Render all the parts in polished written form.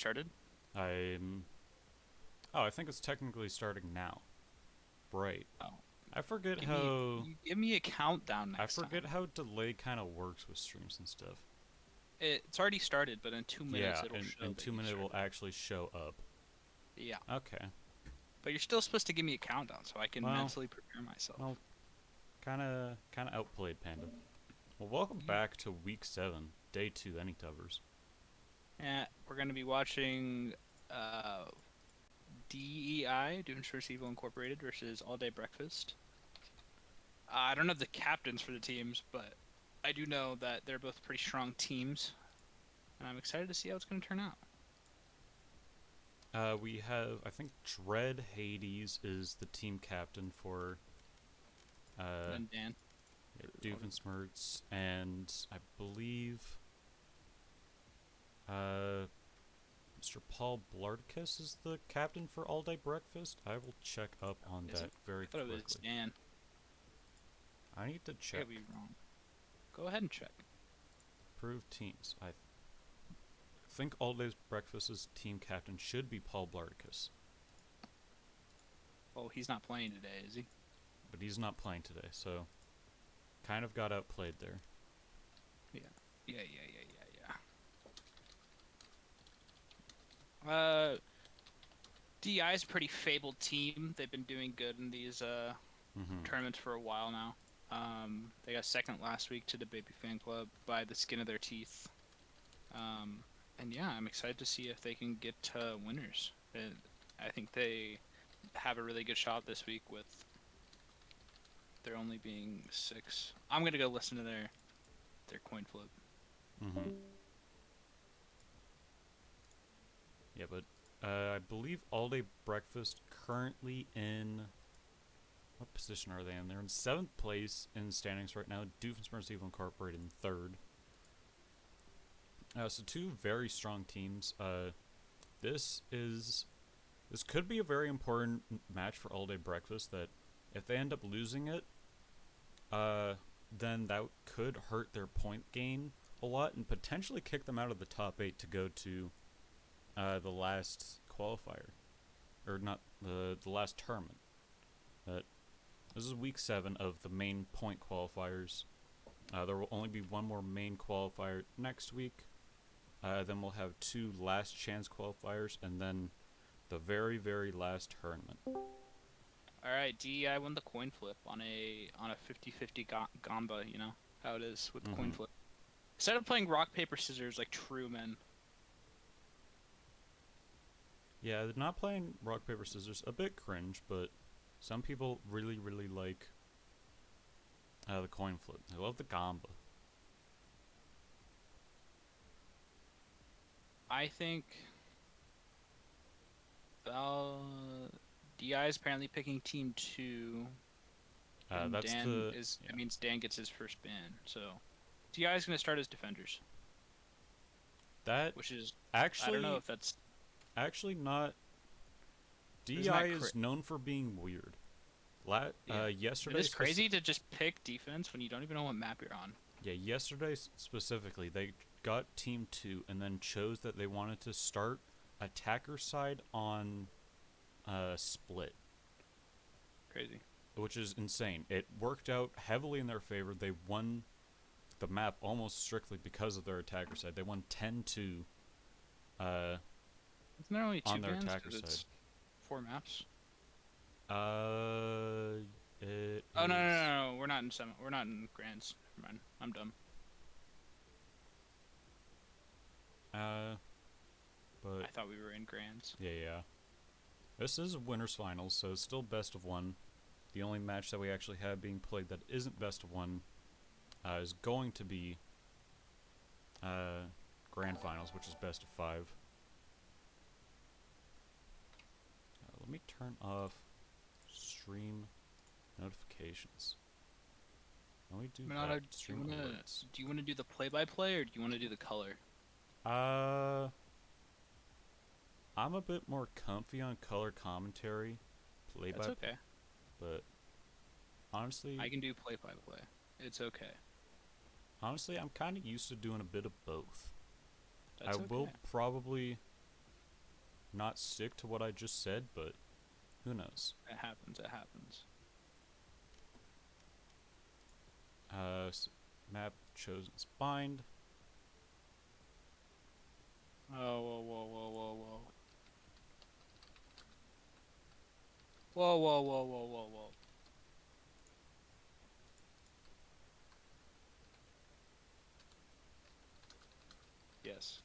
started? I'm... Oh, I think it's technically starting now. Right. Oh, I forget give me how... you give me a countdown I next forget time. how delay kind of works with streams and stuff. It's already started, but in 2 minutes Yeah, it'll show in that 2 minutes you've it will started. actually show up. Yeah, Okay. but you're still supposed to give me a countdown so I can Well, mentally prepare well, myself. kind of outplayed, Panda. Well, welcome Yeah. back to week 7, day 2, any tubers. Yeah, we're gonna be watching uh DEI, Doing First Evil Incorporated versus All Day Breakfast. I don't know the captains for the teams, but I do know that they're both pretty strong teams, and I'm excited to see how it's gonna turn out. We have, I think, Dread Hades is the team captain for And uh, then Dan. Doofenshmirtz, and I believe uh, Mr. Paul Blardicus is the captain for All Day Breakfast. I will check up on Is that it? very I thought it was quickly. Dan. I need to I could check. be wrong. Go ahead and check. Approved teams. I think All Day Breakfast's team captain should be Paul Blardicus, Oh, he's not playing today, is he? but he's not playing today, so kind of got outplayed there. Yeah. Yeah. DI is a pretty fabled team. They've been doing good in these Mm-hmm. tournaments for a while now. They got second last week to the Baby Fan Club by the skin of their teeth. And yeah, I'm excited to see if they can get winners. I think they have a really good shot this week with there only being six. I'm gonna go listen to their coin flip. Mm-hmm. Yeah, but I believe All Day Breakfast currently in what position are they in? They're in 7th place in the standings right now. Doofenshmirtz Evil Incorporated in 3rd. So two very strong teams. This is this could be a very important match for All Day Breakfast. That if they end up losing it, then that could hurt their point gain a lot and potentially kick them out of the top 8 to go to the last qualifier, or not the last tournament. Uh, this is week 7 of the main point qualifiers. There will only be one more main qualifier next week. Then we'll have 2 last chance qualifiers, and then the very, very last tournament. All right, DEI won the coin flip on a 50-50 gamba. You know how it is with the coin Mm-hmm. flip. Instead of playing rock paper scissors like true men. Yeah, they're not playing rock paper scissors. A bit cringe, but some people really, really like the coin flip. They love the gamba. I think DI is apparently picking team two, and That's Dan the is it yeah. means Dan gets his first ban. So DI is going to start as defenders, That which is I don't know actually if that's actually not. isn't DI that cra is known for being weird. yeah. It Yesterday is crazy to just pick defense when you don't even know what map you're on. yeah, yesterday specifically, they got Team 2 and then chose that they wanted to start attacker side on split, Crazy. which is insane. It worked out heavily in their favor. They won the map almost strictly because of their attacker side. They won 10-2 uh, Isn't there only two on their bans attacker because side. it's four maps? Uh, it Oh no no is. no no! We're not in seven. We're not in grands. Never mind. I'm dumb. Uh, but I thought we were in grands. yeah, yeah. This is winners finals, so it's still best of one. The only match that we actually have being played that isn't best of one is going to be uh, grand finals, which is best of 5. Let me turn off stream notifications. Let me do Minata, that. Stream alerts. do you wanna do the play-by-play or do you wanna do the color? Uh, I'm a bit more comfy on color commentary, play That's by, okay. but I honestly, can do play-by-play. It's okay. I'm kind of used to doing a bit of both. I That's will okay. probably not stick to what I just said, but who knows? It happens. It happens. Map chosen's bind. Oh, whoa, whoa, whoa, whoa, whoa. Whoa, whoa, whoa, whoa, whoa, whoa. Yes.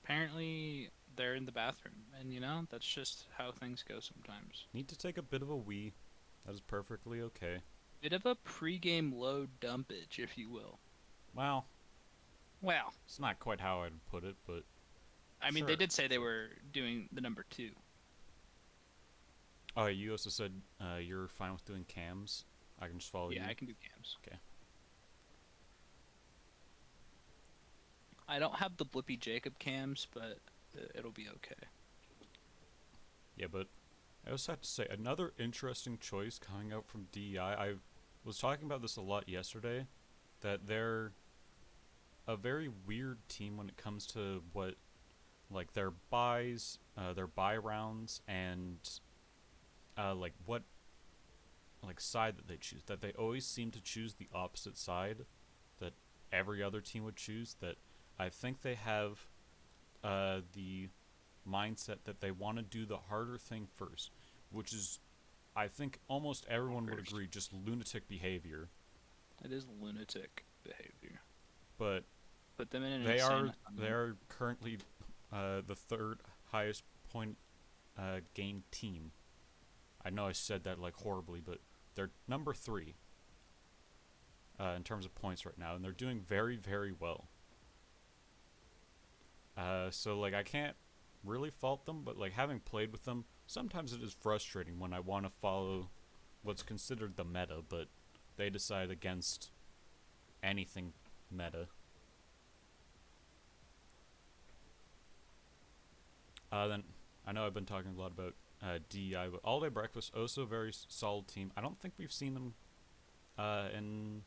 Apparently, they're in the bathroom, and that's just how things go sometimes. Need to take a bit of a wee. That is perfectly okay. Bit of a pre-game load dumpage, if you will. Well, Well, it's not quite how I'd put it, but I mean, they sure, did say they sure. were doing the number 2. Oh, you also said you're fine with doing cams. I can just follow Yeah, you. I can do cams. Okay. I don't have the Blippy Jacob cams, but it'll be okay. Yeah, but I also have to say another interesting choice coming out from DEI. I was talking about this a lot yesterday. That they're a very weird team when it comes to what like their buy rounds, and like what like side that they choose. That they always seem to choose the opposite side that every other team would choose. That I think they have the mindset that they want to do the harder thing first, which is, I think almost everyone would First, agree, just lunatic behavior. it is lunatic behavior. But Put them in an they insane are they asylum. are currently the third highest point gained team. I know I said that like horribly, but they're number 3 in terms of points right now, and they're doing very, very well. So like I can't really fault them, but like having played with them, sometimes it is frustrating when I want to follow what's considered the meta, but they decide against anything meta. Then I know I've been talking a lot about DEI, but All Day Breakfast also a very solid team. I don't think we've seen them in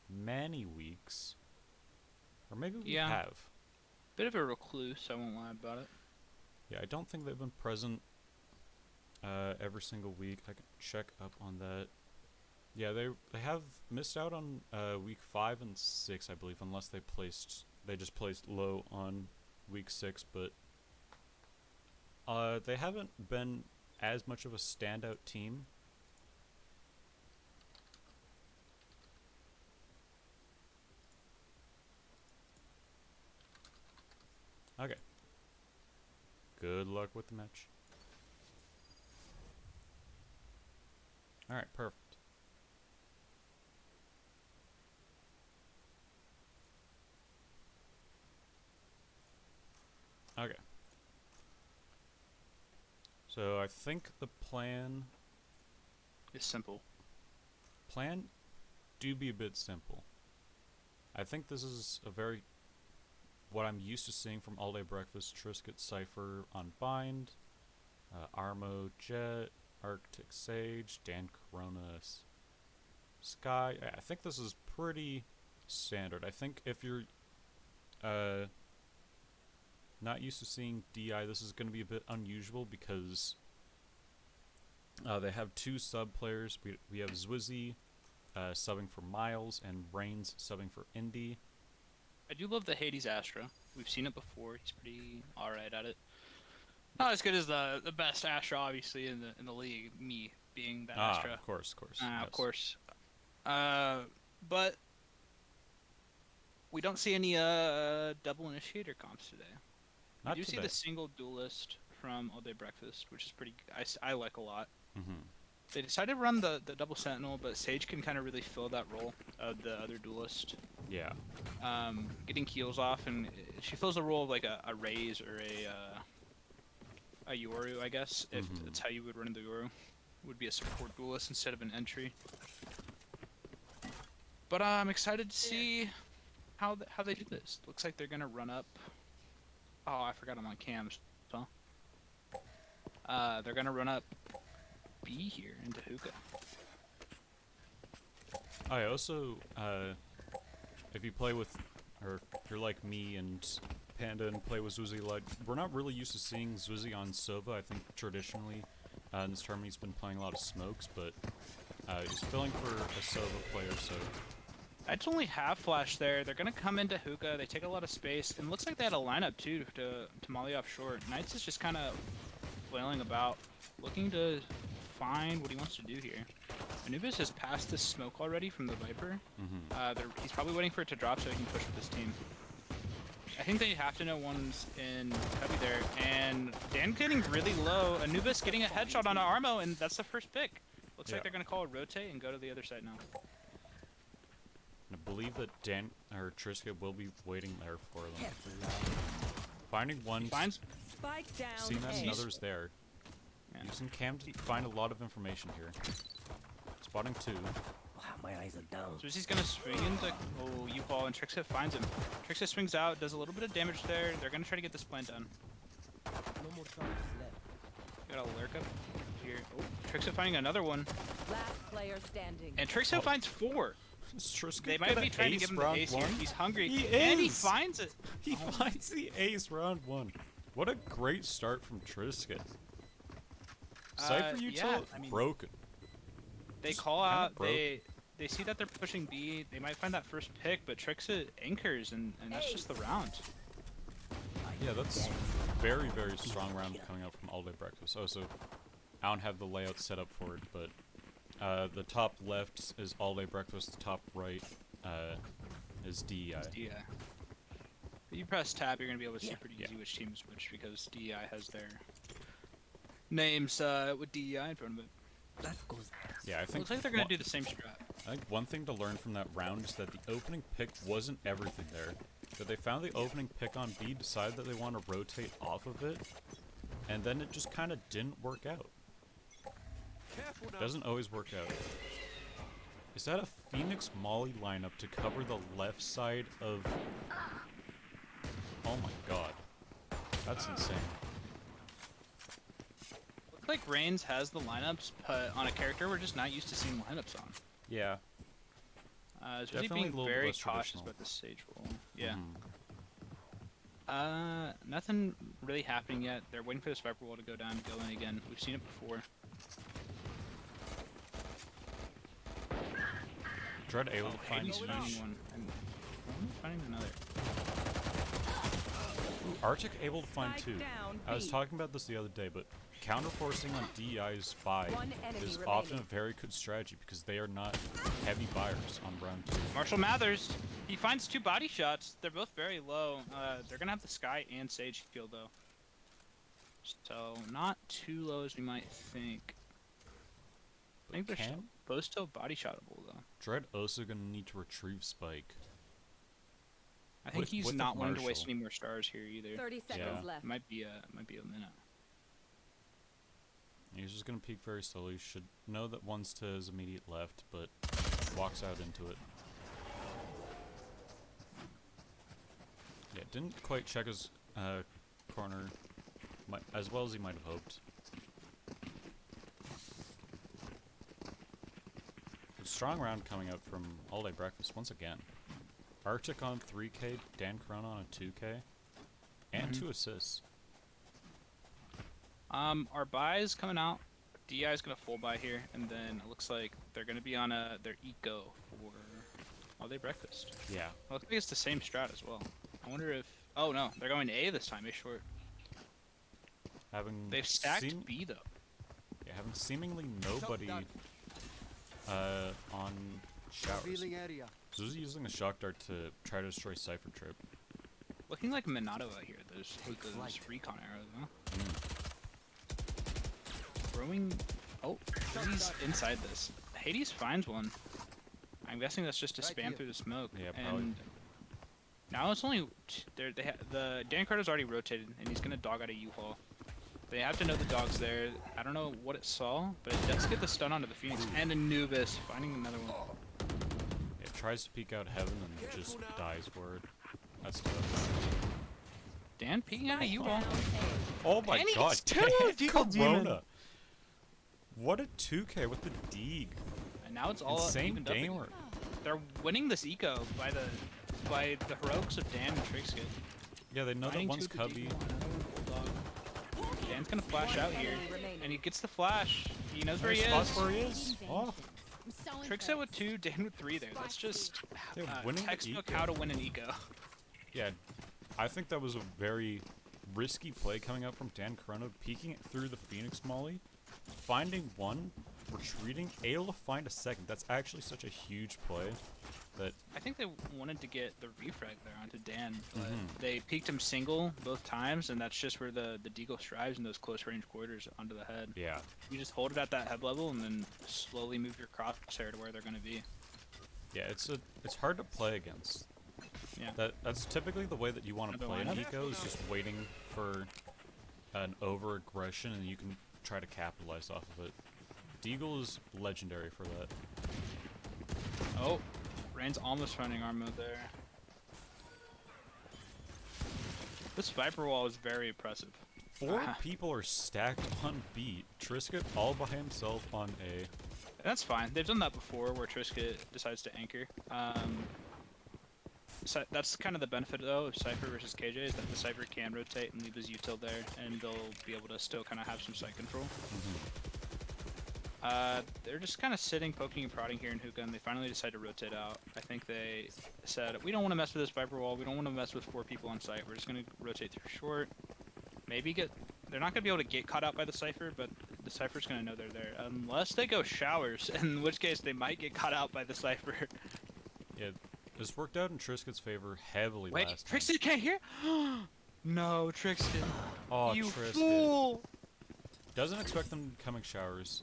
many weeks, or maybe we Yeah, have. bit of a recluse. I won't lie about it. Yeah, I don't think they've been present every single week. I can check up on that. Yeah, they have missed out on week 5 and 6, I believe, unless they just placed low on week 6, but they haven't been as much of a standout team. Okay, good luck with the match. All right, perfect. Okay, so I think the It's simple. plan do be a bit simple. I think this is a very what I'm used to seeing from All Day Breakfast, Trisket Cypher on Bind, Armo Jet, Arctic Sage, Dan Corona Sky. I think this is pretty standard. I think if you're uh, not used to seeing DI, this is going to be a bit unusual because they have 2 sub players. We have Zwizzy subbing for Miles and Reigns subbing for Indy. I do love the Hades Astra. We've seen it before. He's pretty alright at it. Not as good as the best Astra, obviously, in the league. Me being that Ah, Astra, of course, of yes. course. But we don't see any double initiator comps today. We Not do see the today. single duelist from All Day Breakfast, which is pretty. I like a lot. Mm-hmm. They decided to run the double sentinel, but Sage can kind of really fill that role of the other duelist. Yeah. Getting keels off, and she fills the role of like a Raze or a Yoru, I guess, if Mm-hmm. that's how you would run the Yoru. Would be a support duelist instead of an entry. But I'm excited to see how they do this. Looks like they're gonna run up. Oh, I forgot I'm on cams. Huh? They're gonna run up B here into hookah. I also, if you play with, or you're like me and Panda and play with Zuzi, like, we're not really used to seeing Zuzi on Sova. I think traditionally in this tournament he's been playing a lot of smokes, but he's filling for a Sova player, so... It's only half flash there. They're gonna come into hookah. They take a lot of space, and looks like they had a lineup too to molly off short. Knights is just kind of flailing about, looking to find what he wants to do here. Anubis has passed this smoke already from the Viper. He's probably waiting for it to drop so he can push with his team. I think they have to know one's in heavy there, and Dan getting really low. Anubis getting a headshot on Armo, and that's the first pick. Looks like they're gonna call a rotate and go to the other side now. I believe that Dan or Triska will be waiting there for them. Finding one, Spike down. seeing that another's there. Yeah. Using Cam to find a lot of information here. Spotting two. Wow, my eyes are down. So he's gonna swing into U-Ball, and Trixa finds him. Trixa swings out, does a little bit of damage there. They're gonna try to get this plant done. No more charges left. Got a lurk up here. Oh, Trixa finding another one. Last player standing. And Trixa finds 4. They might be trying to give him the ace here. He's hungry. And he finds it. He finds the ace round 1. What a great start from Triska. Cypher util broken. They Just call out. broken. They see that they're pushing B. They might find that first pick, but Trixa anchors, and that's just the round. Yeah, that's very, very strong round coming out from All Day Breakfast. Oh, so I don't have the layout set up for it, but the top left is All Day Breakfast, the top right is DEI. It's DEI. If you press tab, you're going to be able to see pretty easy which team is which, because DEI has their names with DEI in front of it. That goes. Yeah, I think looks like they're going to do the same strat. I think one thing to learn from that round is that the opening pick wasn't everything there. That they found the opening pick on B, decided that they want to rotate off of it, and then it just kind of didn't work out. Doesn't always work out. Is that a Phoenix Molly lineup to cover the left side of... Oh my god. That's insane. Looks like Reigns has the lineups, but on a character we're just not used to seeing lineups on. Yeah. Especially being very cautious about the sage roll. Yeah. Nothing really happening yet. They're waiting for this Viper wall to go down, go in again. We've seen it before. Dread able to find Hades finding one, and finding another. Arctic able to find 2. Down, I was talking about this the other day, but counterforcing on DEI's buy is often a very good strategy because they are not heavy buyers on round 2. Marshall Mathers, he finds 2 body shots. They're both very low. They're gonna have the Sky and Sage kill though, so not too low as we might think. I think they're both still body shotable though. Dread also gonna need to retrieve Spike. I think he's not willing to waste any more stars here either. 30 seconds left. Might be a minute. He's just gonna peek very slowly. Should know that one's to his immediate left, but walks out into it. Yeah, didn't quite check his corner as well as he might have hoped. Strong round coming out from All Day Breakfast once again. Arctic on 3k, Dan Corona on a 2k, and 2 assists. Our buy is coming out. DI is gonna full buy here, and then it looks like they're gonna be on their eco for All Day Breakfast. Yeah. Well, I think it's the same strat as well. I wonder if... Oh no, they're going A this time, A short. They've stacked B though. Yeah, having seemingly nobody on showers. Zuzi using a shock dart to try to destroy Cypher Trip. Looking like Minato out here, those recon arrows, huh? Throwing... Oh, Hades inside this. Hades finds one. I'm guessing that's just to spam through the smoke. Yeah, probably. And now it's only... the Dan Carter's already rotated, and he's gonna dog out a U-Haul. They have to know the dog's there. I don't know what it saw, but it does get the stun onto the Phoenix. And Anubis finding another one. It tries to peek out heaven and just dies for it. That's tough. Dan peeking out a U-Haul. Oh my and god, Dan Corona! What a 2k with the Deeg. And now it's all insane evened up gamer. again. They're winning this eco by the by the heroics of Dan and Trixkit. Yeah, they know that Finding one's two Cubby. Deagle, another one Bulldog. Dan's gonna flash out here, and he gets the flash. He knows where he Spots is. where he is. Oh, Trixkit with 2, Dan with 3 there. That's just they're winning the textbook eco. how to win an eco. Yeah, I think that was a very risky play coming out from Dan Corona, peeking it through the Phoenix Molly, finding one, retreating, able to find a second. That's actually such a huge play that I think they wanted to get the refrag there onto Dan, but they peeked him single both times, and that's just where the Deagle strives in those close range quarters onto the head. yeah. You just hold it at that head level and then slowly move your crosshair to where they're going to be. Yeah, it's hard to play against. Yeah. That's typically the way that you want to Another play an lineup? eco, is just waiting for an over aggression and you can try to capitalize off of it. Deagle is legendary for that. Oh, Rain's almost finding arm mode there. This Viper wall is very impressive. 4 people are stacked on B. Trisket all by himself on A. That's fine. They've done that before, where Trisket decides to anchor. So that's kind of the benefit, though, of Cypher versus KJ, is that the Cypher can rotate and leave his util there, and they'll be able to still kind of have some site control. They're just kind of sitting, poking and prodding here in hookah, and they finally decide to rotate out. I think they said, we don't want to mess with this Viper wall, we don't want to mess with 4 people on site, we're just going to rotate through short. Maybe they're not going to be able to get caught out by the Cypher, but the Cypher's going to know they're there. Unless they go showers, in which case they might get caught out by the Cypher. Yeah, this worked out in Trisket's favor heavily Wait, last time. Trixie can't hear? No, Trixie. Oh, You Trisket. fool! Doesn't expect them coming showers.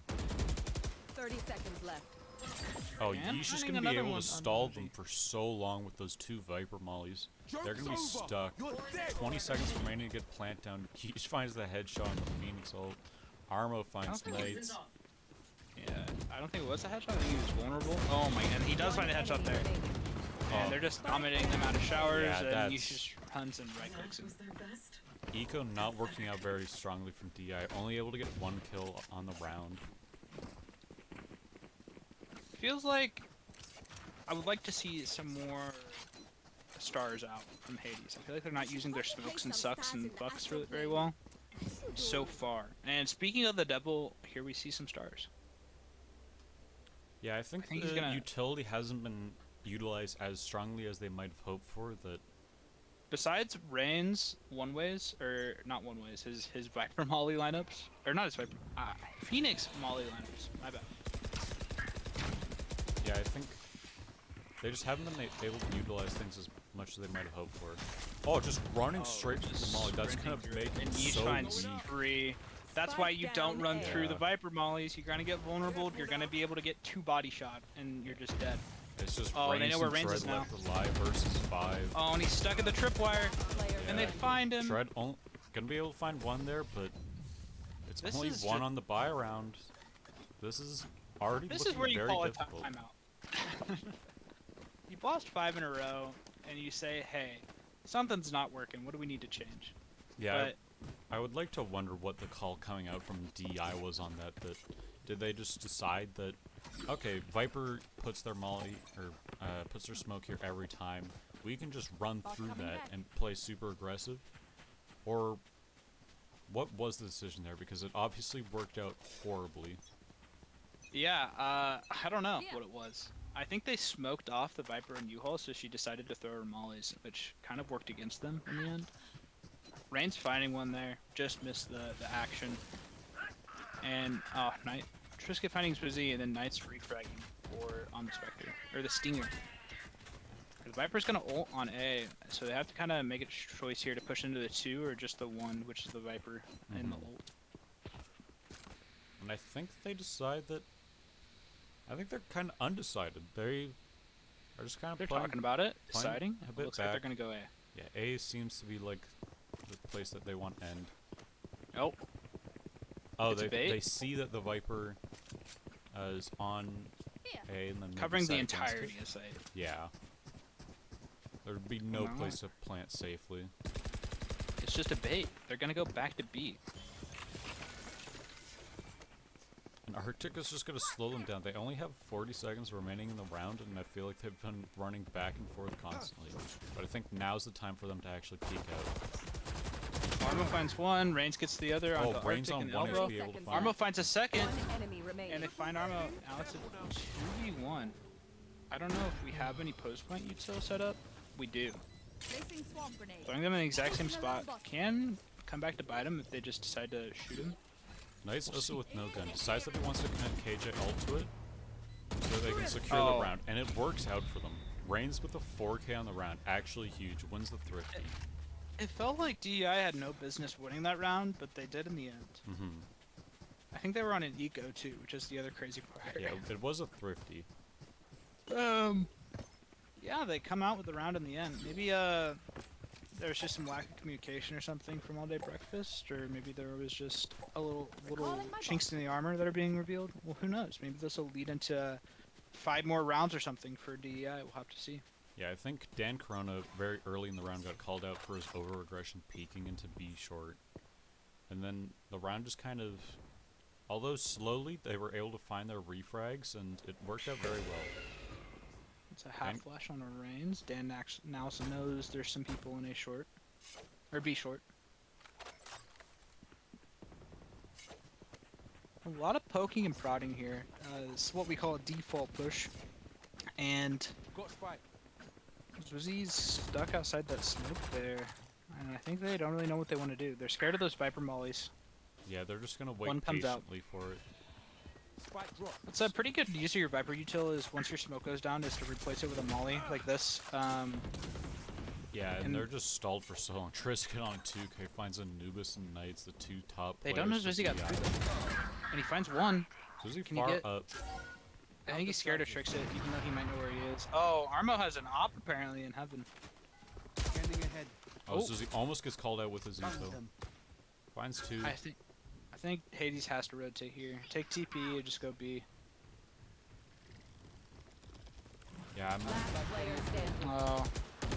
30 seconds left. Oh, And he's just finding gonna be another able one to on stall the them for so long with those 2 Viper mollies. They're gonna be stuck. 20 seconds remaining to get plant down. He just finds the headshot on the Phoenix ult. Armo finds Knights. Yeah, I don't think it was a headshot. I think he was vulnerable. Oh my god, he does find a headshot there. And they're just dominating them out of showers, Yeah, and he that's- just runs and right clicks him. Eco not working out very strongly from DI. Only able to get 1 kill on the round. Feels like I would like to see some more stars out from Hades. I feel like they're not using their smokes and sucks and bucks really very well so far. And speaking of the devil, here we see some stars. Yeah, I think he's the gonna- utility hasn't been utilized as strongly as they might have hoped for. That Besides Rain's one ways, or not one ways, his Viper Molly lineups, or not his Viper, Phoenix Molly lineups. My bad. yeah, I think they just haven't been able to utilize things as much as they might have hoped for. Oh, just running straight through the molly. That's gonna sprinting make through it. it And each so finds weak. 3. That's why you don't run through the Yeah. Viper mollies. You're gonna get vulnerable. You're gonna be able to get 2 body shot, and you're just dead. It's just Oh, and they Reigns know where and Reigns Dread is now. left alive versus 5. Oh, and he's stuck at the tripwire, and they Yeah. find him. Dread gonna be able to find 1 there, but it's This only is 1 ju- on the buy round. This is already This is looking where you very call difficult. a timeout. You've lost 5 in a row, and you say, "Hey, something's not working. What do we need to change?" Yeah, But I would like to wonder what the call coming out from DI was on that. That did they just decide that, okay, Viper puts their molly or puts their smoke here every time. We can just run through that and play super aggressive, or what was the decision there? Because it obviously worked out horribly. yeah, I don't know what it was. I think they smoked off the Viper and U-Haul, so she decided to throw her mollies, which kind of worked against them in the end. Rain's finding one there, just missed the action. And, Knight. Trisket finding Spizzy, and then Knight's refragging on the Spectre, or the Stinger. The Viper's gonna ult on A, so they have to kind of make a choice here to push into the 2 or just the 1, which is the Viper and the ult. And I think they decide that. I think they're kind of undecided. They are just kind of They're playing. talking about it, playing deciding. a It bit looks like they're back. gonna go A. Yeah, A seems to be like the place that they want to end. Oh, Oh, It's a bait? they see that the Viper is on A, and then they covering the decide against it. entirety of site. Yeah. There'd be no Wow. place to plant safely. It's just a bait. They're gonna go back to B. And Arctic is just going to slow them down. They only have 40 seconds remaining in the round, and I feel like they've been running back and forth constantly. But I think now's the time for them to actually peek out. Armo finds one, Reigns gets the other onto Reigns Arctic on and one elbow. HP able to find. Armo finds a second, One enemy remaining. and they find Armo. Now it's a 2v1. I don't know if we have any post-point util set up. We do. Placing swamp grenade. Throwing them in the exact same spot can come back to bite him if they just decide to shoot him. Knights also with no gun decides that he wants to connect KJ ult to it so they can secure Oh. the round, and it works out for them. Reigns with a 4K on the round, actually huge, wins the Thrifty. It felt like DEI had no business winning that round, but they did in the end. Mm-hmm. I think they were on an eco too, which is the other crazy part. Yeah, it was a Thrifty. Yeah, they come out with the round in the end. Maybe there's just some lack of communication or something from All Day Breakfast, or maybe there was just a little chinks in the armor that are being revealed. Well, who knows? Maybe this will lead into 5 more rounds or something for DEI. We'll have to see. Yeah, I think Dan Corona very early in the round got called out for his over-aggression peeking into B short. And then the round just kind of, although slowly, they were able to find their refrags, and it worked out very well. It's a half flash on a Reigns. Dan now also knows there's some people in A short. Or B short. A lot of poking and prodding here. This is what we call a default push. And Zwizzy's stuck outside that smoke there. And I think they don't really know what they want to do. They're scared of those Viper mollies. Yeah, they're just gonna wait One comes out. patiently for it. It's a pretty good use of your Viper util is once your smoke goes down is to replace it with a molly like this. Yeah, and And- they're just stalled for so long. Trisket on 2K finds Anubis and Knights, the 2 top They players. don't know for Zwizzy got CI. through them. And he finds one. Zwizzy Can you far get- up. I think he's scared of Trixit, even though he might know where he is. Oh, Armo has an op apparently in heaven. Standing ahead. Oh, Oh. Zwizzy almost gets called out with his info. Them. Finds 2. I think Hades has to rotate here. Take TP or just go B. Yeah, Last player standing. Oh,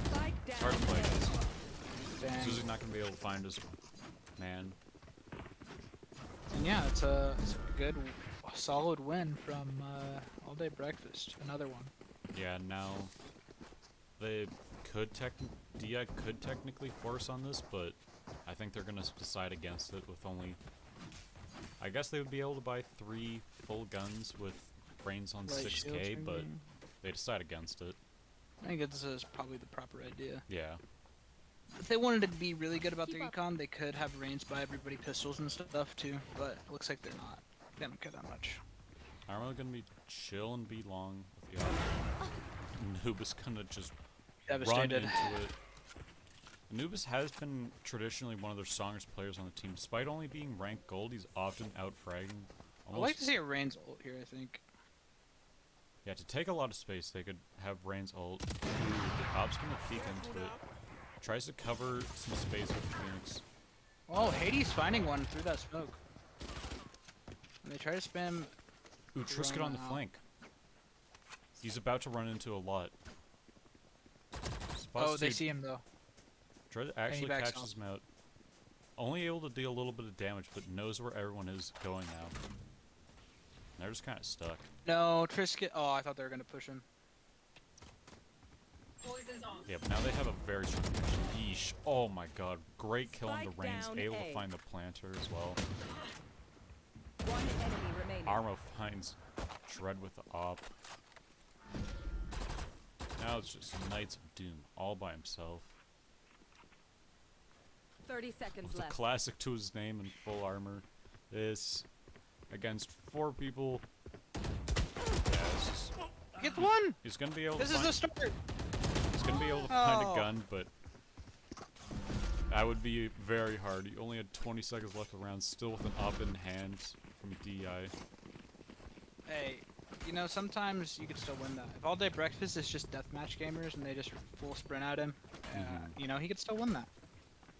Spike it's hard to down. play. dang. Zwizzy's not gonna be able to find his man. And yeah, it's a good, solid win from All Day Breakfast. Another one. Yeah, now they could DI could technically force on this, but I think they're gonna decide against it with only. I guess they would be able to buy 3 full guns with brains on Light 6K, shields, but maybe. they decide against it. I think this is probably the proper idea. Yeah. If they wanted to be really good about their Keep up. econ, they could have Reigns buy everybody pistols and stuff too, but it looks like they're not. They don't care that much. Armo gonna be chill and be long with the other. Anubis gonna just run Devastated. into it. Anubis has been traditionally one of their strongest players on the team. Despite only being ranked gold, he's often out-fragging. I'd like to see a Reigns ult here, I think. Yeah, to take a lot of space, they could have Reigns ult. Ooh, the op's gonna peek into it. Tries to cover some space with Phoenix. Oh, Hades finding one through that smoke. And they try to spam. Ooh, Trisket on the out. flank. He's about to run into a lot. Oh, they see him though. Try to actually backs catches him out. Only able to deal a little bit of damage, but knows where everyone is going now. And they're just kind of stuck. No, Trisket. Oh, I thought they were gonna push him. Yeah, but now they have a very strong connection. Yeesh. Oh my god. Great kill on the Spike Reigns. down Able A. to find the planter as well. One enemy remaining. Armo finds Shred with the op. Now it's just Knights of Doom all by himself. 30 seconds With a left. classic to his name in full armor. This against 4 people. Yeah, this is, Get the one. he's gonna be able This to is find, the start. he's gonna be able to find Oh. a gun, but that would be very hard. He only had 20 seconds left around, still with an op in hand from DI. Hey, you know sometimes you could still win that. If All Day Breakfast is just deathmatch gamers and they just full sprint at him, you know he could still win that.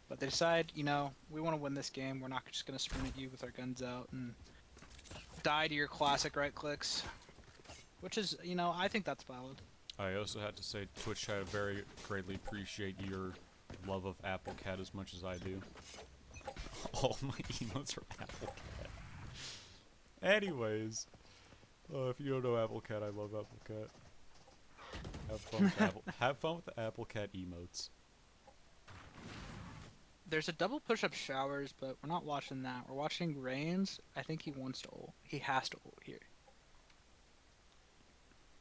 But they decide, you know, we want to win this game. We're not just gonna sprint at you with our guns out and die to your classic right clicks, which is, you know, I think that's valid. I also had to say, Twitch chat, I very greatly appreciate your love of Apple Cat as much as I do. All my emotes are Apple Cat. Anyways, if you don't know Apple Cat, I love Apple Cat. Have fun with have fun with the Apple Cat emotes. There's a double push-up showers, but we're not watching that. We're watching Reigns. I think he wants to ult. He has to ult here.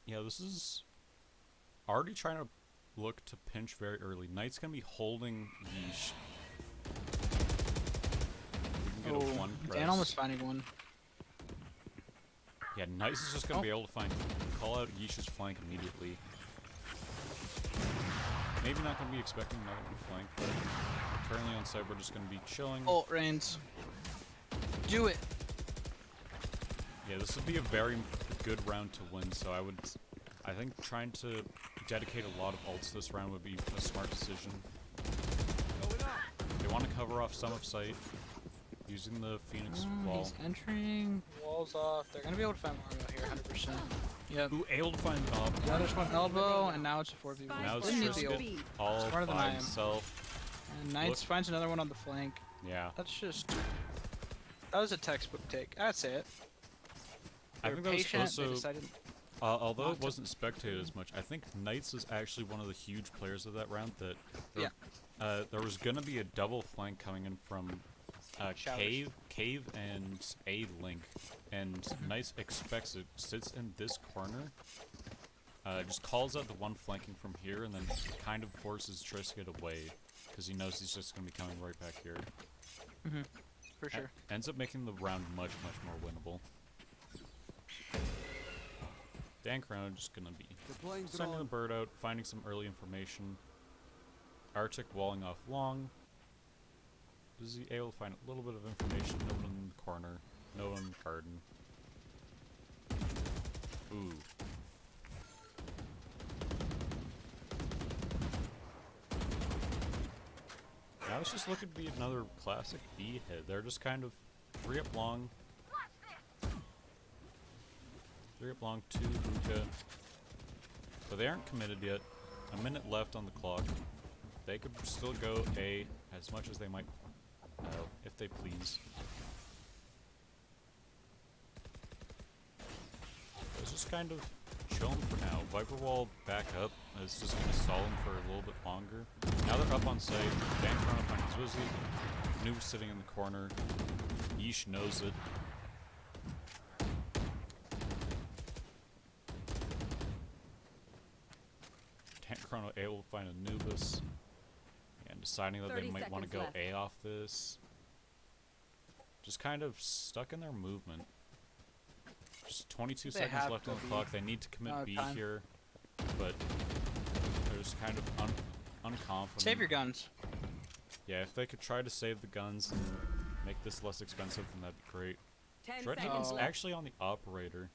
Yeah, this is already trying to look to pinch very early. Knight's gonna be holding Yeesh. We can get a one press. Dan almost finding one. Yeah, Knight's is just gonna be able to call out Yeesh's flank immediately. Maybe not gonna be expecting another one flank, but currently on site we're just gonna be chilling. Ult Reigns. Do it. Yeah, this would be a very good round to win, so I think trying to dedicate a lot of ults this round would be a smart decision. They want to cover off some of site using the Phoenix wall. He's entering. Walls off. They're gonna be able to find Mario here, 100%. Yep. Ooh, able to find Now there's one elbow, and now it's a 4v1. Now it's Didn't need the ult. Trisket all Smarter than I by am. himself. And Knights finds another one on the flank. Yeah. That's just... That was a textbook take. I'd say it. I They think were that was patient, also... they decided... although not it to. wasn't spectated as much, I think Knights is actually one of the huge players of that round that... there was gonna be a double flank coming in from Showers. Cave and A Link, and Knights expects it, sits in this corner, just calls out the one flanking from here, and then kind of forces Trisket away, because he knows he's just gonna be coming right back here. For sure. Ends up making the round much, much more winnable. Dan Corona just gonna be Deploying sending the drone. bird out, finding some early information. Arctic walling off long. Is he able to find a little bit of information? No one in the corner. No one in the garden. Ooh. Now it's just looking to be another classic B hit. They're just kind of 3 up long. 3 up long, 2 hookah. But they aren't committed yet. A minute left on the clock. They could still go A as much as they might, if they please. It's just kind of chilling for now. Viper Wall back up. It's just going to stall them for a little bit longer. Now they're up on site. Dan Corona finds Zwizzy. Noob sitting in the corner. Yeesh knows it. Dan Corona able to find Anubis. And deciding that they 30 might want to go seconds left. A off this. Just kind of stuck in their movement. Just 22 They seconds have left to on the be. clock. They need to commit B Time. here, but they're just kind of unconfident. Save your guns. Yeah, if they could try to save the guns and make this less expensive, then that'd be great. 10 Dread seconds is left. actually on the operator,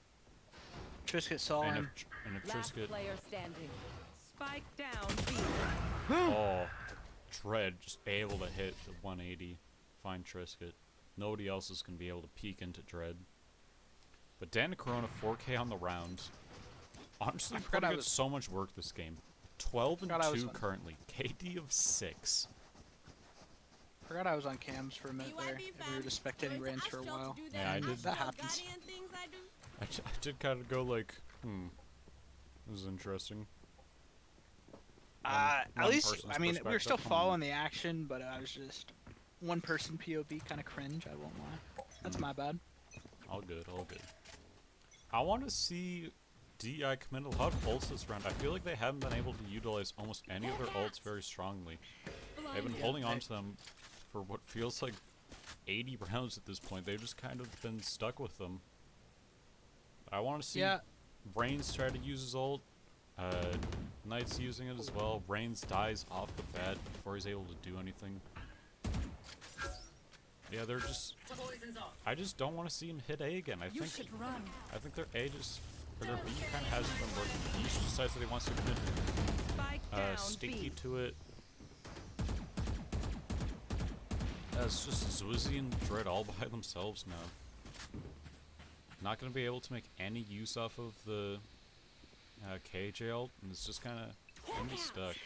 Trisket saw and him. if Last Trisket, player standing. Spike down B. oh, Dread just able to hit the 180, find Trisket. Nobody else is gonna be able to peek into Dread. But Dan Corona 4K on the round. Honestly, forgot putting I in was- so much work this game. 12 and Forgot I was 2 on- currently. KD of 6. Forgot I was on cams for a minute there. We were just spectating Reigns for a while. Yeah, I did. That happens. I did kind of go like, this is interesting. At one least, person's I mean, we were perspective. still following the action, but I was just one person POV kind of cringe. I won't lie. That's my bad. All good, all good. I want to see DI commit a lot of ults this round. I feel like they haven't been able to utilize almost any of their ults very strongly. They've been holding on to them for what feels like 80 rounds at this point. They've just kind of been stuck with them. I want to see Yeah. Reigns try to use his ult. Knight's using it as well. Reigns dies off the bat before he's able to do anything. Yeah, they're just... I just don't want to see him hit A again. I think their A just... Or their B kind of hasn't been working. He just decides that he wants to commit Spike down sticky B. to it. It's just Zwizzy and Dread all by themselves now. Not going to be able to make any use off of the KJ ult, and it's just kind of stuck.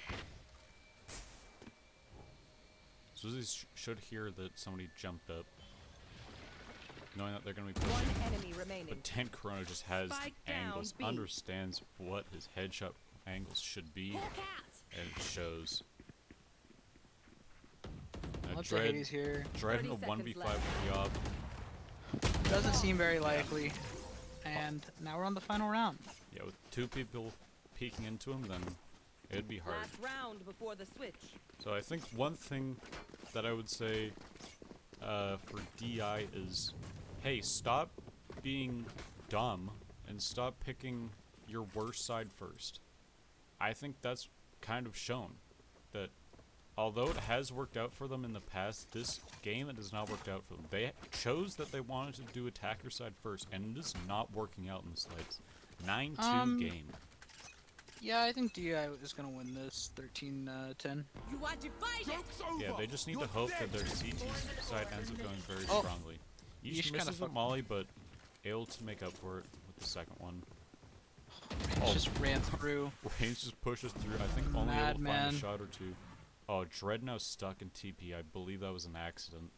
Zwizzy should hear that somebody jumped up. knowing that they're going to be One pushing. enemy remaining. But Dan Corona just has Spike the down, angles, B. understands what his headshot angles should be, and it shows. Lots of Hades here. Dread in a 30 1v5 seconds with left. the op. Doesn't seem very likely. And now we're on the final round. Yeah, with 2 people peeking into him, then it'd be hard. Last round before the switch. So I think one thing that I would say for DI is, hey, stop being dumb and stop picking your worst side first. I think that's kind of shown that although it has worked out for them in the past, this game it has not worked out for them. They chose that they wanted to do attacker side first, and it is not working out in the slides. 9-2 game. Yeah, I think DI is going to win this 13-10. You are divided. Yeah, they just need to hope that their CT side ends up going very Oh. strongly. Yeesh Yeesh kinda misses the fucked. Molly, but able to make up for it with the second one. It just ran through. Reigns just pushes through. I think only able to find Madman. a shot or two. Oh, Dread now stuck in TP. I believe that was an accident.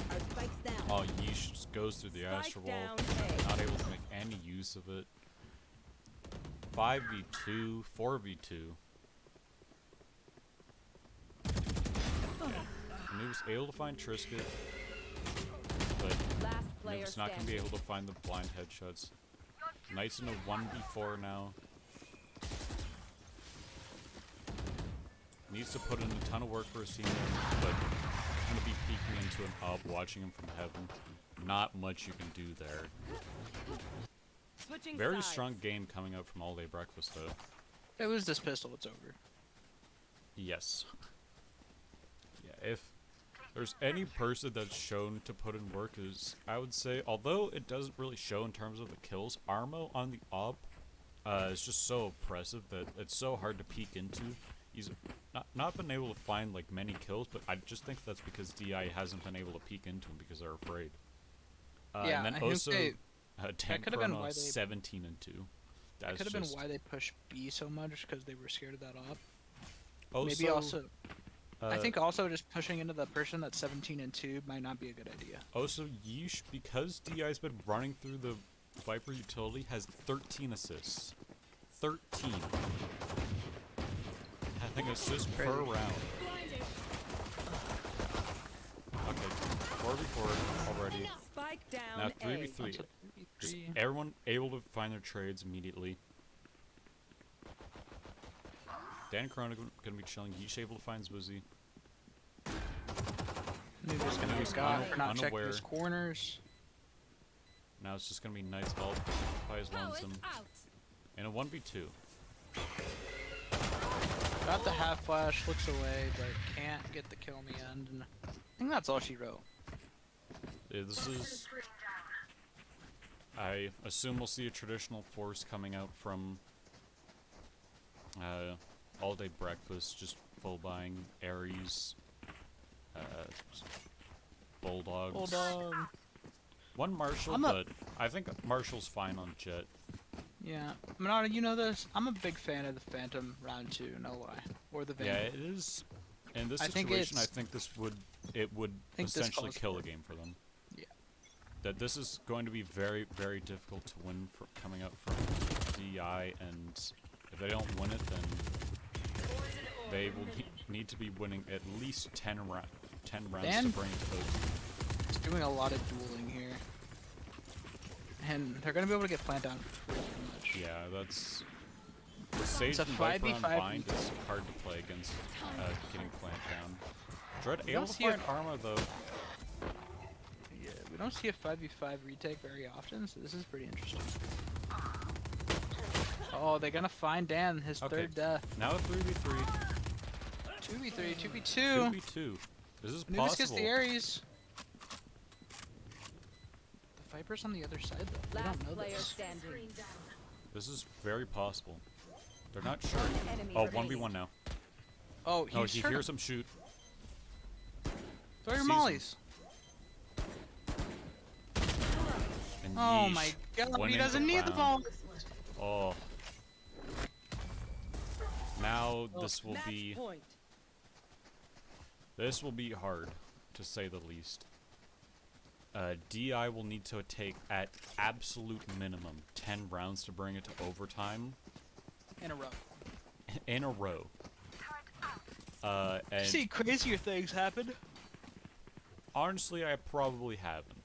Our spikes down. Oh, Yeesh just goes through the Spike Astro Wall. down A. Not able to make any use of it. 5v2, 4v2. And he was able to find Trisket, but Last player Noob's not going to be standing. able to find the blind headshots. Knight's in a 1v4 now. Needs to put in a ton of work for his team, but going to be peeking into an up, watching him from heaven. Not much you can do there. Switching Very sides. strong game coming out from All Day Breakfast, though. If it was this pistol, it's over. Yes. Yeah, if there's any person that's shown to put in work is, I would say, although it doesn't really show in terms of the kills, Armo on the op is just so oppressive that it's so hard to peek into. He's not been able to find like many kills, but I just think that's because DI hasn't been able to peek into him because they're afraid. Yeah, and then I think also, they- Tank could've been Chrono why they- 17 and 2. That That's could have been just why they pushed B so much, because they were scared of that op. also, Maybe also, I uh, think also just pushing into the person that's 17 and 2 might not be a good idea. Also, Yeesh, because DI's been running through the Viper utility, has 13 assists. 13. Having assists per Crazy. round. Okay, 4v4 already. Spike down Now A. 3v3. That's a Just 3v3. everyone able to find their trades immediately. Dan Corona gonna be chilling. Yeesh able to find Zwizzy. Noob's gonna be Noob's gone for not checking unaware. his corners. Now it's just gonna be Knight's help by his lonesome. In a 1v2. Got the half flash, looks away, but can't get the kill in the end. And I think that's all she wrote. Yeah, this is. I assume we'll see a traditional force coming out from All Day Breakfast, just full buying Ares, Bulldogs. Bulldog. One Marshall, I'm not- but I think Marshall's fine on Jet. Yeah. Manada, you know this? I'm a big fan of the Phantom round 2, no lie. Or the Yeah, Vandal. it is. In this I think situation, I it's- think this would think this essentially calls kill for a it. game for them. Yeah. That this is going to be very, very difficult to win coming out from DI, and if they don't win it, then they will need to be winning at least 10 rounds to bring it to those. It's doing a lot of dueling here. And they're gonna be able to get plant down pretty much. Yeah, that's. The Sage a and Viper on 5v5 Bind is hard to play against getting plant down. Dread We able don't to see a- find Arma though. Yeah, we don't see a 5v5 retake very often, so this is pretty interesting. Oh, they're gonna find Dan, his Okay. third death. Now a 3v3, 2v3, 2v2. 2v2. This is Anubis gets possible. the Ares. The Viper's on the other side though. They Last don't know player this. standing. This is very possible. They're not sure. One enemy Oh, remaining. 1v1 now. Oh, Oh, he's he trying hears to him shoot. throw your sees him. mollies. And Oh yeesh, my god, went he into doesn't need the round. ball. Oh. Now Oh. Match point. this will be hard, to say the least. DI will need to take at absolute minimum 10 rounds to bring it to overtime In a row. in a row. And See crazier things happen. honestly, I probably haven't.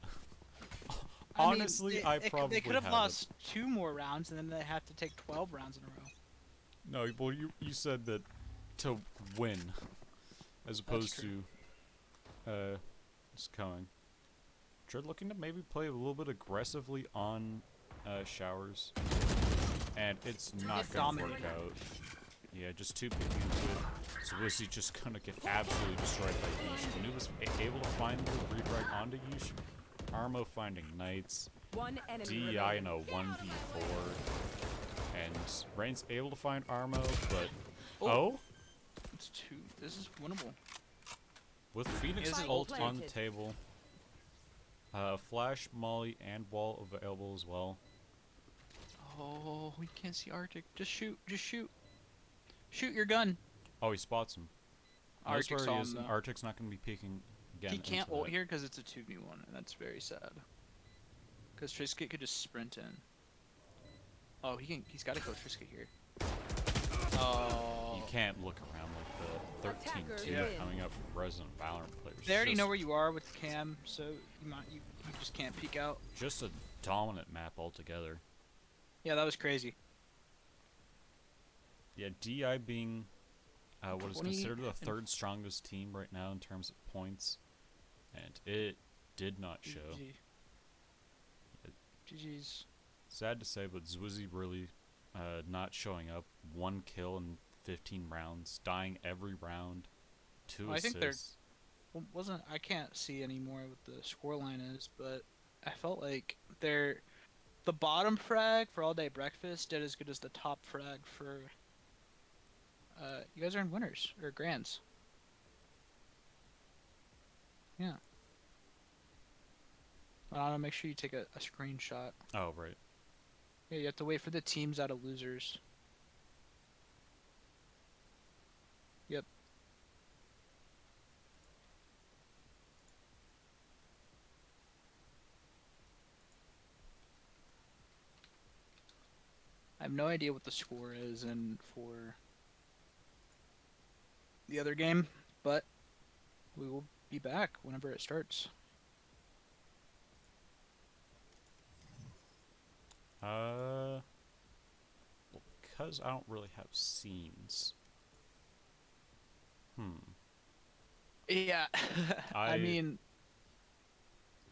I mean, Honestly, I probably they could have haven't. lost 2 more rounds, and then they have to take 12 rounds in a row. No, well, you said that to win, as opposed true. to, just coming. Dread looking to maybe play a little bit aggressively on, showers, and it's not gonna work Dominating. out. Yeah, just too picky into it. So was he just gonna get absolutely destroyed by Yeesh? New was able to find the refrag onto Yeesh. Armo finding Knights. One enemy DEI remaining. in a 1v4. And Rain's able to find Armo, but... Oh? It's 2. This is winnable. With Phoenix Is it ult on the planted? table. Flash, Molly, and Wall available as well. Oh, we can't see Arctic. Just shoot. Just shoot. Shoot your gun. Oh, he spots him. Knows Arctic's where he on is, and though. Arctic's not going to be peeking again. He can't into ult that. here because it's a 2v1, and that's very sad. Because Trisket could just sprint in. Oh, he's got to go Trisket here. Oh. You can't look around like the 13 Attackers team win. coming up from Resident Valorant players. They already Just- know where you are with the cam, so you just can't peek out. Just a dominant map altogether. Yeah, that was crazy. Yeah, DI being what is 20 considered the and- third strongest team right now in terms of points, and it did not show. GG. GG's. Sad to say, but Zwizzy really not showing up. 1 kill in 15 rounds, dying every round. 2 Well, I assists. think they're- Wasn't I can't see anymore what the scoreline is, but I felt like the bottom frag for All Day Breakfast did as good as the top frag for. You guys are in winners or grands. Yeah. I want to make sure you take a screenshot. Oh, right. Yeah, you have to wait for the teams out of losers. Yep. I have no idea what the score is and for the other game, but we will be back whenever it starts. Well, because I don't really have scenes. Yeah. I I- mean,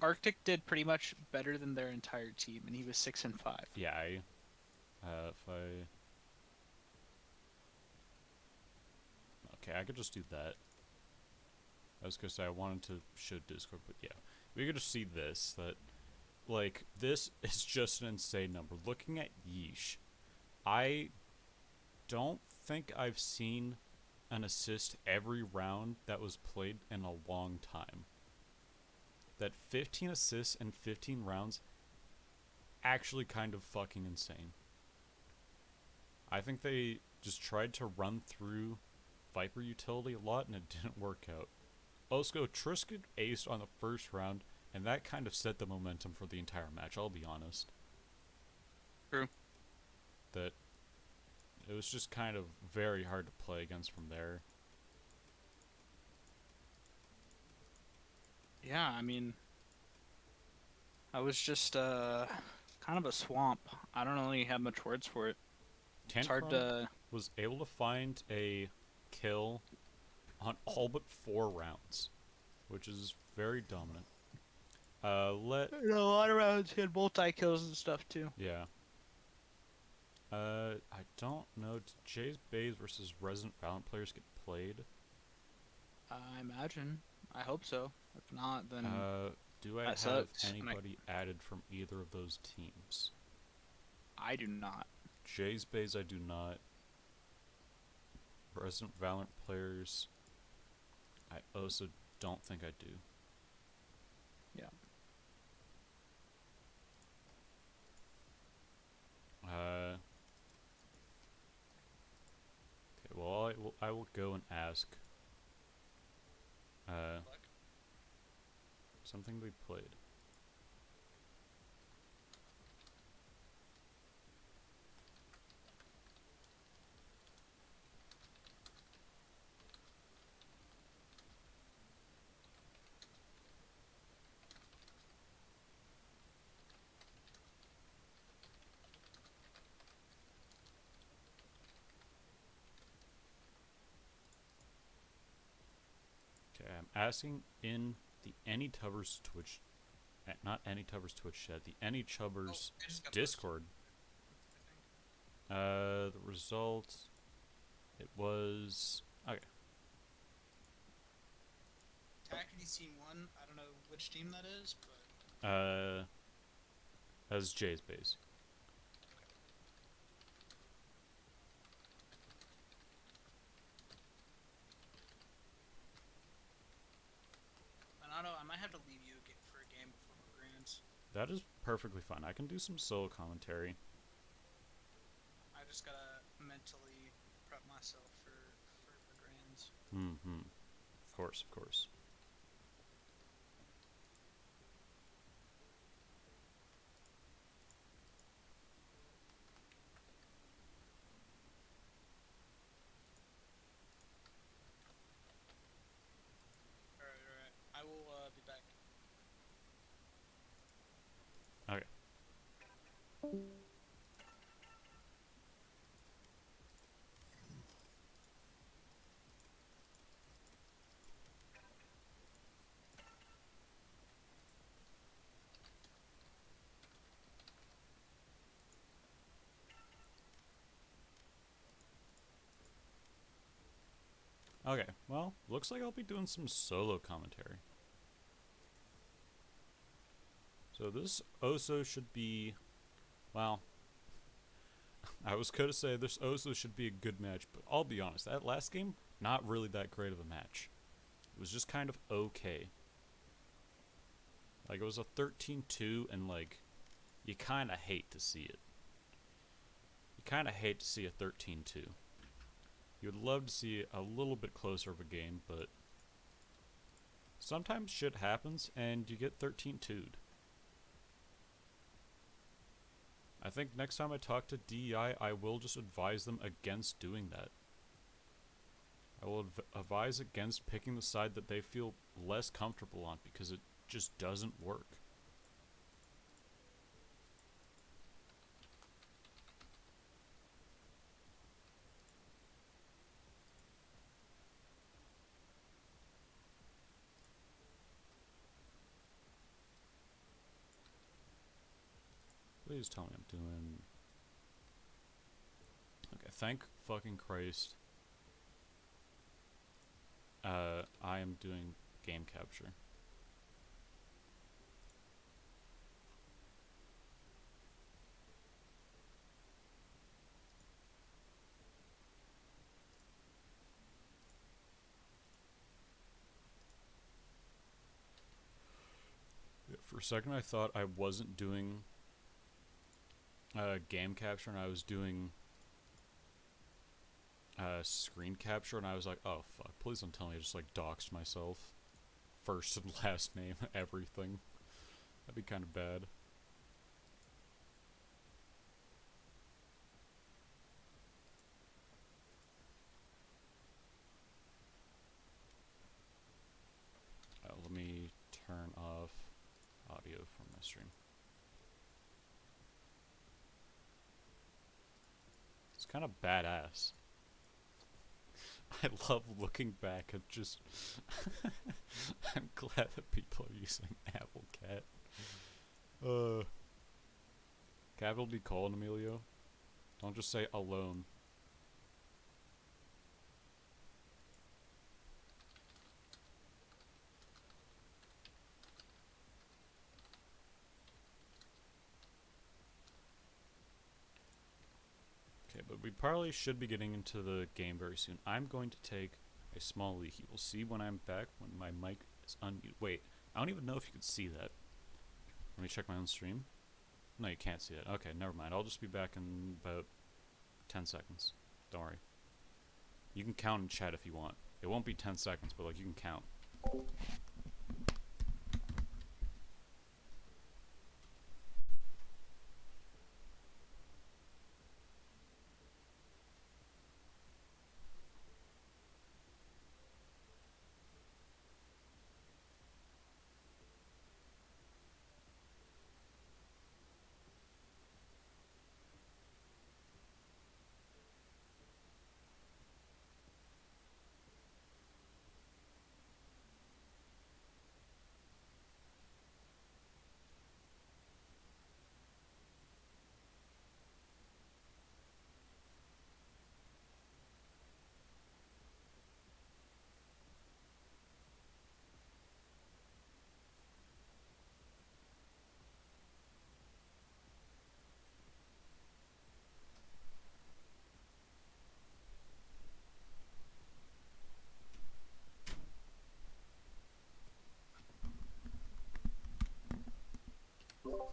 Arctic did pretty much better than their entire team, and he was 6-5. Yeah, if I... Okay, I could just do that. I was gonna say I wanted to show Discord, but yeah. We could just see this, that, like, this is just an insane number. Looking at Yeesh, I don't think I've seen an assist every round that was played in a long time. That 15 assists in 15 rounds, actually kind of fucking insane. I think they just tried to run through Viper utility a lot and it didn't work out. Osco Trisket aced on the first round, and that kind of set the momentum for the entire match, I'll be honest. True. That it was just kind of very hard to play against from there. Yeah, I mean, I was just kind of a swamp. I don't really have much words for it. It's hard Tancron to. was able to find a kill on all but 4 rounds, which is very dominant. A lot of rounds he had multi kills and stuff too. Yeah. I don't know. Did Jay's Bays versus Resident Valorant players get played? I imagine. I hope so. If not, then Do I that have sucks, and anybody added from either of those teams? I do not. Jay's Bays I do not. Resident Valorant players I also don't think I do. Yeah. Okay, well I will go and ask. Something we played. asking in the Any Tubbers Twitch, not Any Tubbers Twitch chat, the Any Chubbers it just got Discord. I think. The result, it was okay. Tacky's team won. I don't know which team that is, but As Jay's base. Renato, I might have to leave you for a game before Grands. That is perfectly fine. I can do some solo commentary. I just gotta mentally prep myself for Grands. Mm-hmm. Of course, of course. Alright. I will be back. Okay. Okay, well, looks like I'll be doing some solo commentary. So this also should be, well, I was going to say this also should be a good match, but I'll be honest, that last game, not really that great of a match. It was just kind of okay. Like, it was a 13-2, and, like, you kind of hate to see it. You kind of hate to see a 13-2. You would love to see a little bit closer of a game, but sometimes shit happens, and you get 13-2'd. I think next time I talk to DEI, I will just advise them against doing that. I will advise against picking the side that they feel less comfortable on, because it just doesn't work. Please tell me I'm doing... Okay, thank fucking Christ. I am doing game capture. Yeah, for a second I thought I wasn't doing game capture and I was doing screen capture, and I was like, oh fuck, please don't tell me I just like doxed myself. First and last name, everything. That'd be kind of bad. Let me turn off audio from my stream. It's kind of badass. I love looking back at just... I'm glad that people are using Apple Cat. Cat will be calling Emilio. Don't just say alone. Okay, but we probably should be getting into the game very soon. I'm going to take a small leak. You will see when I'm back when my mic is unmuted. Wait, I don't even know if you could see that. Let me check my own stream. No, you can't see it. Okay, never mind. I'll just be back in about 10 seconds. Don't worry. You can count in chat if you want. It won't be 10 seconds, but like you can count.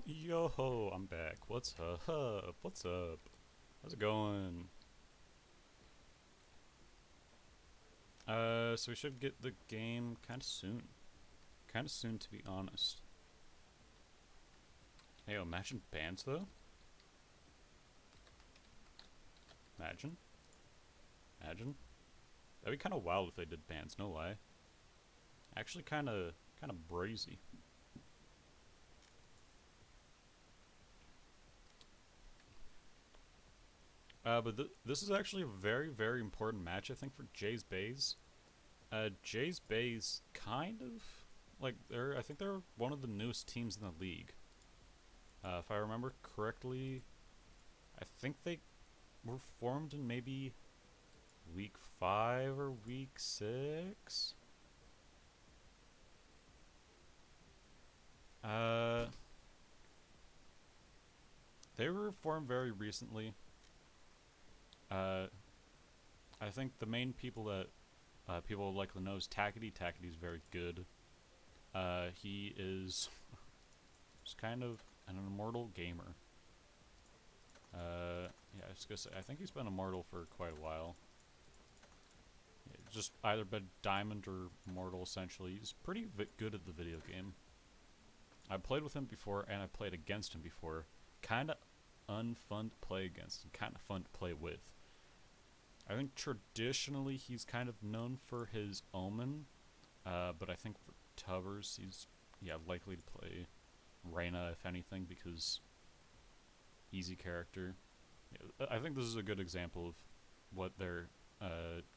Yo ho, I'm back. What's up? What's up? How's it going? So we should get the game kind of soon. Kind of soon, to be honest. Hey, imagine bans though. Imagine. Imagine. That'd be kind of wild if they did bans. No lie. Actually, kind of brazy. But this is actually a very, very important match, I think, for Jay's Bays. Jay's Bays kind of like I think they're one of the newest teams in the league. If I remember correctly, I think they were formed in maybe week 5 or week 6. They were formed very recently. I think the main people that people would likely know is Tackety. Tackety's very good. He is just kind of an immortal gamer. Yeah, I was gonna say, I think he's been immortal for quite a while. Yeah, just either been diamond or immortal, essentially. He's pretty good at the video game. I played with him before, and I played against him before. Kinda unfun to play against, and kinda fun to play with. I think traditionally he's kind of known for his Omen, but I think for Tubbers he's likely to play Reyna if anything, because easy character. Yeah, I think this is a good example of what their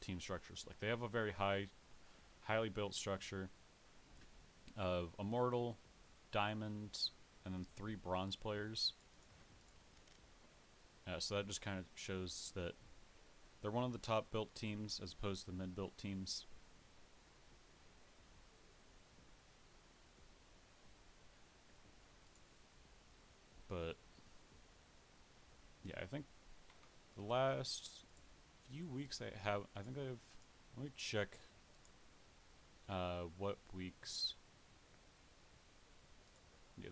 team structure is like. They have a very highly built structure of Immortal, Diamond, and then 3 Bronze players. So that just kind of shows that they're one of the top built teams as opposed to the mid built teams. But yeah, I think the last few weeks I think I've, let me check what weeks. Yeah,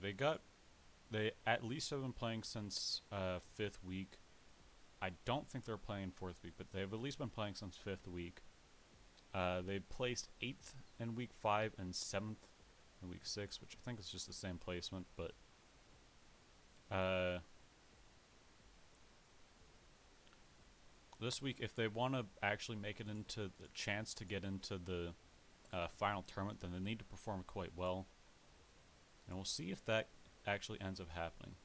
they at least have been playing since 5th week. I don't think they're playing 4th week, but they've at least been playing since 5th week. They placed 8th in week 5 and 7th in week 6, which I think is just the same placement, but this week, if they want to actually make it into the chance to get into the final tournament, then they need to perform quite well. And we'll see if that actually ends up happening.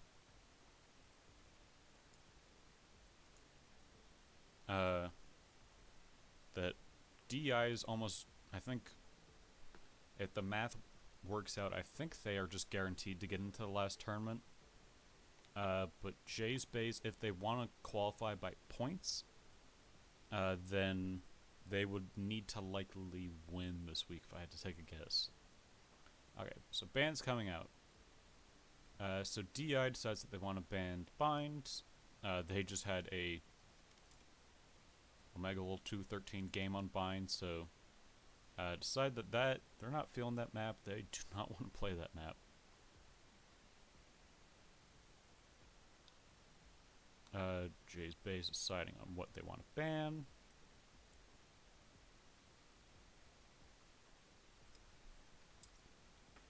That DI is almost, I think, if the math works out, I think they are just guaranteed to get into the last tournament. But Jay's Bays, if they want to qualify by points, then they would need to likely win this week if I had to take a guess. Okay, so bans coming out. So DI decides that they want to ban Bind. They just had a Omega Level 213 game on Bind, so decide that they're not feeling that map. They do not want to play that map. Jay's Base is deciding on what they want to ban.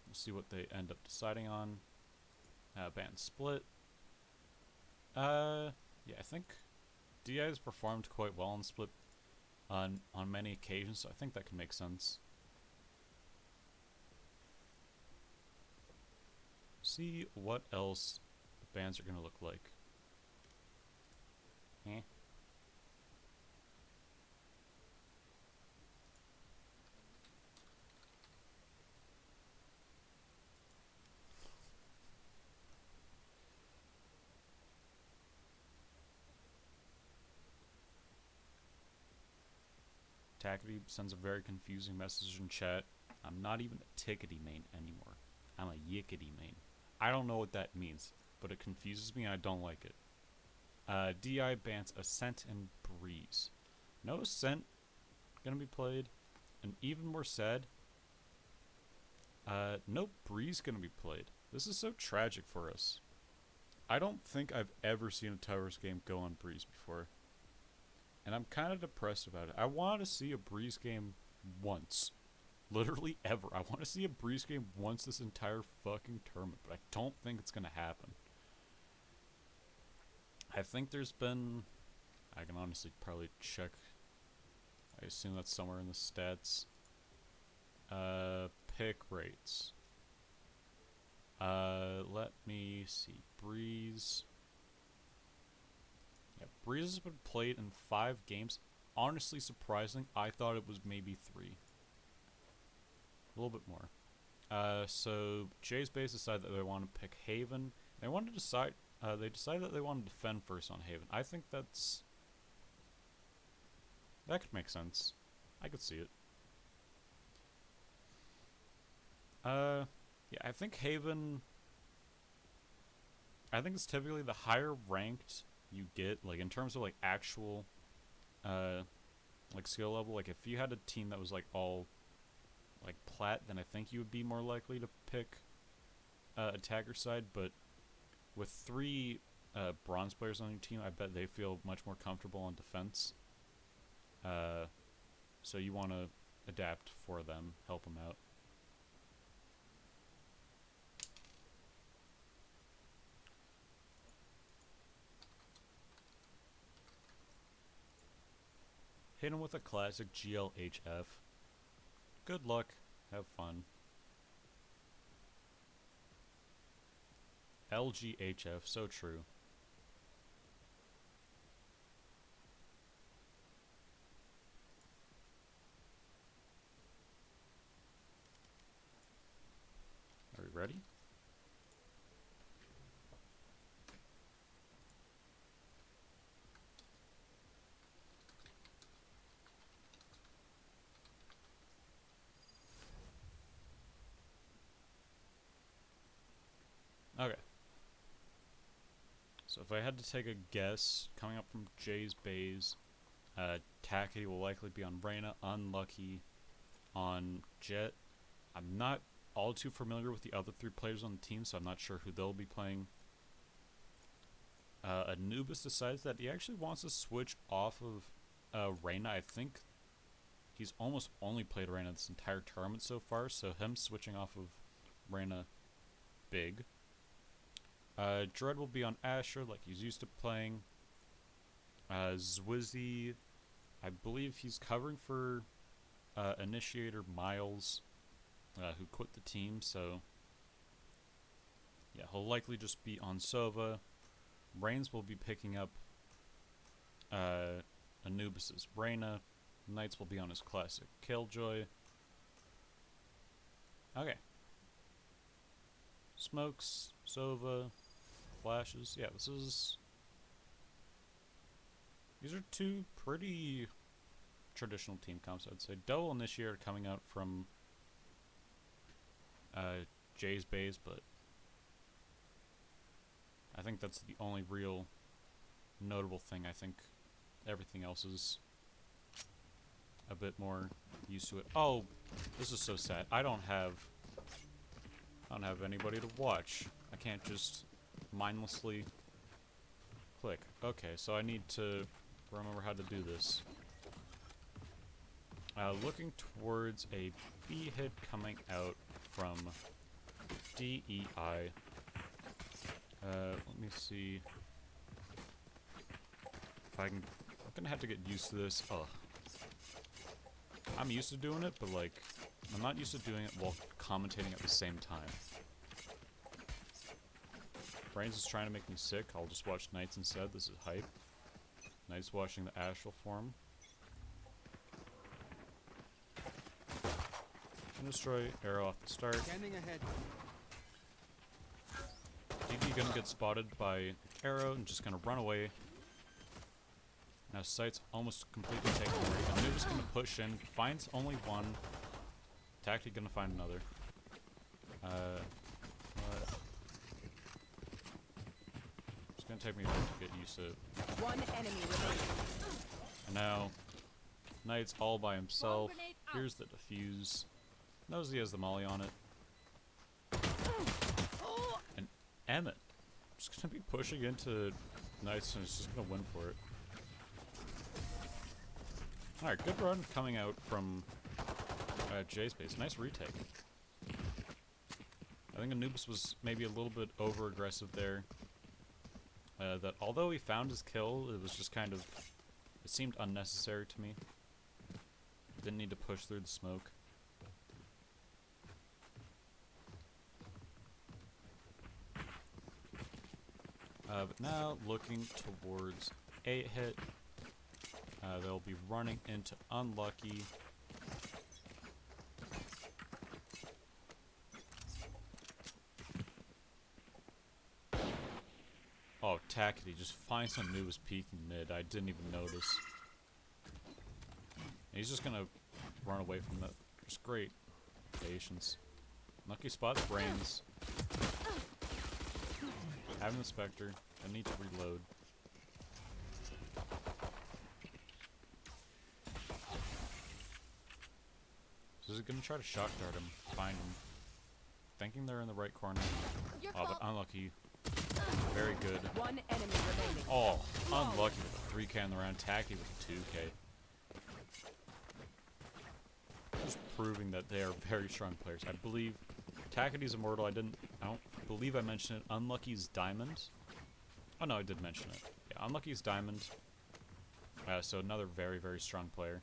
We'll see what they end up deciding on. Ban Split. Yeah, I think DI has performed quite well on Split on many occasions, so I think that can make sense. See what else the bans are going to look like. Eh. Tackety sends a very confusing message in chat. I'm not even a tickety main anymore. I'm a yickety main. I don't know what that means, but it confuses me and I don't like it. DI bans Ascent and Breeze. No Ascent gonna be played, and even more sad, no Breeze gonna be played. This is so tragic for us. I don't think I've ever seen a Towers game go on Breeze before. And I'm kind of depressed about it. I want to see a Breeze game once. Literally ever. I want to see a Breeze game once this entire fucking tournament, but I don't think it's going to happen. I think there's been... I can honestly probably check. I assume that's somewhere in the stats. Pick rates. Let me see. Breeze. Yeah, Breeze has been played in 5 games. Honestly surprising. I thought it was maybe 3. A little bit more. So Jay's base decided that they want to pick Haven. They wanted to decide. They decided that they wanted to defend first on Haven. I think that could make sense. I could see it. Yeah, I think Haven. I think it's typically the higher ranked you get, like in terms of like actual, like skill level. Like if you had a team that was like all, like plat, then I think you would be more likely to pick, attacker side. But with 3 bronze players on your team, I bet they feel much more comfortable on defense. So you want to adapt for them, help them out. Hit him with a classic GLHF. Good luck. Have fun. LGHF. So true. Are we ready? Okay. So if I had to take a guess, coming up from Jay's bays, Tacky will likely be on Reyna, Unlucky on Jet. I'm not all too familiar with the other 3 players on the team, so I'm not sure who they'll be playing. Anubis decides that he actually wants to switch off of Reyna. I think he's almost only played Reyna this entire tournament so far, so him switching off of Reyna, big. Dread will be on Asher like he's used to playing. Zwizzy, I believe he's covering for Initiator Miles, who quit the team, so yeah, he'll likely just be on Sova. Reigns will be picking up Anubis's Reyna. Knights will be on his classic Killjoy. Okay. Smokes, Sova, Flashes. Yeah, these are 2 pretty traditional team comps, I'd say. Double Initiator coming out from Jay's base, but I think that's the only real notable thing. I think everything else is a bit more used to it. Oh, this is so sad. I don't have anybody to watch. I can't just mindlessly click. Okay, so I need to remember how to do this. Looking towards a B hit coming out from DEI. Let me see if I can. I'm gonna have to get used to this. Ugh. I'm used to doing it, but like, I'm not used to doing it while commentating at the same time. Brains is trying to make me sick. I'll just watch Knights instead. This is hype. Knights watching the astral form. And destroy arrow off the start. Scanning ahead. DD gonna get spotted by arrow and just gonna run away. Now sight's almost completely taken away. And they're just gonna push in. Finds only one. Tactic gonna find another. It's gonna take me a bit to get used to it. One enemy remaining. And now, Knight's all by himself. Here's the defuse. Knows he has the molly on it. Emmett just gonna be pushing into Knights and is just gonna win for it. Alright, good run coming out from Jay's base. Nice retake. I think Anubis was maybe a little bit over-aggressive there. That although he found his kill, it was just kind of... It seemed unnecessary to me. Didn't need to push through the smoke. But now, looking towards a hit. They'll be running into Unlucky. Oh, Tackety just finds Anubis peeking mid. I didn't even notice. He's just gonna run away from that. Just great patience. Lucky spots brains. Having the Spectre. I need to reload. So he's gonna try to shock dart him, find him. Thinking they're in the right corner. Oh, but unlucky. Very good. One enemy remaining. Oh, unlucky with a 3k in the round. Tacky with a 2k. Just proving that they are very strong players. I believe Tackety's immortal. I don't believe I mentioned it. Unlucky's diamond. Oh no, I did mention it. Yeah, Unlucky's diamond. So another very, very strong player.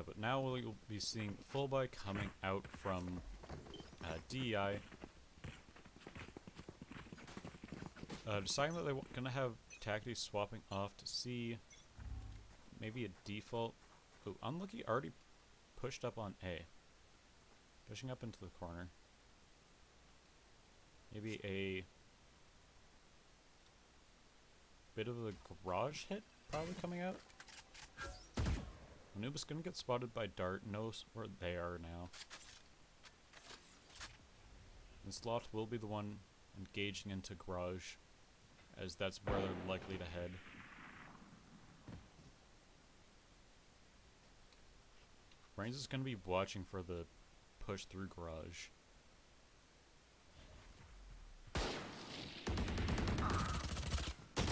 But now we'll be seeing full buy coming out from DEI. Deciding that they're gonna have Tackety swapping off to C. Maybe a default. Ooh, Unlucky already pushed up on A. Pushing up into the corner. Maybe a bit of a garage hit probably coming out. Anubis gonna get spotted by Dart, knows where they are now. And Sloth will be the one engaging into garage, as that's where they're likely to head. Brains is gonna be watching for the push through garage.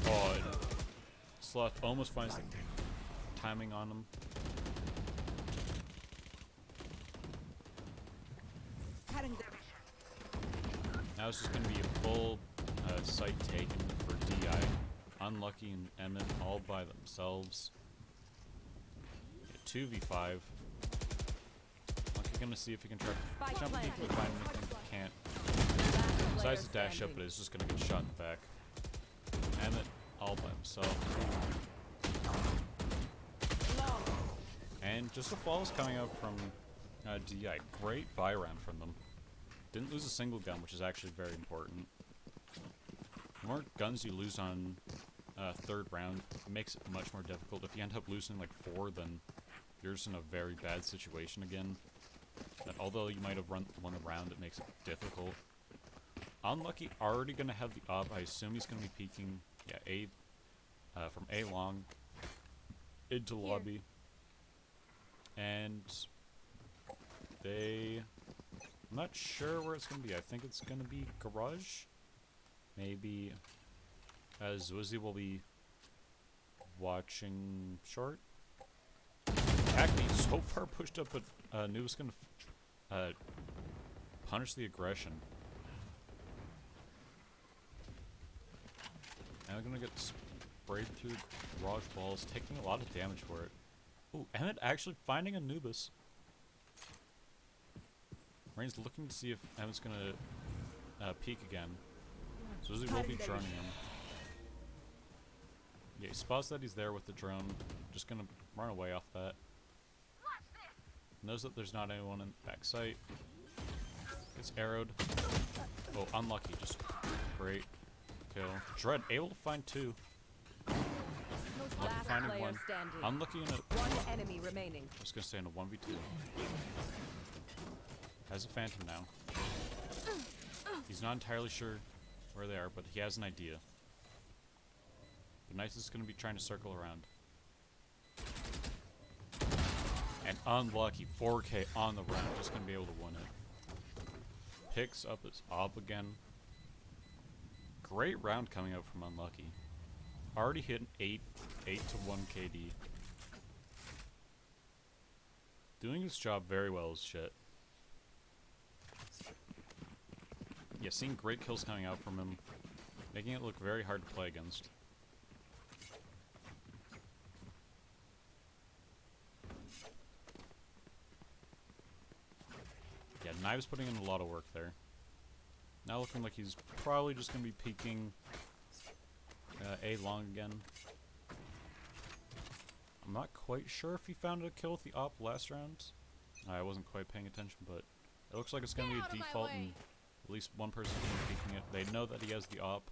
Oh, Sloth almost finds the timing on him. Now it's just going to be a full site taken for DI. Unlucky and Emmett all by themselves. 2v5. Lucky going to see if he can try to jump deep and find anything. Can't. Decides to dash up, but it's just going to get shot in the back. Emmett all by himself. And just a flawless coming out from DI. Great buy round from them. Didn't lose a single gun, which is actually very important. The more guns you lose on third round, it makes it much more difficult. If you end up losing like 4, then you're just in a very bad situation again. That although you might have won the round, it makes it difficult. Unlucky already going to have the op. I assume he's going to be peeking, yeah, from A long into lobby. And I'm not sure where it's going to be. I think it's going to be garage. Maybe Zwizzy will be watching short. Acme so far pushed up, but knew was going to punish the aggression. And they're going to get sprayed through the garage walls, taking a lot of damage for it. Ooh, Emmett actually finding Anubis. Rain's looking to see if Emmett's gonna peek again. So Zwizzy will be droning him. Yeah, he spots that he's there with the drone. Just gonna run away off that. Knows that there's not anyone in the back site. Gets arrowed. Oh, unlucky. Just great kill. Dread able to find 2. Lucky finding 1. Unlucky in a... One enemy remaining. I was gonna say in a 1v2. Has a phantom now. He's not entirely sure where they are, but he has an idea. The Knights is going to be trying to circle around. And unlucky, 4K on the round, just gonna be able to win it. Picks up his op again. Great round coming out from Unlucky. Already hit an 8 to 1 KD. Doing his job very well as shit. Yeah, seeing great kills coming out from him, making it look very hard to play against. Yeah, Knives putting in a lot of work there. Now looking like he's probably just going to be peeking A long again. I'm not quite sure if he found a kill with the op last round. I wasn't quite paying attention, but it looks like it's going to be a default and at least one person can be peeking it. They know that he has the op.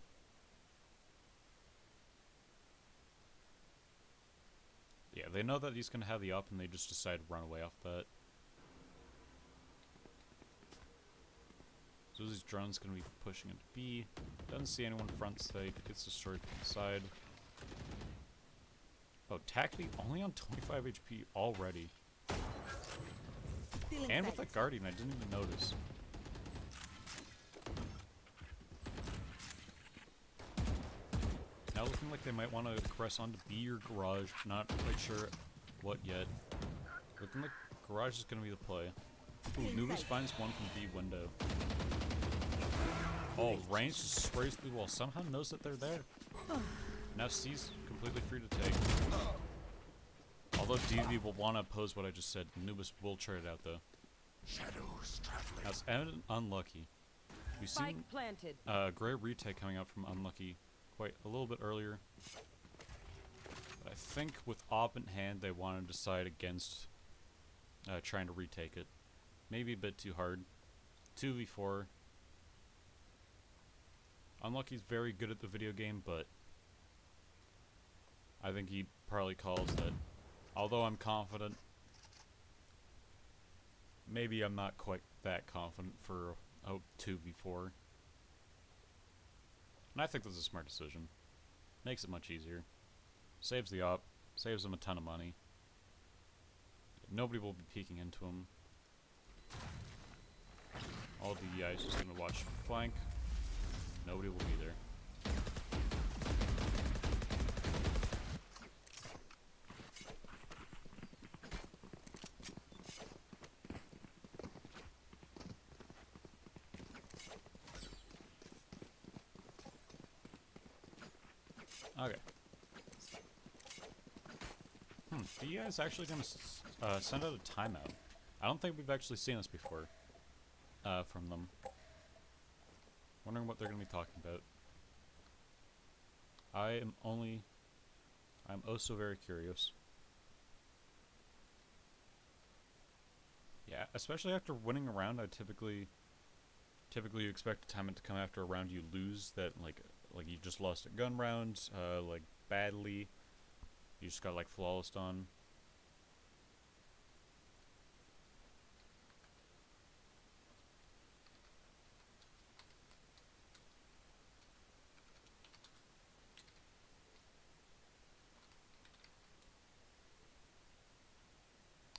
Yeah, they know that he's going to have the op and they just decide to run away off that. So his drone's going to be pushing into B. Doesn't see anyone front side. Gets destroyed from the side. Oh, Tacti only on 25 HP already. And with that Guardian, I didn't even notice. Now looking like they might want to press onto B or Garage. Not quite sure what yet. Looking like Garage is going to be the play. Ooh, Nubis finds one from B window. Oh, Range just sprays through the wall. Somehow knows that they're there. Now C's completely free to take. Although DV will want to oppose what I just said, Nubis will try it out though. Shadows traveling. Now it's evident Unlucky. We've seen planted. Grey retake coming out from Unlucky quite a little bit earlier. But I think with op in hand, they want to decide against trying to retake it. Maybe a bit too hard. 2v4. Unlucky's very good at the video game, but I think he probably calls that, although I'm confident, maybe I'm not quite that confident for a 2v4. And I think this is a smart decision. Makes it much easier. Saves the op, saves him a ton of money. Nobody will be peeking into him. All the guys just gonna watch flank. Nobody will be there. Okay. The guy's actually gonna send out a timeout. I don't think we've actually seen this before from them. Wondering what they're gonna be talking about. I'm oh so very curious. Yeah, especially after winning a round, I typically you expect a timeout to come after a round you lose that like you just lost a gun round, like badly. You just got like flawless on.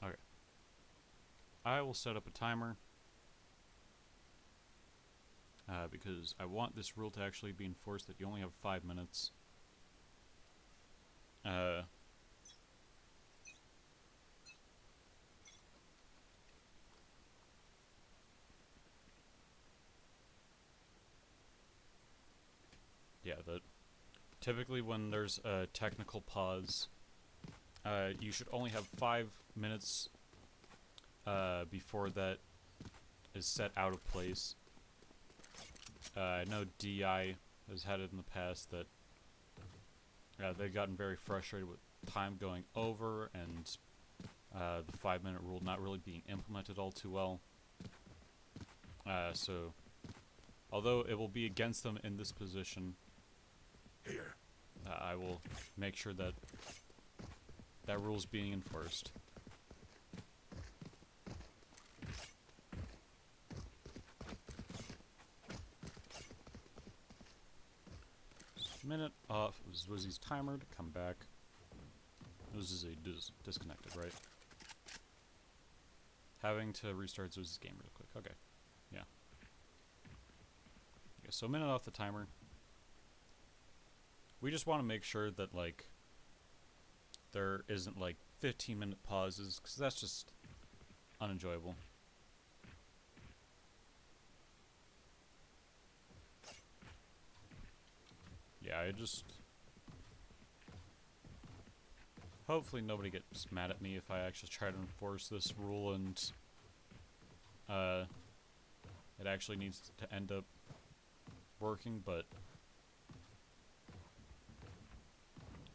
Okay. I will set up a timer. Because I want this rule to actually be enforced that you only have 5 minutes. Yeah, that typically when there's a technical pause, you should only have 5 minutes before that is set out of place. I know DI has had it in the past that they've gotten very frustrated with time going over and the 5-minute rule not really being implemented all too well. So, although it will be against them in this position, Here. I will make sure that that rule is being enforced. Minute off was his timer to come back. This is a disconnected, right? Having to restart Zeus's game real quick. Okay. Yeah. Yeah, so a minute off the timer. We just want to make sure that, like, there isn't, like, 15-minute pauses, because that's just unenjoyable. Yeah, I just... Hopefully nobody gets mad at me if I actually try to enforce this rule and it actually needs to end up working, but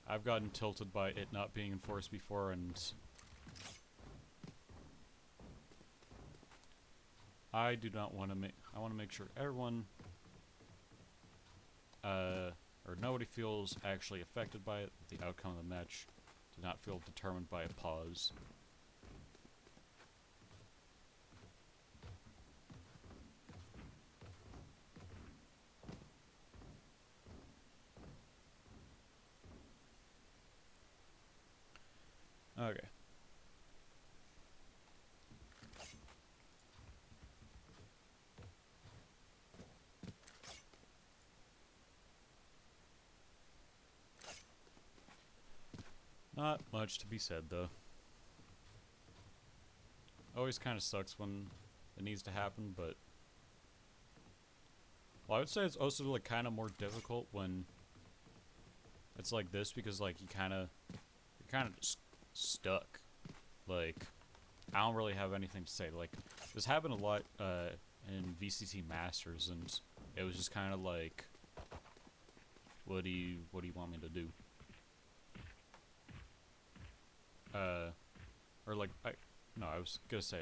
I've gotten tilted by it not being enforced before, and I do not want to make... I want to make sure everyone or nobody feels actually affected by it. The outcome of the match did not feel determined by a pause. Okay. Not much to be said, though. Always kind of sucks when it needs to happen, but... Well, I would say it's also, like, kind of more difficult when it's like this, because, like, you're kind of just stuck. Like, I don't really have anything to say. Like, this happened a lot, in VCT Masters, and it was just kind of like, what do you want me to do? Or like, I was gonna say,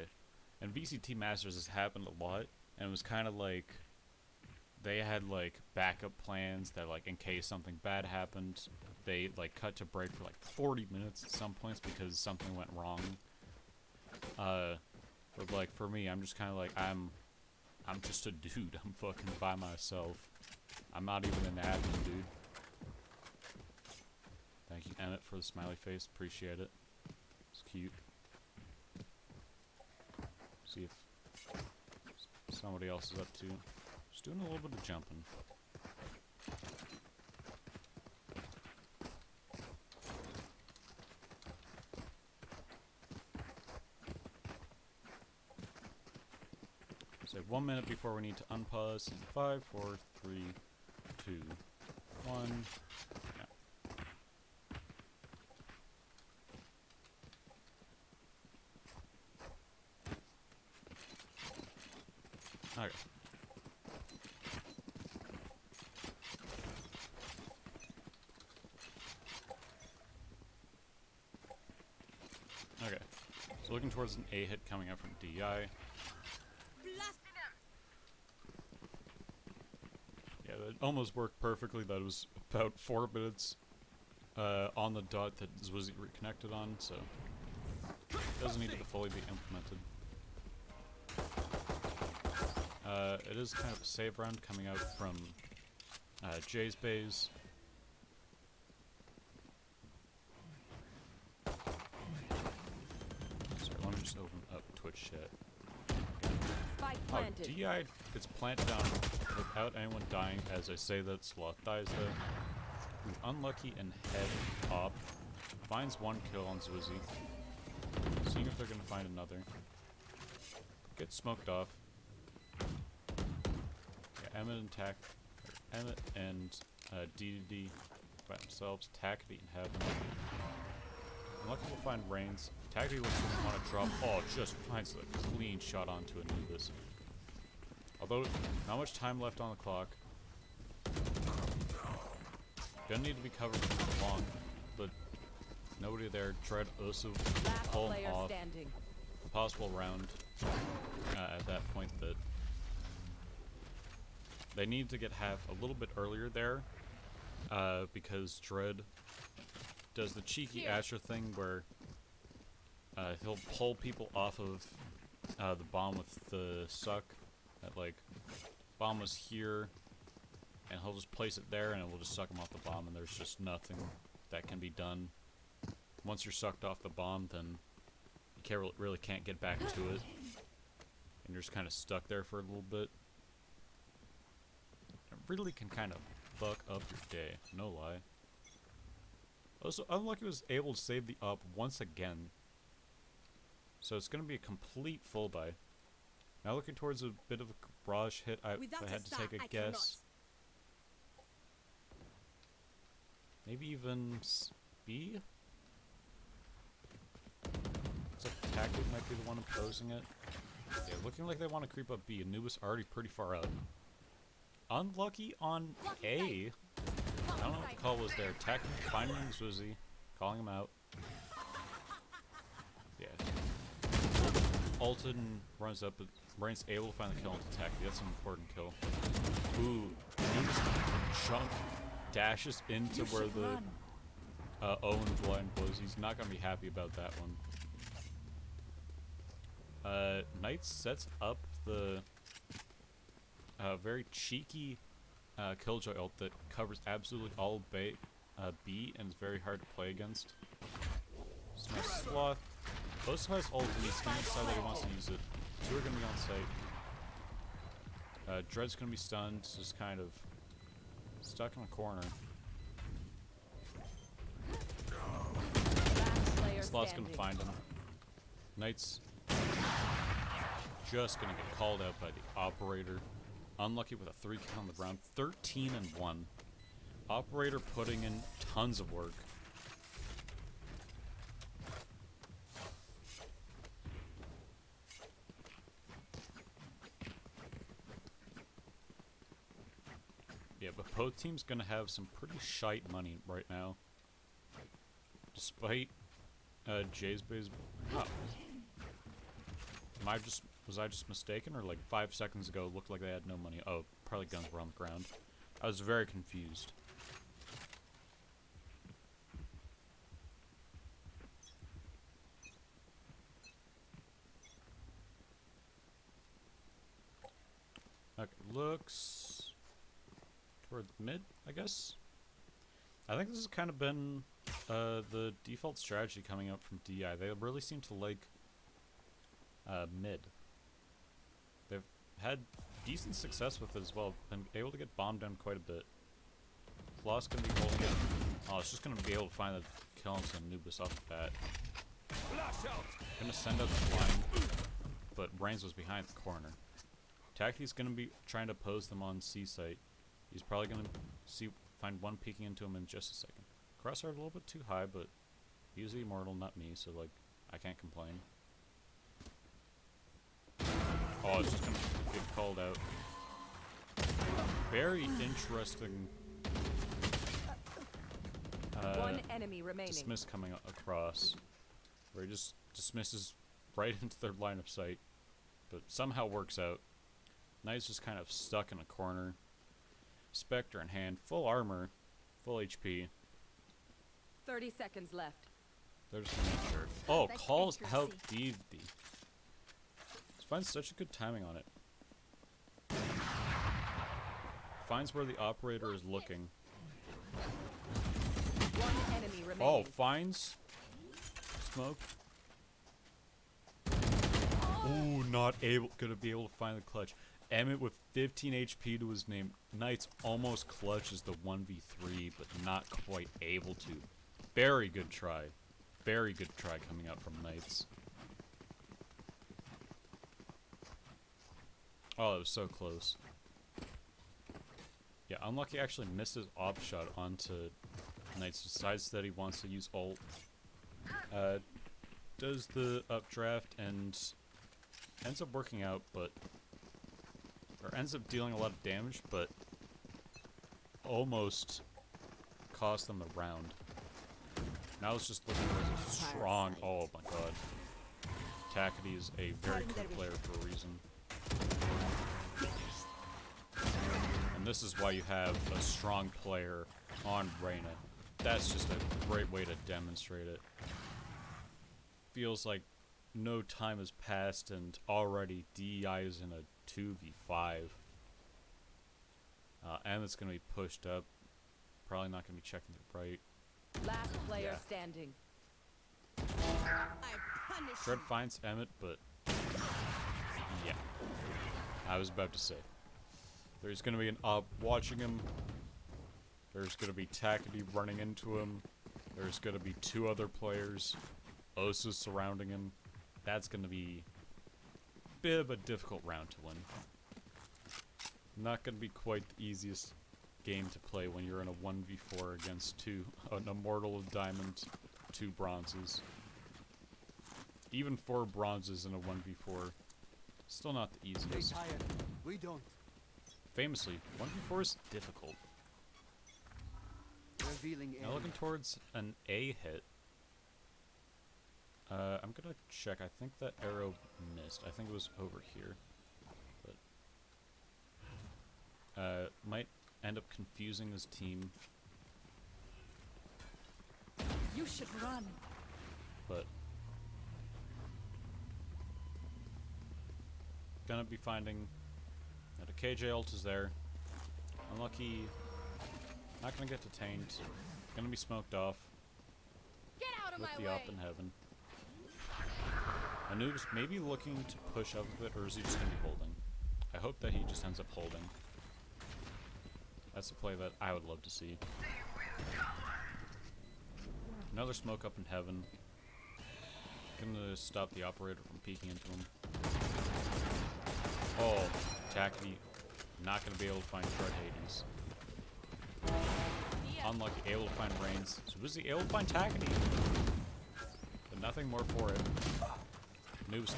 in VCT Masters this happened a lot, and it was kind of like, they had like backup plans that, like, in case something bad happened, they like cut to break for like 40 minutes at some points because something went wrong. But like for me, I'm just kind of like, I'm just a dude. I'm fucking by myself. I'm not even an admin, dude. Thank you, Emmett, for the smiley face. Appreciate it. It's cute. See if somebody else is up to. Just doing a little bit of jumping. So 1 minute before we need to unpause. 5, 4, 3, 2, 1. Yeah. Okay. Okay. So looking towards an A hit coming up from DI. Yeah, that almost worked perfectly. That was about 4 minutes on the dot that was reconnected on, so it doesn't need to fully be implemented. It is kind of a save round coming out from Jay's bays. Sorry, let me just open up Twitch chat. Spike Oh, planted. DI gets planted down without anyone dying as I say that Sloth dies there. Who's unlucky and head top. Finds 1 kill on Zwizzy. Seeing if they're gonna find another. Gets smoked off. Yeah, Emmett and DDD by themselves. Tackety in heaven. Unlucky will find Reigns. Tackety looks to want to drop. Oh, just finds a clean shot onto Anubis. Although, not much time left on the clock. Gonna need to be covered for long, but nobody there. Dread also Last pull him player off. standing. Possible round at that point that they need to get half a little bit earlier there because Dread does the cheeky Asher thing where he'll pull people off of the bomb with the suck. That, like, bomb was here, and he'll just place it there, and it will just suck him off the bomb, and there's just nothing that can be done. Once you're sucked off the bomb, then you really can't get back to it. and you're just kind of stuck there for a little bit. It really can kind of fuck up your day, no lie. Also, Unlucky was able to save the up once again. So it's going to be a complete full buy. Now looking towards a bit of a barrage hit, if I had to take a guess. Maybe even B? Looks like Tactic might be the one opposing it. Yeah, looking like they want to creep up B. Anubis already pretty far out. Unlucky on A. I don't know what the call was there. Tactic finding Zwizzy, calling him out. Yeah. Alton runs up, but Brain's able to find the kill into Tactic. That's an important kill. Ooh, Anubis chunk dashes into where the Owen blind was. He's not going to be happy about that one. Knight sets up the very cheeky Killjoy ult that covers absolutely all B and is very hard to play against. Nice Sloth. Also has ult and he's standing aside like he wants to use it. Two are going to be on site. Dread's going to be stunned, just kind of stuck in a corner. Sloth's going to find him. Knight's just going to get called out by the Operator. Unlucky with a 3 kill on the round. 13 and 1. Operator putting in tons of work. Yeah, but both teams going to have some pretty shite money right now. Despite Jay's base. Oh. Was I just mistaken, or like 5 seconds ago it looked like they had no money? Oh, probably guns were on the ground. I was very confused. Okay, looks toward mid, I guess. I think this has kind of been the default strategy coming up from DI. They really seem to like mid. They've had decent success with it as well. Been able to get bombed down quite a bit. Floss gonna be holding it. Oh, it's just gonna be able to find the kill on Anubis off the bat. Gonna send out the blind, but Reigns was behind the corner. Tacky's gonna be trying to pose them on C site. He's probably gonna find one peeking into him in just a second. Crosshair a little bit too high, but he's the immortal, not me, so like I can't complain. Oh, it's just gonna get called out. Very interesting One enemy remaining. dismiss coming across, where he just dismisses right into their line of sight, but somehow works out. Knight's just kind of stuck in a corner. Spectre in hand, full armor, full HP. 30 seconds left. They're just gonna make sure. Oh, calls out DD. Finds such a good timing on it. Finds where the Operator is looking. One enemy remaining. Oh, finds smoke. Ooh, not gonna be able to find the clutch. Emmett with 15 HP to his name. Knight's almost clutches the 1v3, but not quite able to. Very good try. Very good try coming out from Knights. Oh, it was so close. Yeah, Unlucky actually misses op shot onto Knights. Decides that he wants to use ult. Does the updraft and ends up working out, but ends up dealing a lot of damage, but almost cost them the round. Now it's just looking for a strong. Oh my god. Tackety is a very good player for a reason. And this is why you have a strong player on Reyna. That's just a great way to demonstrate it. Feels like no time has passed and already DEI is in a 2v5. And it's going to be pushed up. Probably not going to be checking the right. Last player standing. Dread finds Emmett, but yeah. I was about to say. There's gonna be an op watching him. There's gonna be Takady running into him. There's gonna be 2 other players. Osa surrounding him. That's gonna be a bit of a difficult round to win. Not gonna be quite the easiest game to play when you're in a 1v4 against an Immortal of Diamond, 2 bronzes. Even 4 bronzes in a 1v4, still not the They easiest. tired. We don't. Famously, 1v4 is difficult. Revealing Now looking towards an A hit. I'm gonna check. I think that arrow missed. I think it was over here. But might end up confusing his team. You should run. But gonna be finding that a KJ ult is there. Unlucky. Not gonna get detained. Gonna be smoked off Get out of with my the way. op in heaven. Anoob's maybe looking to push up a bit, or is he just gonna be holding? I hope that he just ends up holding. That's a play that I would love to see. Another smoke up in heaven. Gonna stop the operator from peeking into him. Oh, Takady. Not gonna be able to find Shred Hades. Unlucky, able to find Reigns. So was he able to find Takady? But nothing more for it. Noobs.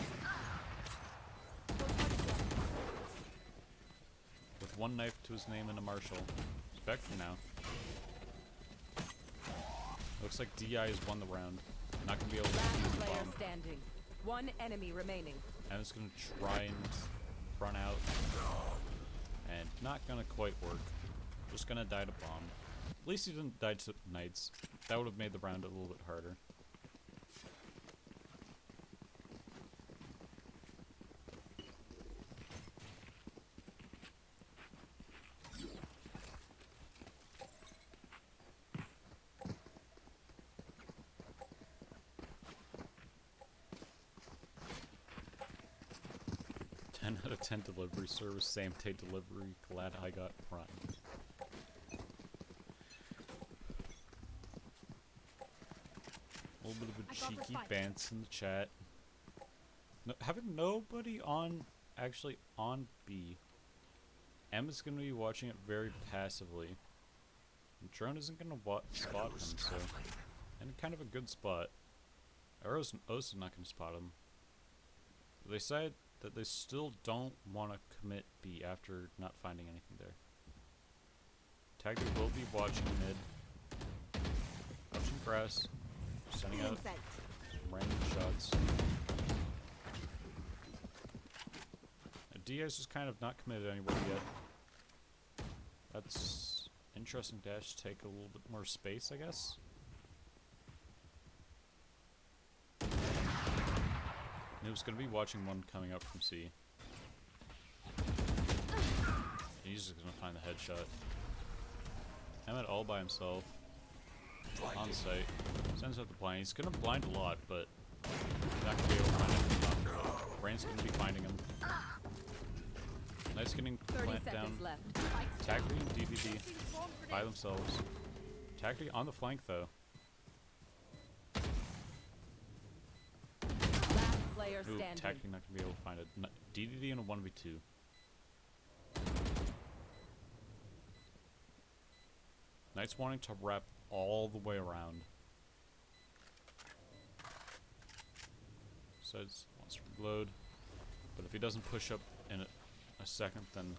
With 1 knife to his name and a marshal. Spectre now. Looks like DI has won the round. Not gonna be able to Last defuse the player bomb. standing. 1 enemy remaining. And it's gonna try and run out. And not gonna quite work. Just gonna die to bomb. At least he didn't die to knights. That would have made the round a little bit harder. Out of 10 delivery service, same day delivery, glad I got Prime. A little bit of a cheeky bants in the chat. No, having nobody on, actually on B. Emma's gonna be watching it very passively. And Drone isn't gonna spot him, so. And kind of a good spot. Arrow's and O's not gonna spot him. But they said that they still don't want to commit B after not finding anything there. Taggy will be watching mid. Watching grass. Sending out some random shots. Diaz is kind of not committed anywhere yet. That's interesting. Dash take a little bit more space, I guess. Noob's gonna be watching one coming up from C. He's just gonna find the headshot. Emmet all by himself. On site. Sends out the blind. He's gonna blind a lot, but not gonna be able to find him. Rain's gonna be finding him. Knight's getting 30 plant down. seconds left. Tackley and DVD by themselves. Tackley on the flank though. Last player Ooh, standing. Tackley not gonna be able to find it. DDD in a 1v2. Knight's wanting to wrap all the way around. Says wants to reload. But if he doesn't push up in a second, then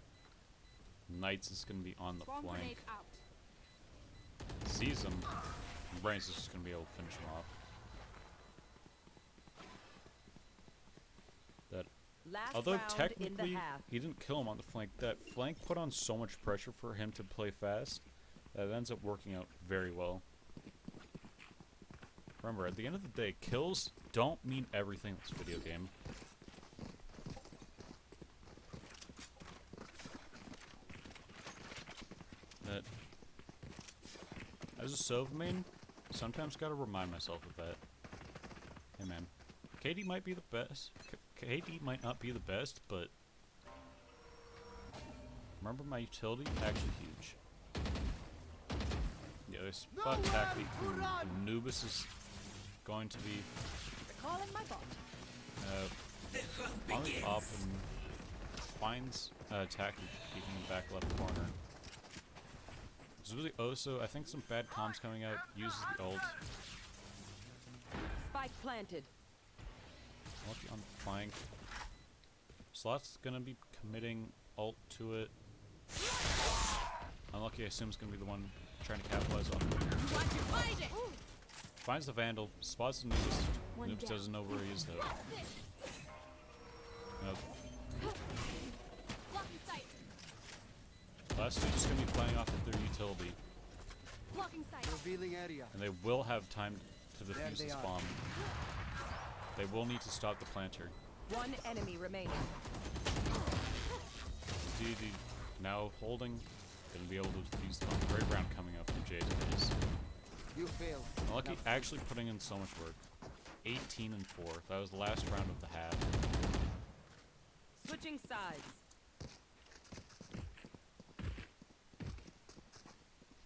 Knights is going to be on the flank. Sees him. And Brains is just going to be able to finish him off. That, Last although round in the technically half. he didn't kill him on the flank, that flank put on so much pressure for him to play fast that it ends up working out very well. Remember, at the end of the day, kills don't mean everything in this video game. That, as a Sova main, sometimes gotta remind myself of that. Hey man, KD might be the best. KD might not be the best, but Remember my utility? Actually huge. Yeah, they spot Tacky, who Anubis is going to be Calling my bot. on the up and finds Tacky peeking in the back left corner. There's really also, I think, some bad comms coming out. Uses the ult. Spike planted. Lucky on the flank. Slot's gonna be committing ult to it. Unlucky, I assume, is gonna be the one trying to capitalize on it. Finds the Vandal, spots the Noobs. Noobs doesn't know where he is though. Nope. Last two just gonna be playing off of their utility, Revealing area. and they will have time to There defuse they this are. bomb. They will need to stop the planter. One enemy remaining. DD now holding, gonna be able to defuse the bomb. Great round coming up from Jay's. You failed. Lucky actually putting in so much work. 18 and 4. That was the last round of the half. Switching sides.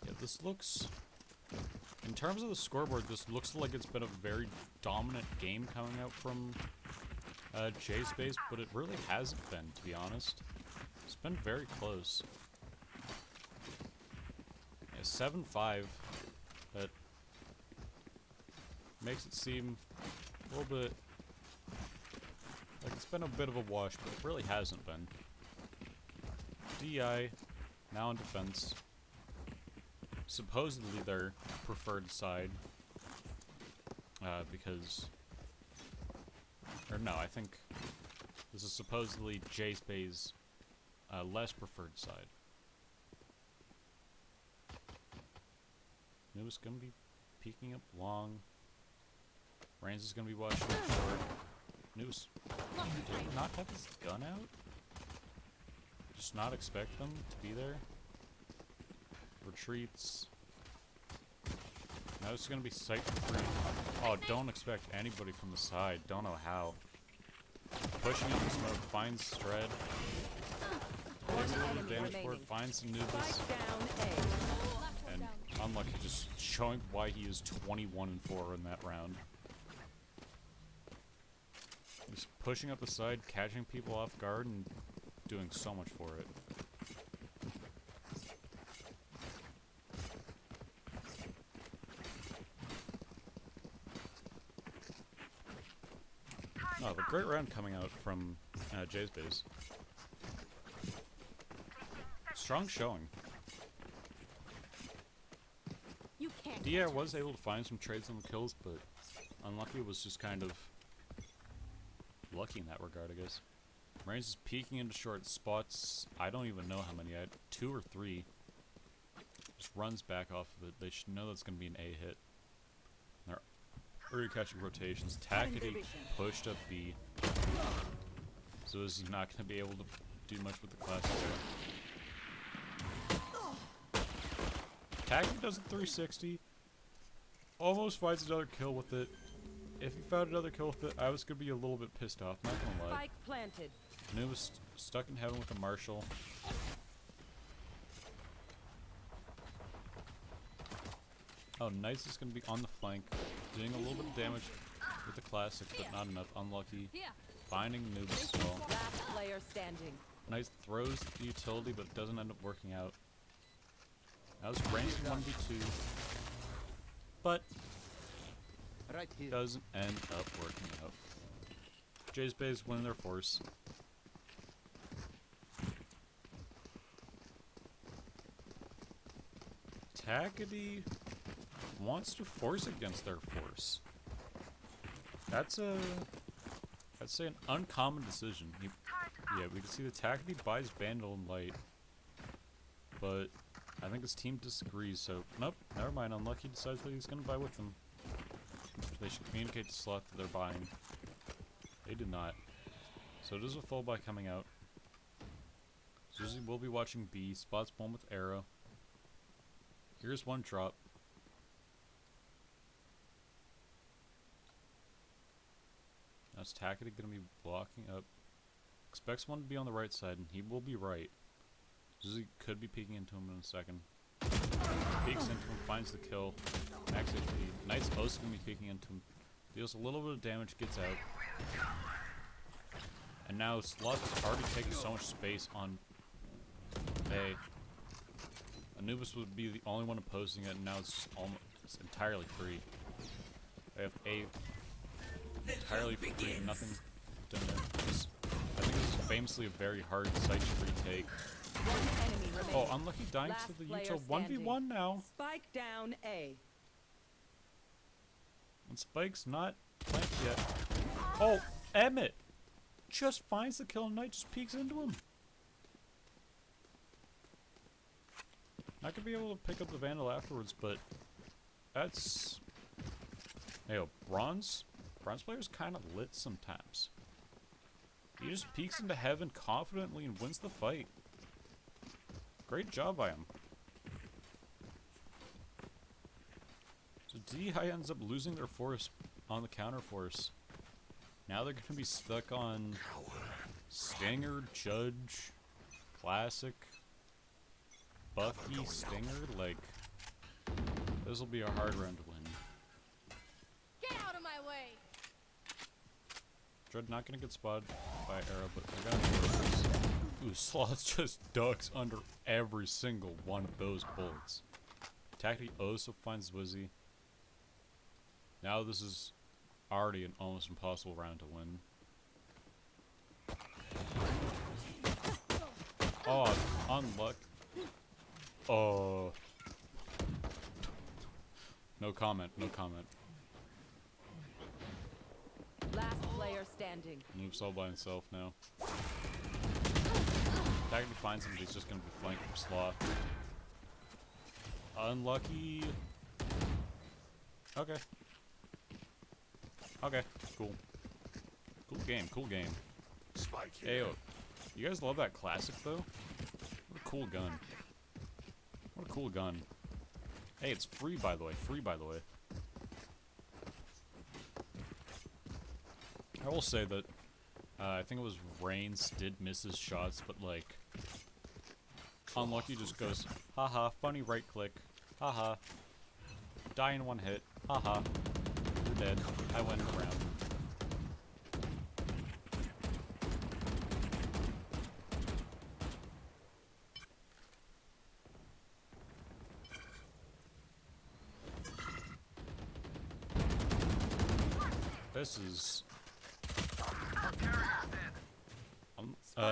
Yeah, this looks... In terms of the scoreboard, this looks like it's been a very dominant game coming out from J-Space, but it really hasn't been, to be honest. It's been very close. Yeah, 7-5. That makes it seem a little bit like it's been a bit of a wash, but it really hasn't been. DI, now in defense. Supposedly their preferred side. Because... Or no, I think this is supposedly J-Space's less preferred side. Noob's gonna be peeking up long. Reigns is gonna be watching it short. Noob's did not have his gun out? Just not expect them to be there. Retreats. Now it's gonna be sight free. Oh, don't expect anybody from the side. Don't know how. Pushing up the smoke, finds Thread. Takes a little bit of damage for it, finds Anubis. Spike down A. And Unlucky just showing why he is 21 and 4 in that round. Just pushing up the side, catching people off guard, and doing so much for it. Oh, but great round coming out from Jay's base. Strong showing. You can't. Dia was able to find some trades on the kills, but Unlucky was just kind of lucky in that regard, I guess. Reigns is peeking into short spots. I don't even know how many. I had 2 or 3. Just runs back off of it. They should know that's going to be an A hit. They're already catching rotations. Tackety pushed up B. So is he not going to be able to do much with the classic there? Tackety does a 360. Almost finds another kill with it. If he found another kill with it, I was going to be a little bit pissed off, not going to lie. Spike planted. New was stuck in heaven with a Marshall. Oh, Knights is going to be on the flank, doing a little bit of damage with the classic, but not enough. Unlucky. Finding Noobs as well. Last player standing. Knights throws the utility, but it doesn't end up working out. That was ranged 1v2, but Right here. doesn't end up working out. Jay's Bays win their force. Tackety wants to force against their force. That's a, I'd say, an uncommon decision. Yeah, we can see the Tackety buys Vandal and Light, but I think his team disagrees. So nope, never mind. Unlucky decides that he's gonna buy with them. They should communicate to Slot that they're buying. They did not. So there's a full buy coming out. Susie will be watching B. Spots one with arrow. Here's one drop. Now is Tackety gonna be blocking up? Expects one to be on the right side, and he will be right. Zuzi could be peeking into him in a second. Peeks into him, finds the kill. Max HP. Knight's also gonna be peeking into him. Deals a little bit of damage, gets out. And now Sloth is already taking so much space on A. Anubis would be the only one opposing it, and now it's just almost entirely free. They have A entirely free, nothing done there. I think this is famously a very hard site to retake. One enemy remaining. Oh, unlucky dying Last to the player Utah standing. 1v1 now. Spike down A. And Spike's not planted yet. Oh, Emmett just finds the kill and Knight just peeks into him. Not gonna be able to pick up the Vandal afterwards, but that's... Hey, yo, Bronze player's kind of lit sometimes. He just peeks into heaven confidently and wins the fight. Great job by him. So DI ends up losing their force on the counter force. Now they're gonna be stuck on Stinger, Judge, Classic, Bucky, Stinger. Like, this will be a hard round to win. Get out of my way! Dread not gonna get spotted by arrow, but they're gonna focus. Ooh, Sloth just ducks under every single one of those bullets. Tactic also finds Wizzy. Now this is already an almost impossible round to win. Oh, unluck. Oh. No comment, no comment. Last player standing. Noob's all by himself now. Tactically finds him, but he's just gonna be flanked from Sloth. Unlucky. Okay. Okay, cool. Cool game, cool game. Spike here. Ayo, you guys love that classic though? What a cool gun. What a cool gun. Hey, it's free by the way, free by the way. I will say that I think it was Reigns did miss his shots, but like Unlucky just goes, haha, funny right click, haha, die in one hit, haha, you're dead, I win the round. This is...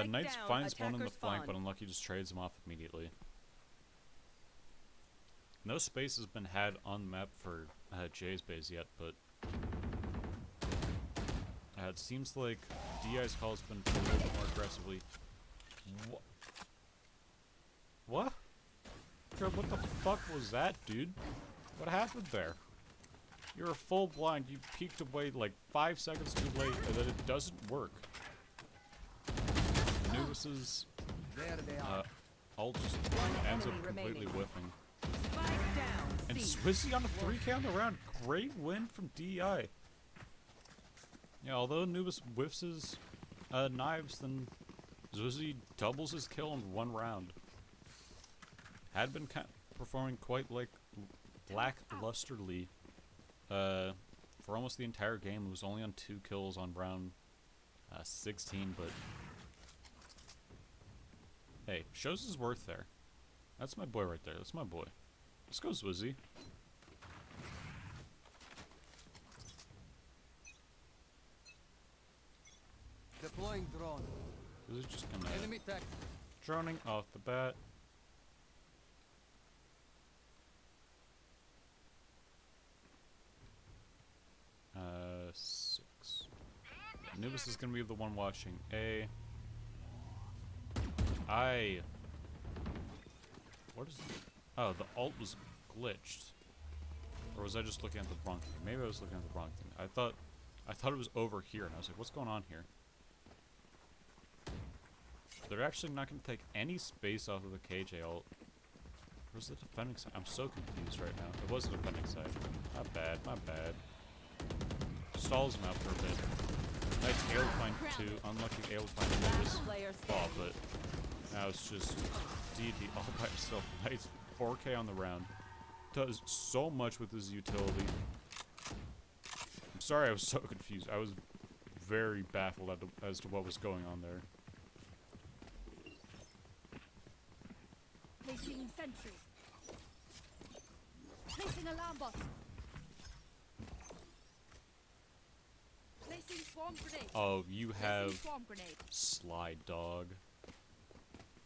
Knights down, finds one in the attackers flank, but spawn. Unlucky just trades him off immediately. No space has been had on the map for Jay's base yet, but it seems like DI's call has been played a little more aggressively. What? What the fuck was that, dude? What happened there? You're full blind, you peeked away like 5 seconds too late, and then it doesn't work. Anubis's There they are. ult just ends up enemy completely remaining. whiffing. Spike down. And C. Swizzy on a 3K on the round. Great win from DI. Yeah, although Anubis whiffs his knives, then Zwizzy doubles his kill in 1 round. Had been performing quite like lacklusterly for almost the entire game. It was only on 2 kills on round 16, but hey, shows his worth there. That's my boy right there. That's my boy. Let's go, Zwizzy. Deploying drone. Zwizzy just gonna Enemy tech. droning off the bat. Uh, 6. Anubis is gonna be the one watching A. What is... Oh, the ult was glitched. Or was I just looking at the wrong thing? Maybe I was looking at the wrong thing. I thought it was over here, and I was like, what's going on here? They're actually not going to take any space off of the KJ ult. Where's the defending side? I'm so confused right now. It was the defending side. My bad, my bad. Stalls him out for a bit. Knight's able to find 2. Unlucky able to find Anubis. Last player Oh, standing. but now it's just deity all by himself. Nice 4K on the round. Does so much with his utility. I'm sorry I was so confused. I was very baffled as to what was going on there. Placing sentry. Placing alarm bot. Placing swarm grenade. Oh, you Placing have swarm grenade. Sly Dog.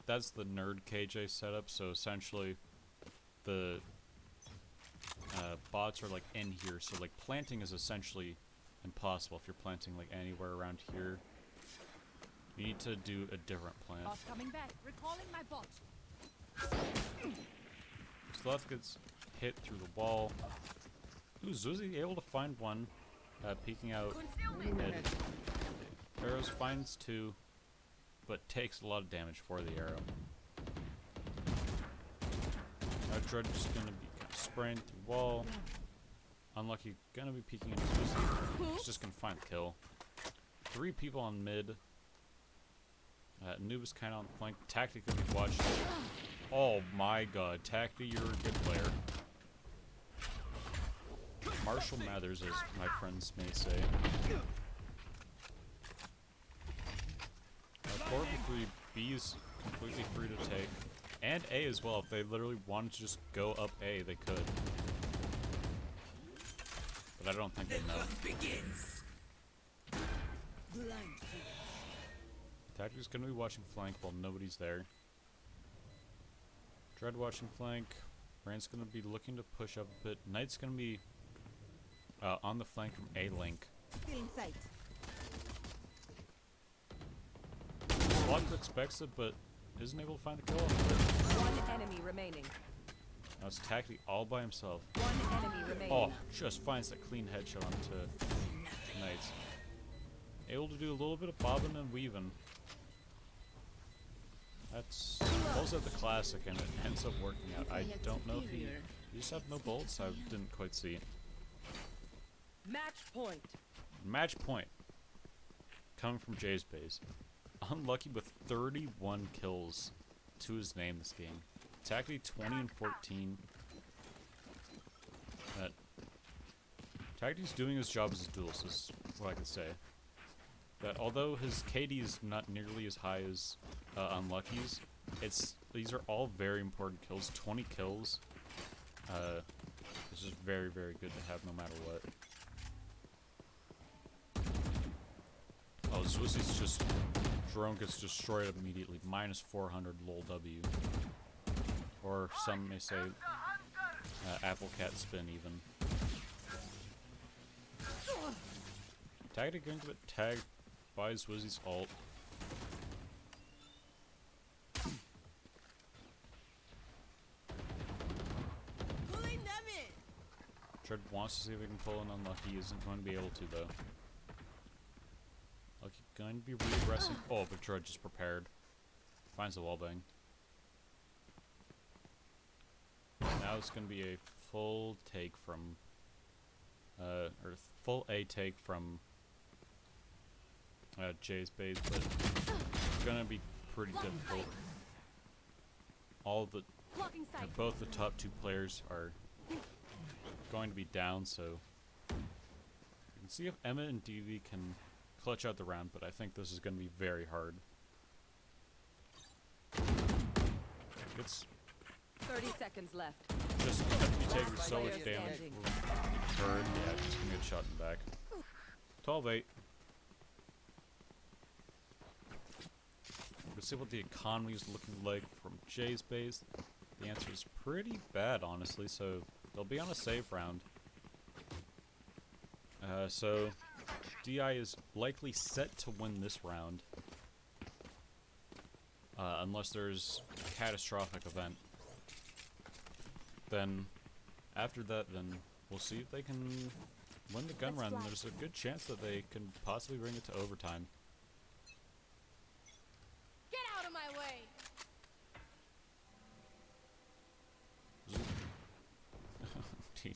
That's the nerd KJ setup, so essentially the bots are like in here, so like planting is essentially impossible if you're planting like anywhere around here. You need to do a different plant. Bot coming back. Recalling my bot. Sloth gets hit through the wall. Ooh, Zuzi able to find one, peeking out mid. Arrows finds two, but takes a lot of damage for the arrow. Now Drudge is gonna be kind of spraying through wall. Unlucky, gonna be peeking into Zuzi. He's just gonna find the kill. 3 people on mid. Noob is kind of on the flank. Tactic gonna be watching. Oh my god, Tacti, you're a good player. Marshall Mathers, as my friends may say. 4v3, B is completely free to take. And A as well, if they literally wanted to just go up A, they could. But I don't think they know. Tactic's gonna be watching flank while nobody's there. Dread watching flank. Rand's gonna be looking to push up a bit. Knight's gonna be on the flank from A link. In sight. Slug expects it, but isn't able to find the kill. One enemy remaining. Now it's Tacti all by himself. One enemy remaining. Oh, just finds that clean headshot onto Knights. Able to do a little bit of bobbing and weaving. That's also the classic, and it ends up working out. I don't know if he just have no bolts. I didn't quite see. Match point. Match point coming from Jay's base. Unlucky with 31 kills to his name this game. Tacti 20 and 14. Tacti's doing his job as a duelist, is what I could say. That although his KD is not nearly as high as Unlucky's, these are all very important kills. 20 kills. It's just very, very good to have no matter what. Oh, Zwizzy's just drone gets destroyed immediately. Minus 400 lol W. Or some may say apple cat spin even. Tactic going to get tagged by Zwizzy's ult. Pulling them in. Tread wants to see if he can pull an Unlucky. Isn't going to be able to though. Lucky going to be regressing. Oh, but Tread just prepared. Finds the wallbang. Now it's going to be a full take from, or full A take from Jay's base, but it's going to be pretty difficult. Blocking sight. Both the top 2 players are going to be down, so you can see if Emma and DV can clutch out the round, but I think this is going to be very hard. It's 30 seconds left. just be taking so much Player damage standing. for turn. Yeah, just gonna get shot in the back. 12-8. Let's see what the economy is looking like from Jay's base. The answer is pretty bad, honestly, so they'll be on a save round. So DI is likely set to win this round. Unless there's a catastrophic event. Then, after that, then we'll see if they can win the gun round. There's a good chance that they can possibly bring it to overtime. Get out of my way.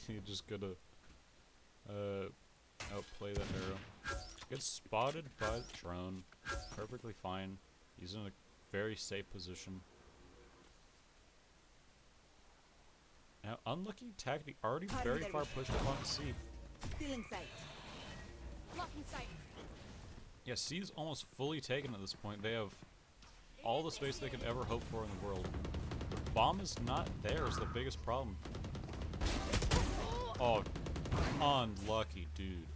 He's just gonna outplay that arrow. Gets spotted by the drone. Perfectly fine. He's in a very safe position. Now, unlucky Tacti already very far pushed up on C. Still in sight. Blocking sight. Yeah, C is almost fully taken at this point. They have all the space they could ever hope for in the world. The bomb is not there is the biggest problem. Oh, unlucky, dude.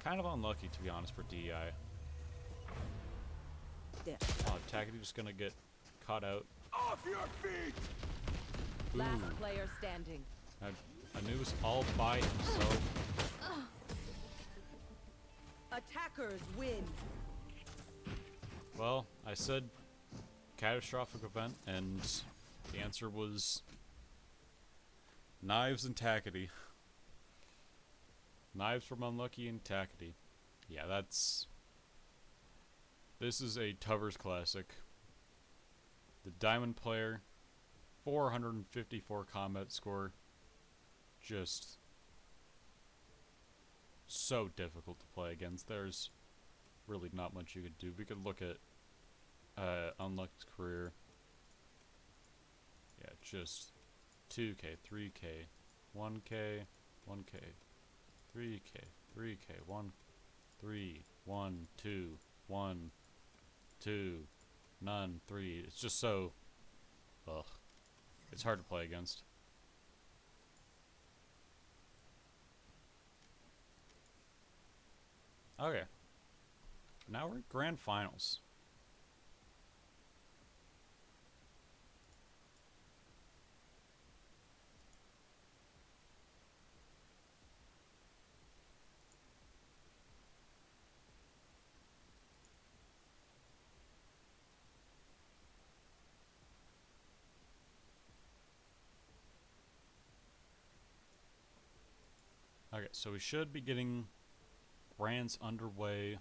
Kind of unlucky, to be honest, for DI. There. Oh, Tacti just gonna get caught out. Off your feet! Last Ooh. player standing. Anu's all by himself. Attackers win. Well, I said catastrophic event, and the answer was knives and Tacity. Knives from Unlucky and Tacity. Yeah, that's... This is a Tuvers classic. The Diamond player, 454 combat score. Just so difficult to play against. There's really not much you could do. We could look at Unlucky's career. Yeah, just 2k, 3k, 1k, 1k, 3k, 3k, 1, 3, 1, 2, 1, 2, none, 3. It's just so... Ugh. It's hard to play against. Okay. Now we're at Grand Finals. Okay, so we should be getting Grands underway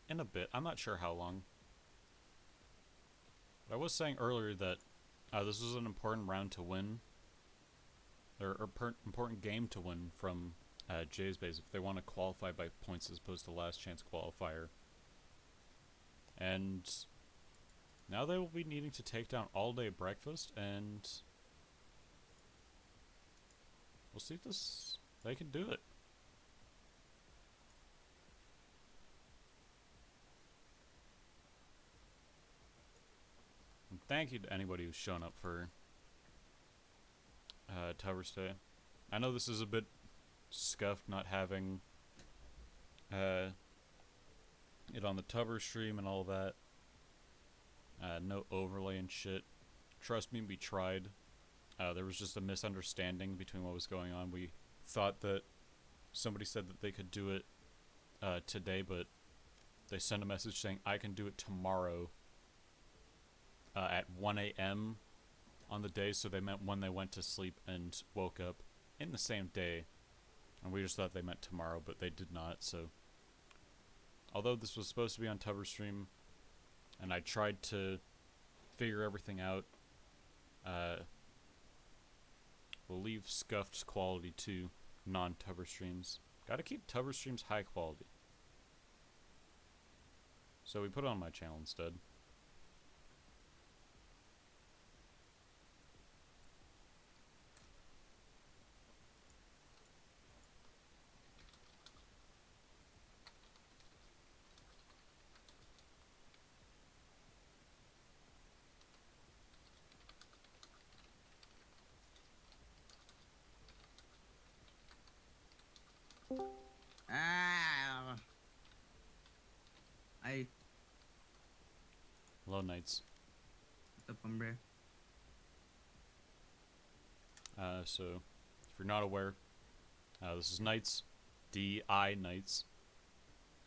in a bit. I'm not sure how long. But I was saying earlier that this was an important round to win. Or important game to win from Jay's base if they want to qualify by points as opposed to last chance qualifier. And now they will be needing to take down All Day Breakfast, and we'll see if they can do it. And thank you to anybody who's shown up for Tuvers Day. I know this is a bit scuffed not having it on the Tuvers stream and all that. No overlay and shit. Trust me, we tried. There was just a misunderstanding between what was going on. We thought that somebody said that they could do it today, but they sent a message saying I can do it tomorrow at 1 a.m. on the day, so they meant when they went to sleep and woke up in the same day. And we just thought they meant tomorrow, but they did not, so... Although this was supposed to be on Tuvers stream, and I tried to figure everything out, we'll leave scuffed quality to non-Tuvers streams. Gotta keep Tuvers streams high quality. So we put it on my channel instead. Ah. Hello, Knights. What's up, hombre? So, if you're not aware, this is Knights. D.I. Knights.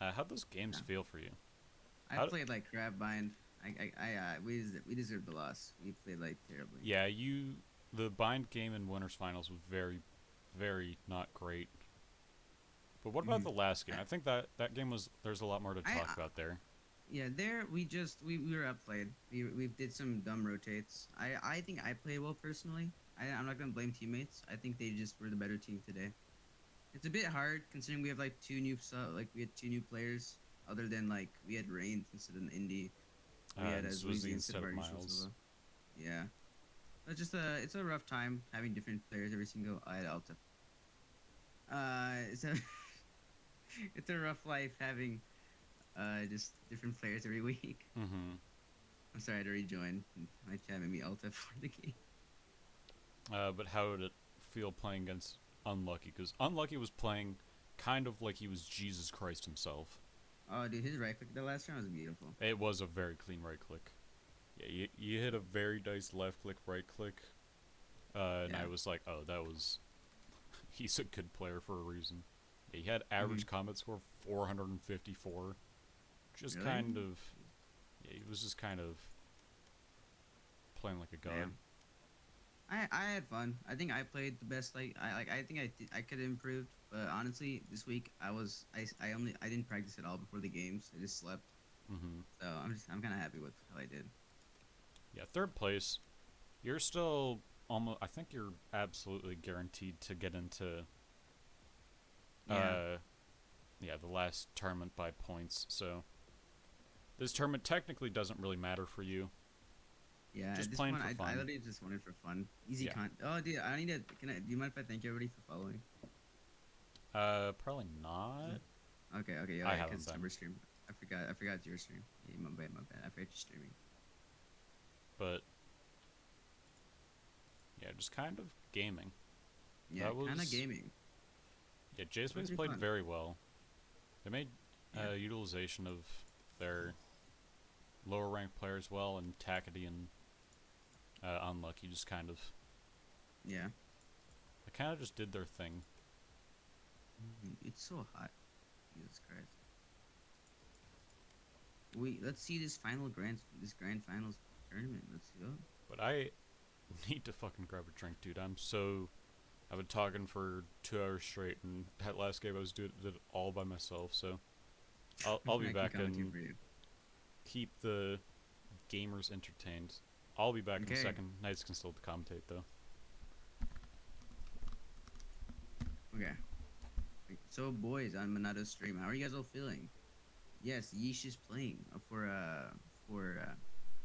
How'd those games feel for you? I played like crap, Bind. We deserved the loss. We played like terribly. Yeah, the Bind game in Winners Finals was very, very not great. But what about the last game? I think that game was, there's a lot more to talk about there. Yeah, there we were outplayed. We did some dumb rotates. I think I played well personally. I'm not gonna blame teammates. I think they just were the better team today. It's a bit hard considering we have like we had two new players. Other than like we had Reigns instead of Indy. We had Swizzy instead of Miles. Yeah. It's just it's a rough time having different players every single. I had Alta. It's a it's a rough life having just different players every week. Mm-hmm. I'm sorry to rejoin. My chat made me Alta for the game. But how would it feel playing against Unlucky? Because Unlucky was playing kind of like he was Jesus Christ himself. Oh, dude, his right click the last round was beautiful. It was a very clean right click. Yeah, you hit a very nice left click, right click. And Yeah. I was like, oh, that was... He's a good player for a reason. Yeah, he had average combat score 454. Just Really? kind of... Yeah, he was just kind of playing like a god. Damn. I had fun. I think I played the best. I think I could have improved, but honestly, this week I didn't practice at all before the games. I just slept, Mm-hmm. so I'm kind of happy with how I did. Yeah, third place. You're still almost... I think you're absolutely guaranteed to get into... Yeah. Yeah, the last tournament by points, so... This tournament technically doesn't really matter for you. Yeah, Just this playing one for I fun. literally just wanted for fun, easy Yeah. con. Oh, dude, I need to. Do you mind if I thank everybody for following? Probably not. Okay, yeah, I right, haven't 'cause been. summer stream. I forgot it's your stream. Yeah, my bad. I forgot you're streaming. But yeah, just kind of gaming. Yeah, That kind of was- gaming. Yeah, JSpace Pretty played fun. very well. They made Yeah. utilization of their lower ranked players well, and Takady and Unlucky just kind of... Yeah. They kind of just did their thing. It's so hot. Jesus Christ. Let's see this grand finals tournament. Let's go. But I need to fucking grab a drink, dude. I've been talking for 2 hours straight, and that last game I was did it all by myself. So I'll be I can back commentate and for you. keep the gamers entertained. I'll be back in a Okay. second. Knights can still commentate though. Okay. So boys, on Monato's stream, how are you guys all feeling? Yes, Yeesh is playing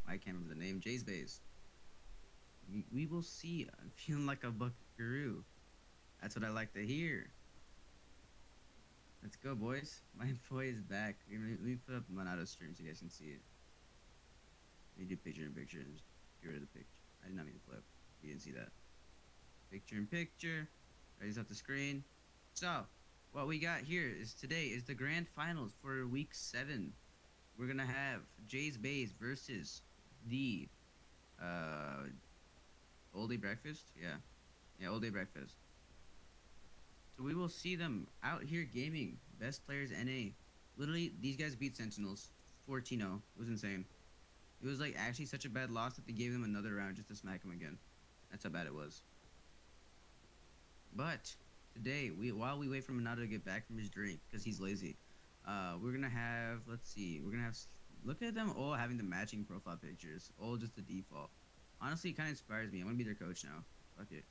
I can't remember the name. Jay's base. We will see. I'm feeling like a buckaroo. That's what I like to hear. Let's go, boys. My boy is back. Let me put up Monato's stream so you guys can see it. Let me do picture in picture and just get rid of the picture. I did not mean to flip. You didn't see that. Picture in picture. Raise up the screen. So, what we got here is today is the grand finals for week 7. We're gonna have Jay's Bays versus the All Day Breakfast. Yeah, All Day Breakfast. So we will see them out here gaming. Best players NA. Literally, these guys beat Sentinels 14-0. It was insane. It was like actually such a bad loss that they gave them another round just to smack them again. That's how bad it was. But today, while we wait for Minato to get back from his drink because he's lazy, we're gonna have look at them all having the matching profile pictures, all just the default. Honestly, it kind of inspires me. I want to be their coach now. Fuck it,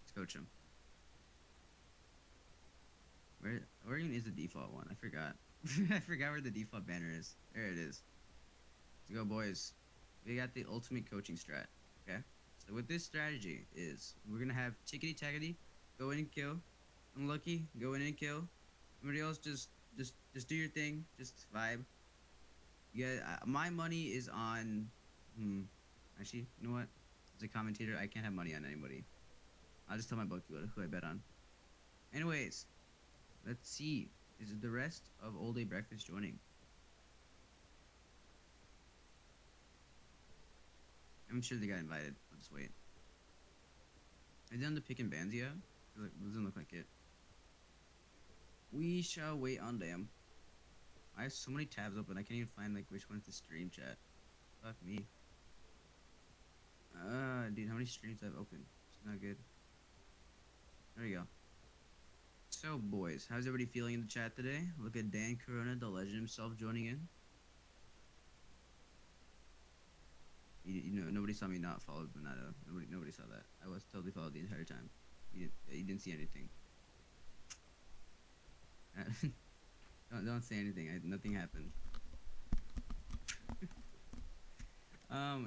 let's coach them. Where even is the default one? I forgot. I forgot where the default banner is. There it is. Let's go, boys. We got the ultimate coaching strat. Okay. So what this strategy is, we're gonna have Tickety Tackety go in and kill. Unlucky, go in and kill. Everybody else just do your thing. Just vibe. Yeah, my money is on. Actually, you know what? As a commentator, I can't have money on anybody. I'll just tell my bookie who I bet on. Anyways, let's see. Is the rest of All Day Breakfast joining? I'm sure they got invited. I'll just wait. Are they on the pick and bans yet? It doesn't look like it. We shall wait on them. I have so many tabs open, I can't even find like which one's the stream chat. Fuck me. Dude, how many streams do I have open? It's not good. There we go. So, boys, how's everybody feeling in the chat today? Look at Dan Corona, the legend himself, joining in. You know, nobody saw me not follow Bonato. Nobody saw that. I was totally followed the entire time. You didn't see anything. Don't say anything. Nothing happened.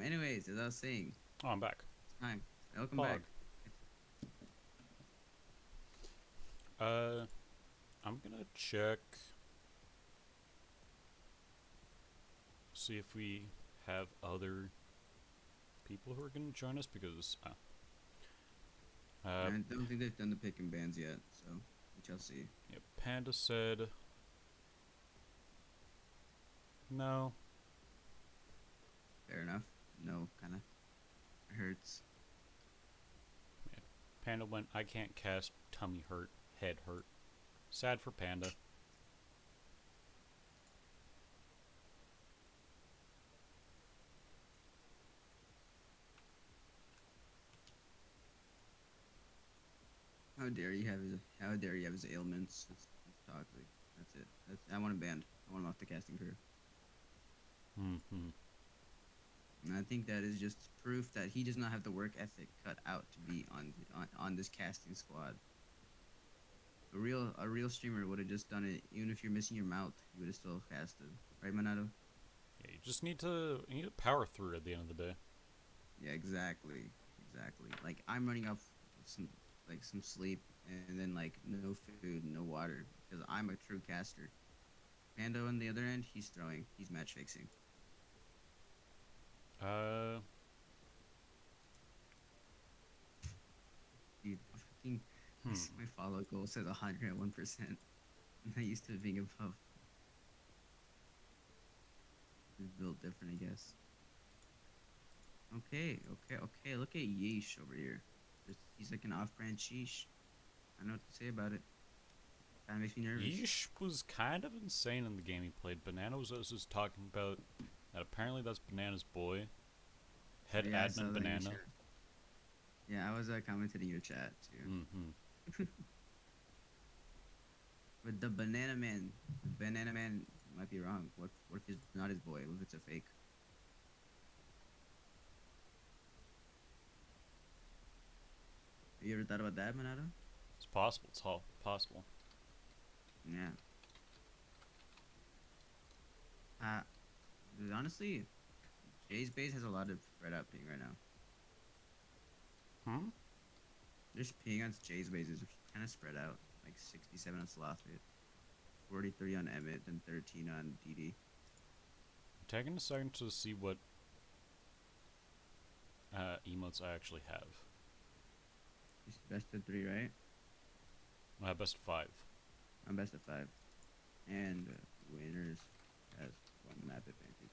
Anyways, as I was saying, Oh, I'm back. it's time. Welcome Pog. back. I'm gonna check. See if we have other people who are gonna join us because. I don't think they've done the pick and bans yet, so we shall see. Yeah, Panda said. No. Fair enough. No, kind of hurts. Panda went, I can't cast, tummy hurt, head hurt. Sad for Panda. How dare you have his ailments? It's toxic. That's it. I want him banned. I want him off the casting crew. Mm-hmm. And I think that is just proof that he does not have the work ethic cut out to be on this casting squad. A real streamer would have just done it, even if you're missing your mouth, you would have still casted, right, Monado? Yeah, you need to power through at the end of the day. Yeah, exactly. Like I'm running off some sleep and then like no food, no water because I'm a true caster. Pando on the other end, he's match fixing. Dude, fucking my follow goal says 101%. I'm not used to it being above. It's built different, I guess. Okay. Look at Yeesh over here. He's like an off-brand sheesh. I know what to say about it. Kind of makes me nervous. Yeesh was kind of insane in the game he played. Banana was just talking about that apparently that's Banana's boy. Head Yeah, I saw admin that in your Banana. chat. Yeah, I was commenting in your chat too. Mm-hmm. But the Banana Man might be wrong. What if it's not his boy? What if it's a fake? Have you ever thought about that, Monado? It's possible. It's all possible. Yeah. Dude, honestly, Jay's base has a lot of spread out ping right now. Hmm? There's ping on Jay's base is kind of spread out. Like 67 on Slothfit, 43 on Emmett, and 13 on DD. Taking a second to see what emotes I actually have. It's best of 3, right? I have best of 5. I'm best of 5. And winners has 1 map advantage.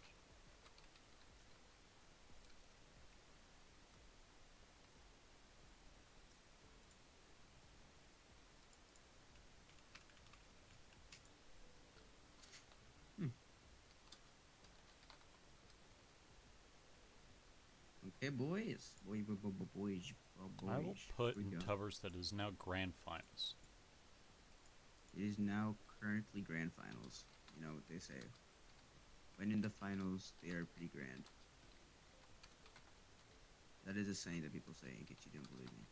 Okay, boys. Boys. I will put Here we in go. covers that is now grand finals. It is now currently grand finals. You know what they say. When in the finals, they are pretty grand. That is a saying that people say in case you didn't believe me.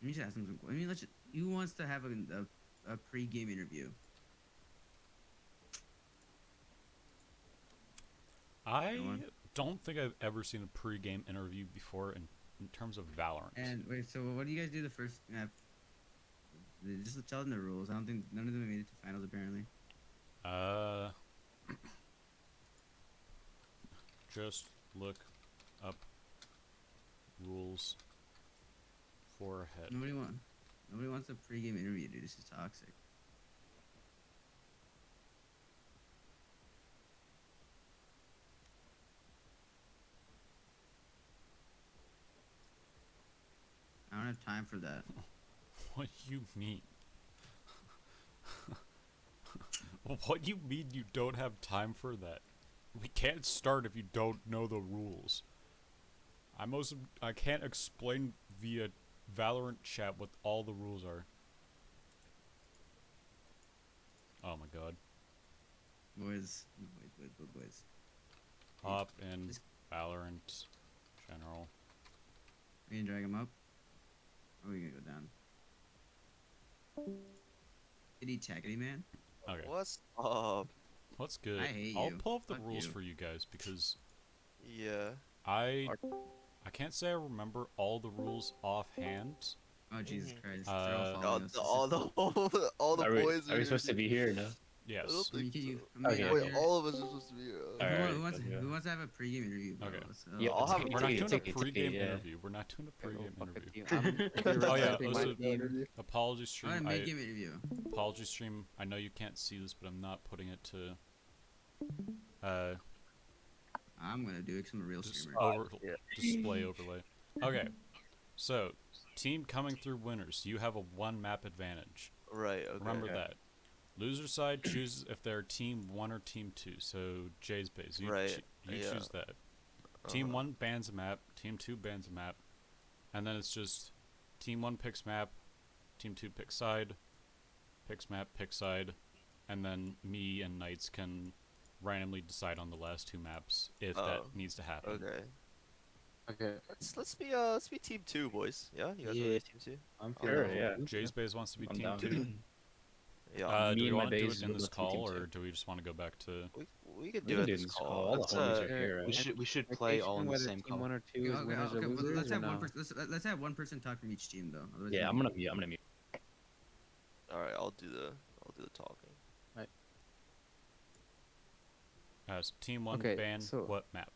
Let me just ask him some. I mean, who wants to have a pre-game interview? I on. don't think I've ever seen a pre-game interview before in terms of Valorant. And wait, so what do you guys do the first map? Just tell them the rules. I don't think none of them made it to finals apparently. Just look up rules for head. Nobody wants a pre-game interview, dude. This is toxic. I don't have time for that. What you mean? What you mean you don't have time for that? We can't start if you don't know the rules. I can't explain via Valorant chat what all the rules are. Oh my god. Boys. Hop in Just- Valorant general. Are you gonna drag him up? Or are we gonna go down? Kitty tackety man? Okay. What's up? What's good? I hate I'll you. pull up the Fuck rules you. for you guys because Yeah. I can't say I remember all the rules offhand. Oh Jesus Mhm. Christ! They're all Uh, following us. All the boys Are we supposed to be here? No. I don't yes. I mean, think so. I mean, Okay. I'm Wait, here. all of us are supposed to be here. All right. Who wants to have a pregame interview? Bro? Okay. Let's, Yeah, I'll have a We're not doing a take it, pre-game yeah. interview. We're not doing a pre-game interview. Oh Oh yeah, Typing also, my interview. apologies All right, stream. make game interview. Apologies stream. I know you can't see this, but I'm not putting it to I'm gonna do it 'cause I'm a real dis- streamer. over- display overlay. Okay, so team coming through winners. You have a 1 map advantage. Right. Okay. Remember that. Loser side chooses if they're team 1 or team 2. So Jay's base. You, Right, you yeah. choose that. Team Uh-huh. 1 bans a map. Team 2 bans a map. And then it's just team 1 picks map. Team 2 picks side. Picks map, picks side. And then me and Knights can randomly decide on the last 2 maps if Oh, that needs to happen. Okay. Okay, Let's be team 2, boys. Yeah. You guys Yeah. want to be team 2? I'm Sure, feeling yeah. Jay's base wants to be I'm team down. 2. Yeah. Do Me we and my want to do base it in would this love to be team call, 2. or do we just want to go back to... we could We do can it do this this call. call. All the Let's, homies are here, We right? should play all in the whether same team call. 1 or 2 Okay, is winners or well, losers. let's have or one no? person. Let's have one person talk from each team though. Otherwise Yeah, we- I'm gonna mute. I'm gonna mute. all right. I'll do the talking. so team 1 Okay, ban so- what map?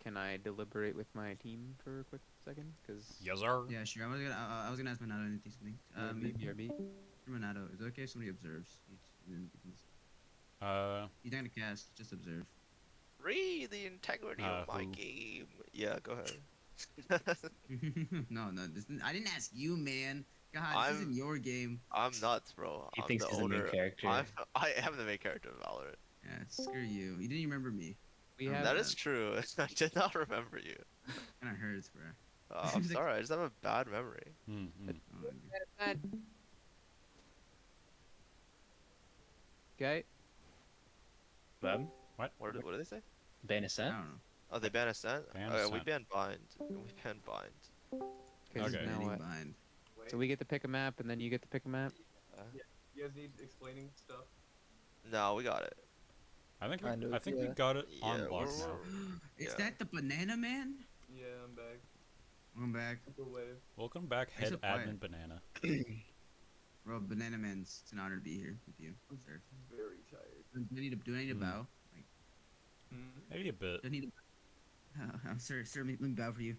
Can I deliberate with my team for a quick second? Because Yes, sir. Yeah, sure. I was gonna ask Minato anything. Something. BRB. Minato, is it okay if somebody observes? He's not gonna cast. Just observe. Read the integrity of my who? game. Yeah. Go ahead. no, I didn't ask you, man. God, this I'm- isn't your game. I'm nuts, bro. He I'm thinks the he's the main owner. character. I am the main character of Valorant. Yeah, screw you. You didn't even remember me. We Oh, have That is true. I did not remember you. Kind of hurts, bro. I'm sorry. I just have a bad memory. Oh, Okay. Bub? What do they say? I Banisette? don't know. Oh, they ban Ascent? Ban Okay, we Ascent. banned Bind. We banned Bind. Okay. Okay. Now Banning what? bind. So we get to pick a map, and then you get to pick a map. You guys need explaining stuff? No, we got it. I think Kind of, we yeah. got it Yeah, on lock we're- now. Is Yeah. that the banana man? Yeah, I'm back. I'm back. Go wave. Welcome back, Why so head quiet? admin banana. Bro, banana man's. It's an honor to be here with you, sir. Very tired. Do I need to Hmm. bow? Like, Maybe a bit. do I need to? Sir, let me bow for you.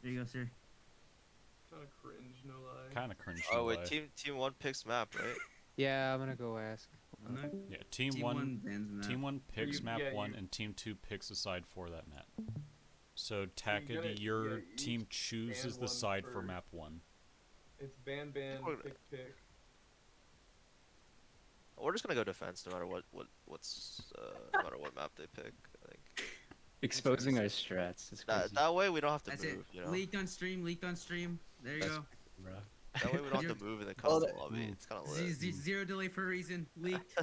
There you go, sir. Kind of cringe, no lie. Kind of cringe. Oh no wait, lie. team 1 picks map, right? Yeah, I'm gonna go ask. I'm not- Yeah, team, Team 1 bans map. Team 1 picks you- map yeah, 1, you- and Team 2 picks a side for that map. So you're Takadi, gonna- your yeah, each team chooses ban the one side for for- map 1. It's ban, We're- pick. We're just gonna go defense no matter no matter what map they pick. I think Exposing our strats. It's crazy. that way we don't have to That's move. it. You know, Leaked on stream. There you That's- go. Bro. that way we don't have to move in the Oh, custom lobby. It's kind of lit. Zero delay for a reason. Leaked.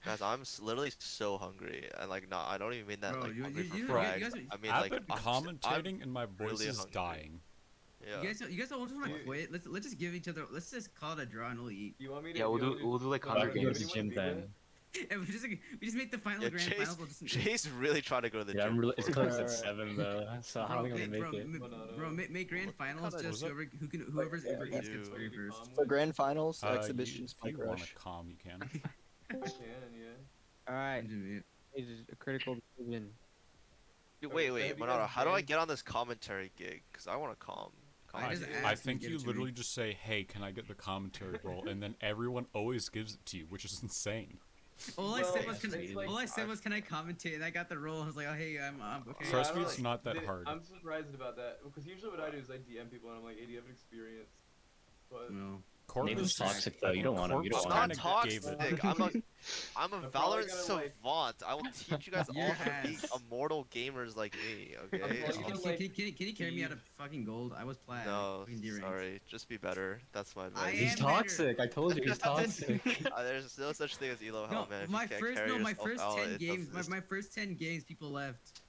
Guys, I'm literally so hungry, and like, nah, I don't even mean that Bro, like you- hungry you- for you brag. guys- I mean I've like been I'm commentating and my voice really is hungry. dying. Yeah. You guys don't just want to quit. Let's just give each other. Let's just call it a draw and we'll eat. You want me to? Yeah, we'll you do want me to- like no, 100 no, Go to games. the gym then. And we just make the final Yeah, grand Chase, finals. We'll just, Chase really trying to go to the Yeah, gym. I'm really. It's before- close at 7 though, so I don't think I'm gonna make it. Make grand What finals. kinda- Just Was it? whoever's Uber Eats Dude. gets free first. For grand finals, You, exhibition if spike you want rush. to calm, you can. I can, yeah. All right. Engineer. It is a critical decision. Dude, Okay, wait, have you Monado, guys how do I banned- get on this commentary gig? Cause I want to calm. I just I asked think to get you it to literally me. just say, "Hey, can I get the commentary role?" and then everyone always gives it to you, which is insane. All I said was, Well, it's like- all I said was, can I commentate? And I got the role. I was like, oh hey, I'm okay. Trust I me, don't it's not that Did- hard. I'm surprised about that because usually what I do is I DM people and I'm like, "Hey, do you have experience?" But No. Nathan's Corvus- toxic though. You don't want him. You Corvus don't I'm want not him. kinda gave toxic. it. I'm a I'm probably Valorant gonna, like- savant. I will teach you guys all Your how to be ass. immortal gamers like me. Okay. probably Can, gonna, can, like, can you carry me out of fucking gold? I was plat. No, fucking D rank. sorry. Just be better. That's my I advice. He's am better. toxic. I told you he's toxic. There's no such thing as elo No, hell, man. If my you can't first carry no, my yourself first out, 10 it games, doesn't- my first 10 games, people left.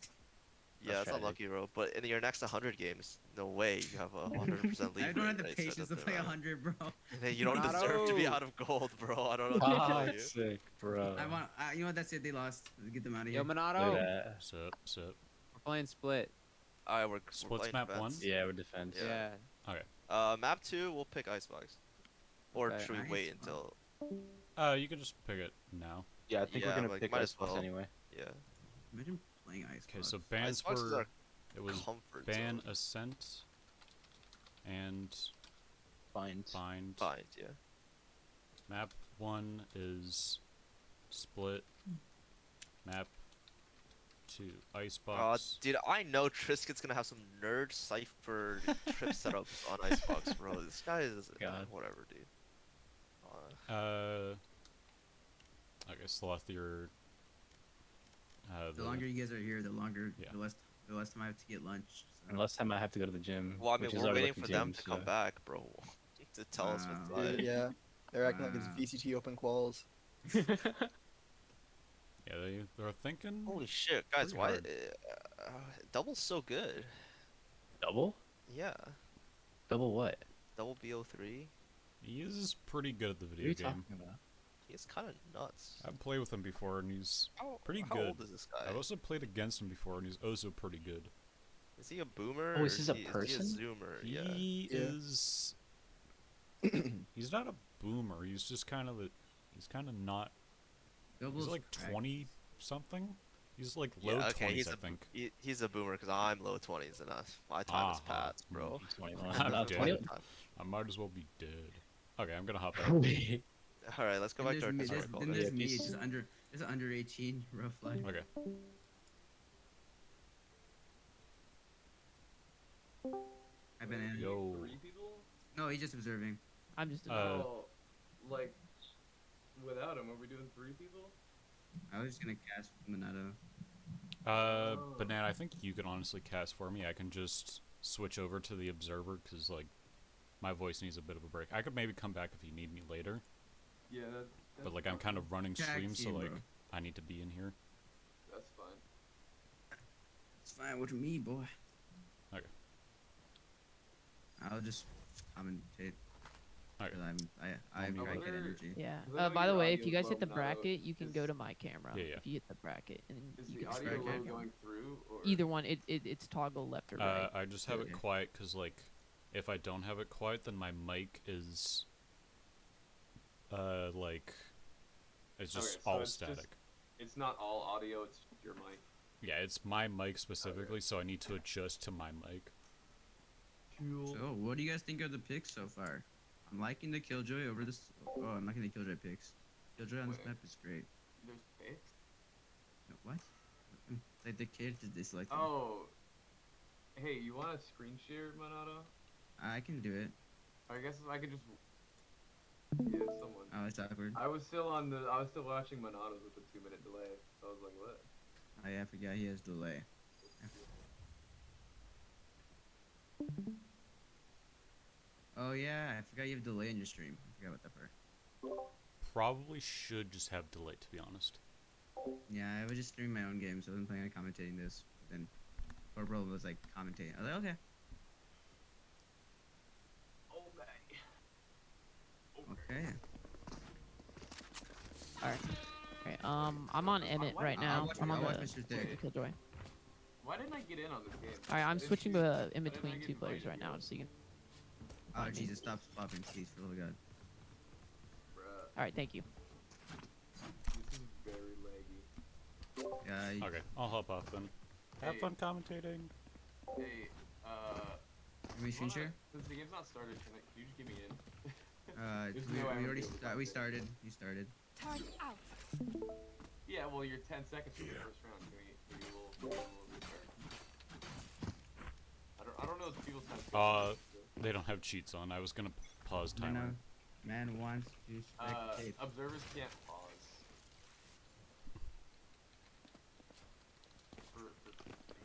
Yeah, it's tragic. unlucky, bro. But in your next 100 games, no way you have a 100% lead I don't have rate. the Right? So it patience to doesn't play matter. 100, bro. And then you don't deserve to be out of gold, bro. I don't know what to tell you. Toxic, bro. I want. You know what? That's it. They lost. Let's get them out of Yo, here. Look Minato, at that. Sup, sup. we're playing split. All right, we're Splits playing map defense. 1? Yeah, we're defense. Yeah. Yeah. Okay. Map 2, we'll pick Icebox. Or Okay. should we wait until? You can just pick it now. Yeah, I think Yeah, we're gonna like, pick might as Icebox well. anyway. Yeah. Imagine playing Ice. Okay, so bans Icebox is were... our It was comfort ban, zone. ascent, and Bind. bind. Bind, yeah. Map 1 is split. Map 2, Icebox. Dude, I know Triscuit's gonna have some nerd cipher trip setups on Icebox, bro. This guy is God. whatever, dude. Okay, Sloth, you're... The longer you guys are here, the longer, Yeah. the less time I have to get lunch. So. And last time I have to go to the gym. Well, I mean, which is we're already waiting looking for them dim, to come so- back, bro. To tell us Wow. what's Dude, like. yeah. They're acting like it's Wow. VCT open quals. Yeah, they're thinking... Holy shit, guys! Pretty Why? hard. Double's so good. Double? Yeah. Double what? Double BO3. He is pretty good at the What are video you game. talking about? He's kind of nuts. I've played with him before, and he's pretty How good. old is this guy? I've also played against him before, and he's also pretty good. Is he a boomer? Oh, or is this a Is he person? a zoomer? Yeah. He Yeah. is... He's not a boomer, he's just kind of he's kind of not... He's Doubles like crack. 20-something? He's like low Yeah, okay, 20s, I think. he's a boomer because I'm low 20s and my time is Ah, past, bro. 21. I'm No, dead. 20. I might as well be dead. Okay, I'm gonna hop out. Wait. All right, let's go back to our Then Discord call. then guys. there's Yeah, me. peace. It's under 18. Rough life. Okay. I've been in. Yo. 3 people? No, he's just observing. I'm just. Oh, like without him, are we doing 3 people? I was just gonna cast Minato. Banana, I think you can honestly cast for me. I can just switch over to the observer, because, like, my voice needs a bit of a break. I could maybe come back if you need me later, Yeah, but, like, I'm kind of running Tag stream, so, team, like, bro. I need to be in here. That's fine. It's fine with me, boy. Okay. I'll just commentate. Okay. 'Cause I I'll get mute. energy. Yeah. Because I know By the your way, if audio you guys is hit the low, Minato. bracket, you can go Is- to my camera. Yeah, yeah. If you hit the bracket, and Is you the can audio switch low your camera. going through? Or... Either one. It's toggle left or right. I just have it Okay. quiet, because, like, if I don't have it quiet, then my mic is, like, it's just Okay, so all it's just- static. It's not all audio, it's just your mic. Yeah, it's my mic specifically, so I need to adjust to my mic. Cool. So, what do you guys think of the picks so far? I'm liking the Killjoy over this. Oh, I'm liking the Killjoy picks. Killjoy on this Wait. map is great. There's picks? No, what? Like the characters dislike. Oh. Hey, you want a screen share, Minato? I can do it. I guess I could just. Yeah, someone. Oh, it's awkward. I was still watching Monato's with a 2-minute delay, so I was like, what? Oh yeah, I forgot he has delay. Oh yeah, I forgot you have delay in your stream. I forgot about that part. Probably should just have delay, to be honest. Yeah, I was just streaming my own game, so I wasn't planning on commentating this. But then Corporal was like commentating. I was like, okay. Okay. Alright. Okay. I'm on Emmett right I'll now. watch- I'm on I'll the watch Mr. Dick. Killjoy. Why didn't I get in on this game? Alright, I'm I didn't switching choose- in why didn't I between get 2 players invited right now, yet? so you can. Oh find me. Jesus, stop swapping, please, for the love of God. Bruh, Alright, thank you. this is very laggy. Yeah. Okay, I'll hop off then. Have Hey. fun commentating. Hey, Can we screen share? since the game's not started, can you just get me in? There's We no way I'm already gonna be able to we commentate. started. You started. Target out. Yeah, well, you're 10 seconds from the Here. first round. Can we will restart? I don't know if people's time. They don't have cheats on. I was gonna pause You timer. know, man wants to spectate. Observers can't pause.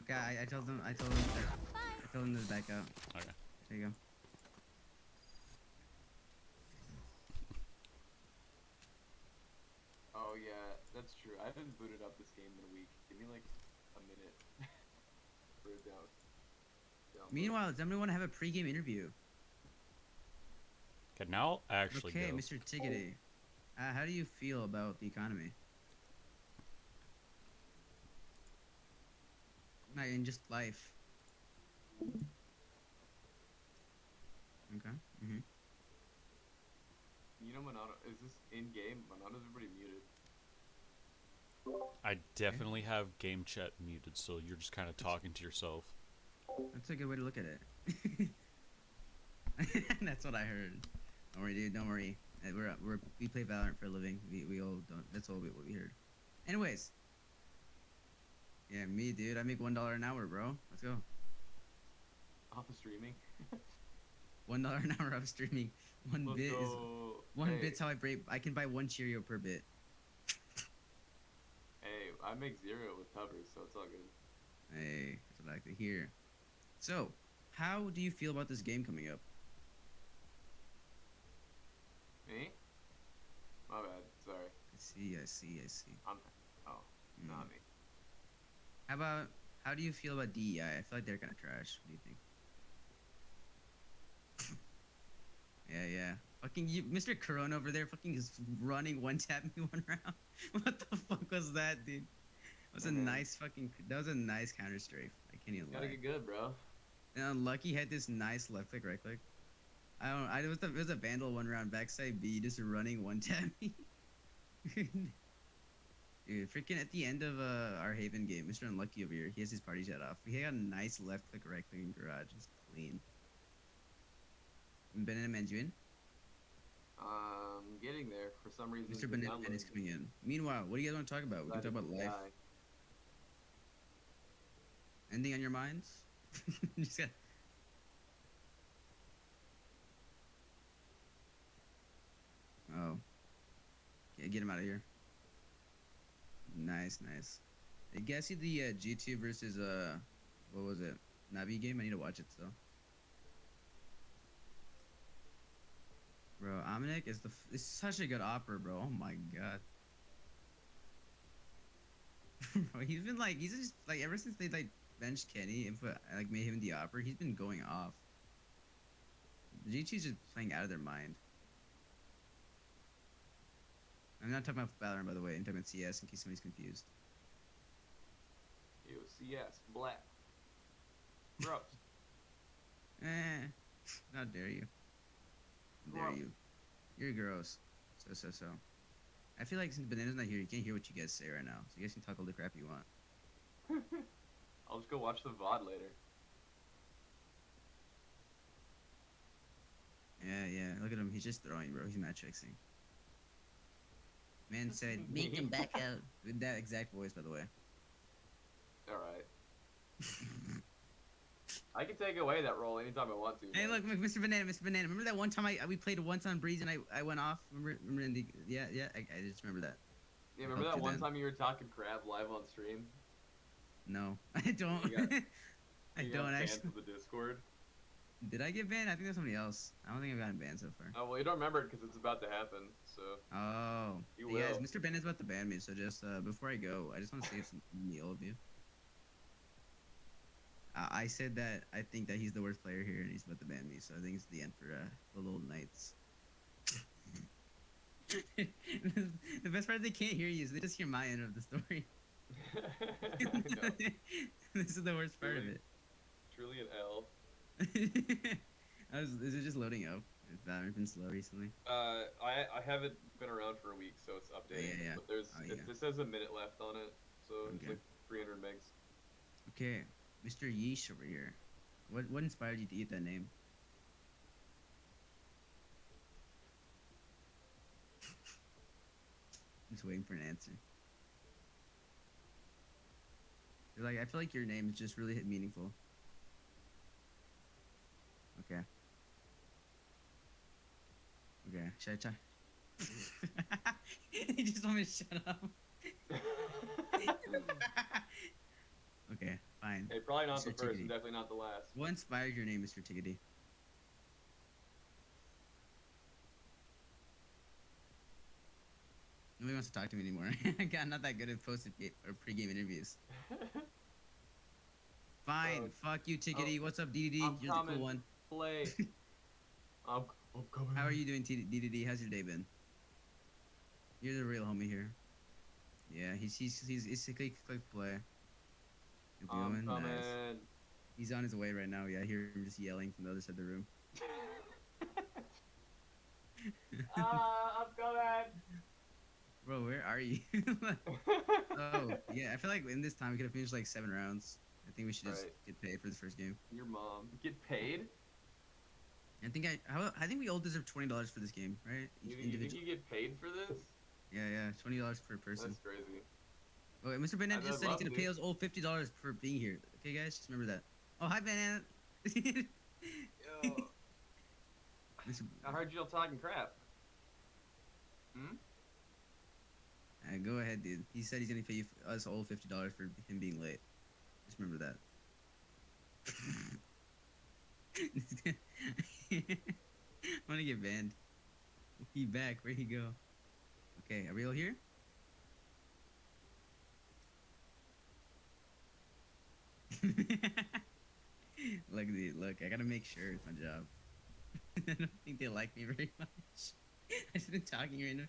Okay, I told them. I told them to back out. Okay. There you go. Oh yeah, that's true. I haven't booted up this game in a week. Give me like a minute. Meanwhile, does anyone want to have a pregame interview? Okay, now I'll actually Okay, go. Mr. Tiggity. How do you feel about the economy? Not in just life. Okay. You know, Monado, is this in game? Monado's everybody muted. I definitely have game chat muted, so you're just kind of talking to yourself. That's a good way to look at it. That's what I heard. Don't worry, dude. Don't worry. We play Valorant for a living. We all don't. That's all what we heard. Anyways. Yeah, me, dude. I make $1 an hour, bro. Let's go. Off of streaming. $1 an hour of streaming. One Let's bit is go. one Hey, bit's how I break. I can buy one Cheerio per bit. Hey, I make 0 with covers, so it's all good. Hey, that's what I like to hear. So, how do you feel about this game coming up? Me? My bad. Sorry. I see. I'm. Oh, not me. How do you feel about DEI? I feel like they're kind of trash. What do you think? Yeah. Fucking you, Mr. Corona over there, fucking is running one tap me one round. What the fuck was that, dude? That was a nice counter strafe. I can't even Gotta lie. get good, bro. And Unlucky had this nice left click, right click. It was a vandal one round backside B, just running one tap me. Dude, freaking at the end of our Haven game, Mr. Unlucky over here, he has his party shut off. He got a nice left click, right click in garage. It's clean. Banana Man's you in? Getting there for some reason. Mr. Banana Man is coming in. Meanwhile, what do you guys want to talk about? We can talk about life. Anything on your minds? Just got... Oh. Okay, get him out of here. Nice. I guess see the G2 versus what was it? Navi game. I need to watch it still. Bro, Aminek is such a good opera, bro. Oh my god. Bro, he's just like ever since they like benched Kenny and made him the opera, he's been going off. The G2's just playing out of their mind. I'm not talking about Valorant, by the way. I'm talking about CS in case somebody's confused. Ew, CS, black. Gross. How dare you? How dare you? You're gross. So. I feel like since Banana's not here, you can't hear what you guys say right now. So you guys can talk all the crap you want. I'll just go watch the VOD later. Yeah. Look at him. He's just throwing, bro. He's match fixing. Man said, make him back out. With that exact voice, by the way. Alright. I can take away that role anytime I want to. Hey, look, Mr. Banana. Remember that one time we played once on Breeze and I went off? Remember in the... Yeah, I just remember that. Yeah, remember that one time you were talking crap live on stream? No, I don't. I don't actually. Banned from the Discord. Did I get banned? I think that's somebody else. I don't think I've gotten banned so far. Oh, well, you don't remember it because it's about to happen, so... Oh. You will. Yes, Mr. Ben is about to ban me, so just, before I go, I just want to save some all of you. I said that I think that he's the worst player here, and he's about to ban me, so I think it's the end for, the little knights. The best part is they can't hear you, so they just hear my end of the story. This is the worst part of it. Truly an L. Is it just loading up? Has Valorant been slow recently? I haven't been around for a week, so it's updating. Yeah. But it says a minute left on it, so it's Okay. like 300 megs. Okay, Mr. Yeesh over here. What inspired you to eat that name? Just waiting for an answer. I feel like your name is just really meaningful. Okay. Should I try? He just told me to shut up. Okay, fine. Hey, probably not Mr. the first, Tiggity. and definitely not the last. What inspired your name, Mr. Tiggity? Nobody wants to talk to me anymore. I'm not that good at post or pre-game interviews. Fine. Fuck you, Tickety. What's up, DDD? I'm You're the coming. cool one. Play. I'm coming. How are you doing, DDD? How's your day been? You're the real homie here. Yeah, he's click play. I'm Doing coming. nice. He's on his way right now. Yeah, I hear him just yelling from the other side of the room. I'm coming. Bro, where are you? Oh, yeah. I feel like in this time we could have finished like 7 rounds. I think we should just Right. get paid for this first game. Your mom get paid? I think we all deserve $20 for this game, right? You, Each you think individual. you get paid for this? Yeah, $20 per person. That's crazy. Oh, Mr. Banana I'd just said he's love gonna to. pay us all $50 for being here. Okay, guys, just remember that. Oh, hi, Banana. Yo, Mr. I heard you all talking crap. Hmm? Go ahead, dude. He said he's gonna pay us all $50 for him being late. Just remember that. I'm gonna get banned. He back. Where'd he go? Okay, are we all here? Look, dude, look. I gotta make sure it's my job. I don't think they like me very much. I've just been talking random.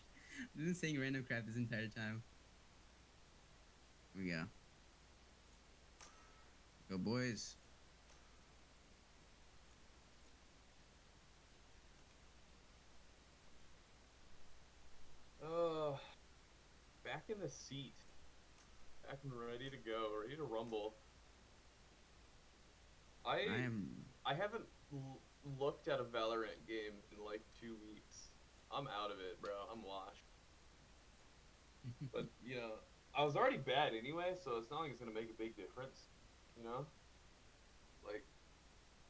I've been saying random crap this entire time. Here we go. Go, boys. Back in the seat. Back and ready to go, ready to rumble. I haven't looked at a Valorant game in like 2 weeks. I'm out of it, bro. I'm washed. But you know, I was already bad anyway, so it's not like it's gonna make a big difference. You know, like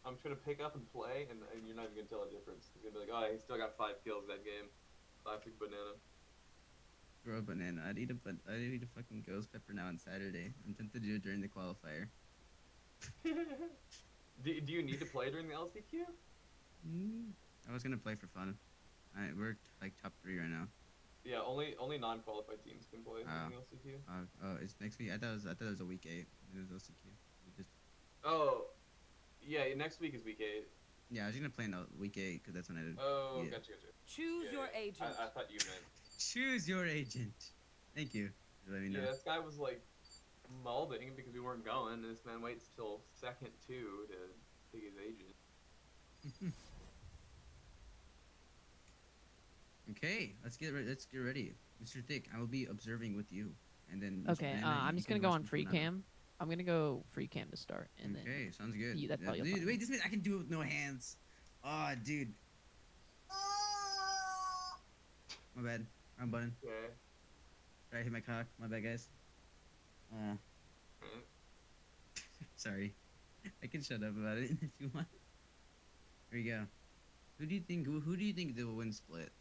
I'm just gonna pick up and play, and you're not even gonna tell a difference. It's gonna be like, oh, he still got 5 kills that game. Classic Banana. Bro, Banana. I'd eat a fucking ghost pepper now on Saturday. I'm tempted to do it during the qualifier. Do you need to play during the LCQ? I was gonna play for fun. We're like top 3 right now. Yeah, only non-qualified teams can play during the LCQ. Oh, it's next week. I thought it was a week 8. It was LCQ. We just. Oh, yeah. Next week is week 8. Yeah, I was gonna play in week 8 because that's when I did. Oh, yeah. gotcha. Choose Yeah, your yeah. agent. I thought you meant. Choose your agent. Thank you for letting me know. Yeah, this guy was like molding because we weren't going, and this man waits till second 2 to pick his agent. Okay, let's get ready, Mr. Thick. I will be observing with you, and then. Mr. Okay, Banana, I'm you just can gonna go watch on me free from now on. cam. I'm gonna go free cam to start, and then. Okay, sounds good. That's all you'll Dude, find. wait, this means I can do it with no hands. Oh, dude. My bad. Wrong button. Okay. Try to hit my cock. My bad, guys. Sorry. I can shut up about it if you want. Here we go. Who do you think will win split?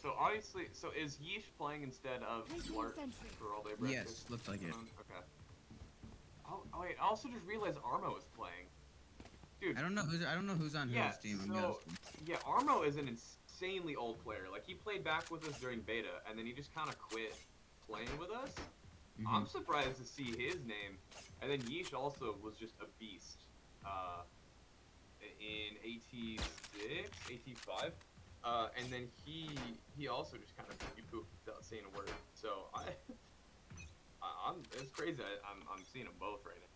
So obviously, is Yeesh playing instead of Lark for all day breakfast? Yes, looks like it. Okay. Oh wait, I also just realized Armo is playing. Dude. I don't know who's on whose team. Yeah, Armo is an insanely old player. Like he played back with us during beta, and then he just kind of quit playing with us. I'm surprised to see his name. And then Yeesh also was just a beast. In AT6, AT5. And then he also just kind of pooped without saying a word. So it's crazy. I'm seeing them both right now.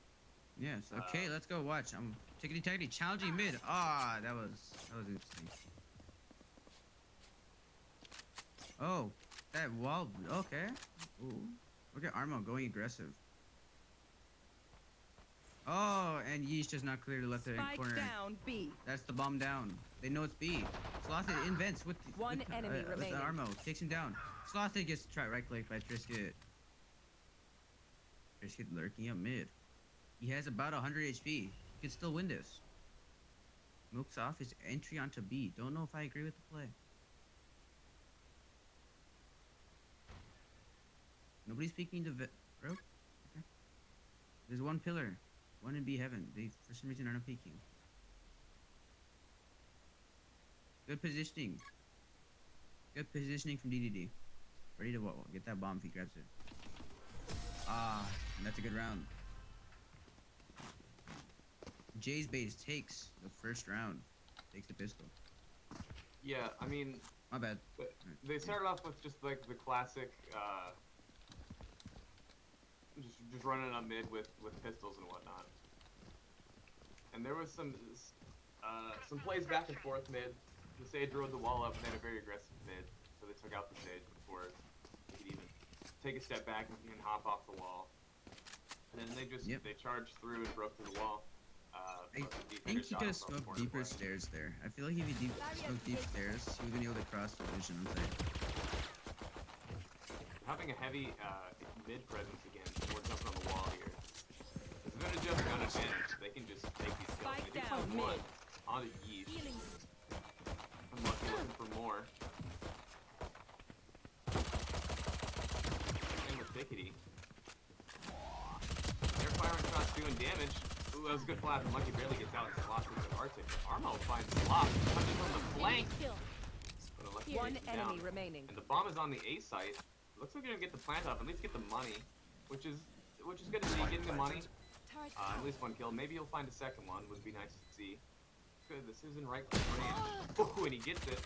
Yes. Okay, let's go watch. I'm tickety challenging mid. Ah, that was interesting. Oh, that wall. Okay. Ooh. Look at Armo going aggressive. Oh, and Yeesh does not clear the left hand Spike corner. down B. That's the bomb down. They know it's B. Slotted invents with One enemy with remaining. Armo. Takes him down. Slotted gets right clicked by Trisket. Trisket lurking up mid. He has about 100 HP. He can still win this. Mooks off his entry onto B. Don't know if I agree with the play. Nobody's peeking to bro. Okay. There's one pillar. One in B heaven. They for some reason are not peeking. Good positioning. Good positioning from DDD. Ready to get that bomb if he grabs it. Ah, that's a good round. Jay's base takes the first round. Takes the pistol. Yeah, I mean, My bad. they started off with just like the classic, just running up mid with pistols and whatnot. And there was some plays back and forth mid. The Sage rode the wall up and they had a very aggressive mid, so they took out the Sage before he could even take a step back and hop off the wall. And then they just they charged through and broke through the wall. I think he could have smoked deeper stairs there. I feel like if he smoked deep stairs, he would have been able to cross the vision on site. Having a heavy mid presence again, we're jumping on the wall here. It's been a just gun advantage. They can just take these kills. They do find one on the yeast. Unlucky, looking for more. And with Thickety. They're firing shots doing damage. Ooh, that was a good flash. Unlucky barely gets out and slots with the Arctic. Armo finds Sloth, punches on the flank. But Unlucky One takes him enemy down. remaining. And the bomb is on the A site. Looks like they're gonna get the plant up, at least get the money, which is good to see. Getting the money, at least one kill. Maybe you'll find a second one. Would be nice to see. Good. The Susan right range. Oh, and he gets it.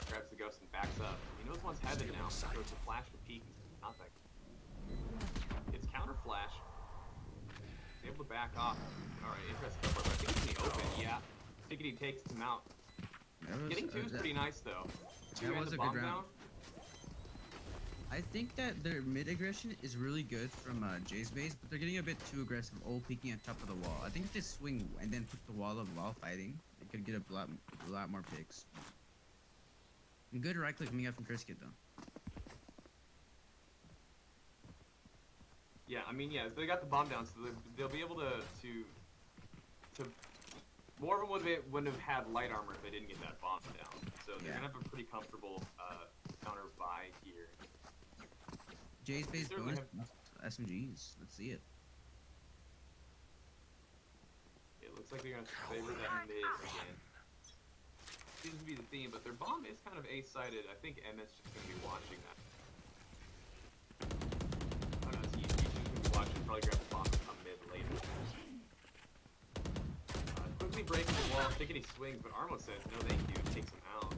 Grabs the ghost and backs up. He knows one's heaven now. Throws the flash to peek. Nothing. It's counter flash. He's able to back off. All right, interesting. But I think it's in the open. Yeah. Tickety takes him out. Getting two is pretty nice though. Two and the bomb down. I think that their mid aggression is really good from Jay's base, but they're getting a bit too aggressive, all peeking on top of the wall. I think if they swing and then put the wall up while fighting, they could get a lot more picks. And good right click coming out from Kriskit though. Yeah, I mean, yeah, they got the bomb down, so they'll be able to more of them wouldn't have had light armor if they didn't get that bomb down. So they're gonna have a pretty comfortable counter buy here. Jay's base bonus SMGs. Let's see it. It looks like they're gonna favor that mid again. Seems to be the theme, but their bomb is kind of A-sided. I think Emmett's just gonna be watching that. Oh no, he's just gonna be watching. Probably grab the bomb and come mid later. Quickly breaking the wall. Thickety swings, but Armo says no thank you. Takes him out.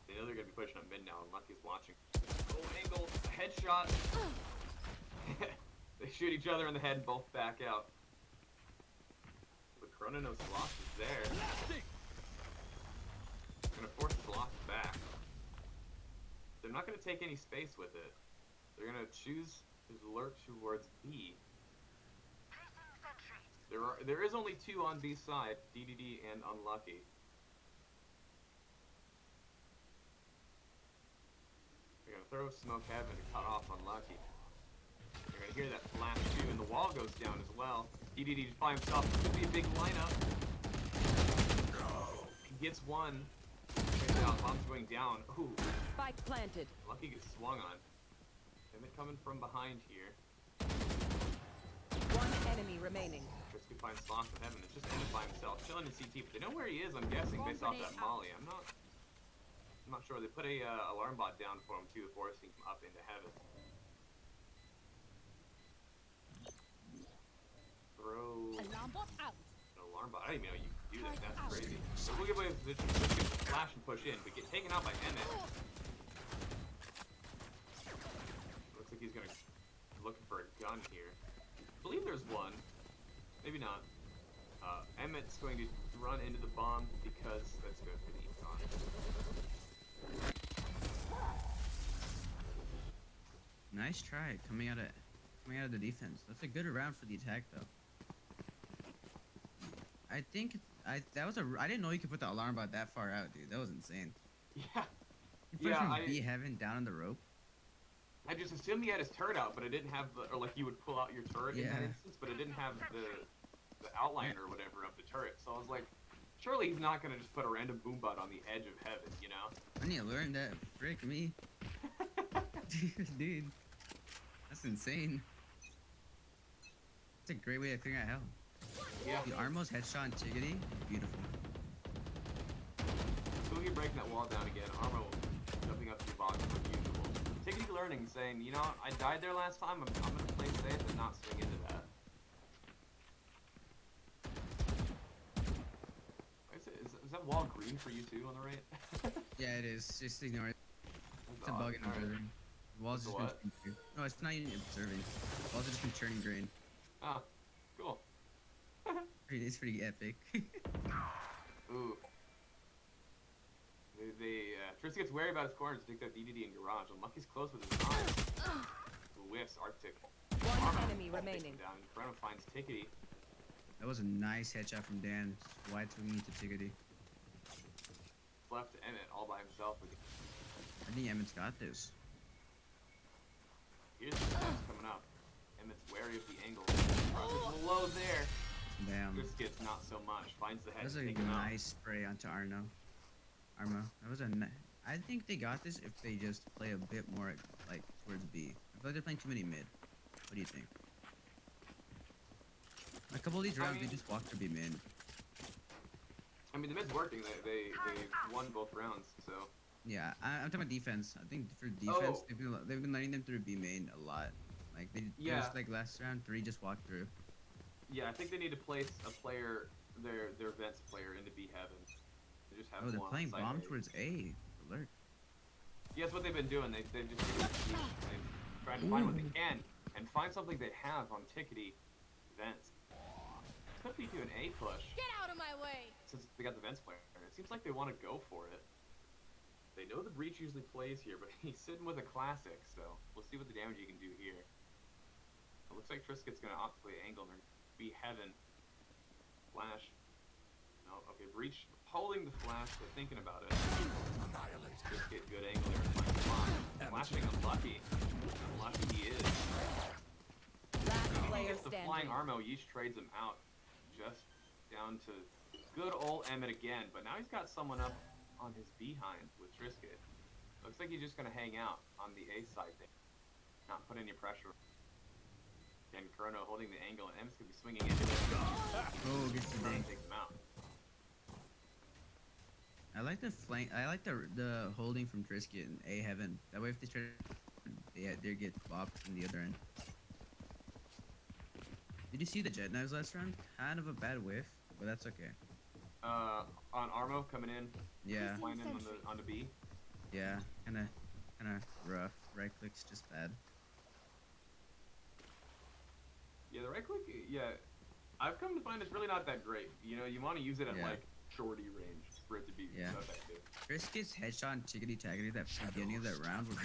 They know they're gonna be pushing up mid now, and Lucky's watching. Oh, angle, headshot. They shoot each other in the head and both back out. But Chrononos lost is there. Gonna force Sloth back. They're not gonna take any space with it. They're gonna choose to lurk towards B. There is only two on B side, DDD and Unlucky. They're gonna throw Smoke Heaven to cut off Unlucky. You're gonna hear that flash too, and the wall goes down as well. DDD just by himself. Could be a big lineup. He gets one. Check it out, bomb's going down. Ooh. Spike planted. Lucky gets swung on. Emmett coming from behind here. One enemy remaining. Just could find Sloth in heaven. It's just Emmett by himself, chilling in CT, but they know where he is, I'm guessing, based off that molly. I'm not sure. They put a alarm bot down for him too, forcing him up into heaven. Throw Alarm bot out. an alarm bot. I didn't even know you could do that. That's crazy. So we'll give away the position. Just get the flash and push in, but get taken out by Emmett. Looks like he's gonna looking for a gun here. I believe there's one. Maybe not. Emmett's going to run into the bomb because that's good for the econ. Nice try coming out of the defense. That's a good round for the attack though. I think I didn't know you could put the alarm bot that far out, dude. That was insane. Yeah. You put it from B heaven down on the rope. I just assumed he had his turret out, but it didn't have the, or like you would pull out your turret in that instance, but it didn't have the outline or whatever of the turret. So I was like, surely he's not gonna just put a random boom bot on the edge of heaven, you know? I need to learn that. Frick me. Dude. That's insane. That's a great way to figure out how. Yeah. The Armo's headshot and Tiggity, beautiful. Boogie break breaking that wall down again. Armo jumping up to the box as usual. Tickety learning, saying, you know, I died there last time. I'm gonna play safe and not swing into that. Is that wall green for you too on the right? Yeah, it is. Just ignore it. That's It's a odd. bug in Alright. observing. The wall's It's a just what? been turning. No, it's not even observing. The wall's just been turning green. Ah, cool. It's pretty epic. Ooh. Tristan gets wary about his corners to take that DDD in garage. Unlucky's close with his eyes. Whiffs, Arctic. One enemy remaining. Down. Corona finds Tickety. That was a nice headshot from Dan. Wide swinging to Tickety. Left to Emmett all by himself. I think Emmett's got this. Here's the defense coming up. Emmett's wary of the angle. Crosses low there. Damn. This gets not so much. Finds the That head. was To a take him out. nice spray onto Armo. That was a. I think they got this if they just play a bit more like towards B. I feel like they're playing too many mid. What do you think? A couple of these rounds, they just walked to B mid. I mean, the mid's working. They won both rounds, so. Yeah, I'm talking about defense. I think for defense, Oh. they've been letting them through B main a lot. Like they Yeah. just like last round 3 just walked through. Yeah, I think they need to place a player, their vents player, into B heaven. They just have Oh, they're one playing side bomb A. towards A. Alert. Yeah, that's what they've been doing. They've just they've tried to find what they can and find something they have on Tickety vents. Could be to an A push Get out of my way! since they got the vents player. It seems like they want to go for it. They know the breach usually plays here, but he's sitting with a classic, so we'll see what the damage he can do here. It looks like Triscuit's gonna opt to play angle and be heaven. Flash. No, okay, breach holding the flash, but thinking about it. Annihilate. Triscuit, good angle there. Finds spot. Flashing unlucky. Unlucky he is. Last He player gets the flying standing. Armo. Yeesh trades him out. Just down to good old Emmett again, but now he's got someone up on his behind with Triscuit. Looks like he's just gonna hang out on the A side there. Not put any pressure. And Chrono holding the angle, and Emmett's gonna be swinging into it. Oh, gets the Chrono ding. takes him out. I like the flank. I like the holding from Triscuit in A heaven. That way, if they try, they get bopped from the other end. Did you see the jet knives last round? Kind of a bad whiff, but that's okay. On Armo coming in, Yeah, flying in on the B. yeah, kind of rough. Right click's just bad. Yeah, the right click. Yeah, I've come to find it's really not that great. You know, you want to use it at Yeah. like shorty range for it to be Yeah. not that good. Triscuit's headshot and tickety taggety that beginning of that round was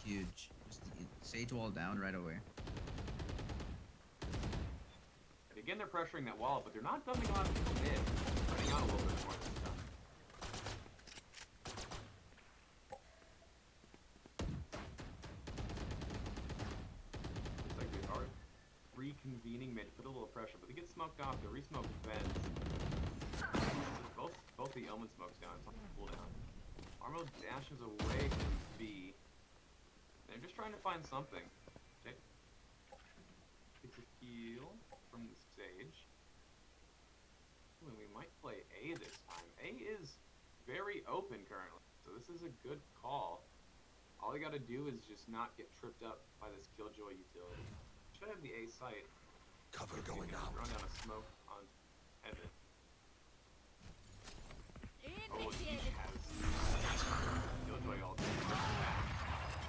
huge. Just sage wall down right away. And again, they're pressuring that wall, but they're not dumping a lot of people mid. Running out a little bit more this time. Looks like they are reconvening mid, put a little pressure, but they get smoked off. They re-smoke vents. Both the Omen smokes down. It's on the cooldown. Armo dashes away from B. They're just trying to find something. Okay. Takes a heal from the stage. Ooh, and we might play A this time. A is very open currently, so this is a good call. All they gotta do is just not get tripped up by this Killjoy utility. Should have the A site. Cover going out. Throw down a smoke on Heaven. Oh, he Initiated. has Killjoy all day.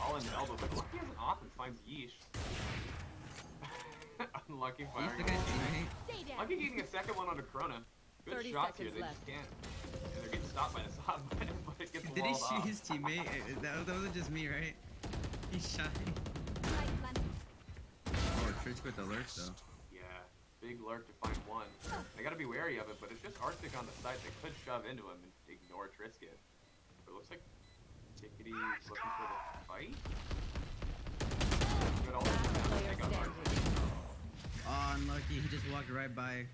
All in the elbow, but Lucky has an off and finds Yeesh. Unlucky He's firing. the guy's teammate. Stay down. Lucky getting a second one onto Krona. Good 30 shots here, seconds they left. just can't. And they're getting stopped by the stop button, but it gets Did he walled shoot off. his teammate? That wasn't just me, right? He shot him. Light planted. Oh, Trish with the lurk though. Yeah, big lurk to find one. They gotta be wary of it, but it's just Arctic on the side. They could shove into him and ignore Triscuit. But it looks like Tickety's looking for the fight. Good ult. Last player Take out Arctic. standing. Oh, unlucky. He just walked right by.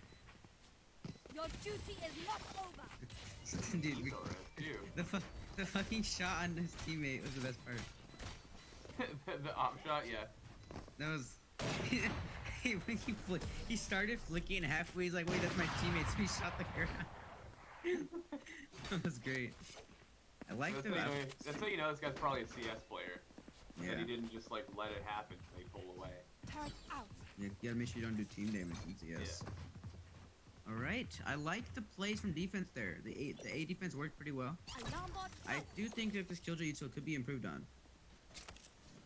Your duty is not over. Dude, He's alright, too. the fucking shot on his teammate was the best part. The op shot, yeah. That was. When he started flicking halfway. He's like, "Wait, that's my teammate." So he shot the ground. That was great. I like That's the. how you know this guy's probably a CS player. Yeah. That he didn't just like let it happen and they pull away. Turret out. You gotta make sure you don't do team damage in CS. All right, I like the plays from defense there. The A defense worked pretty well. Alarm bot I out. do think that this killjoy util could be improved on.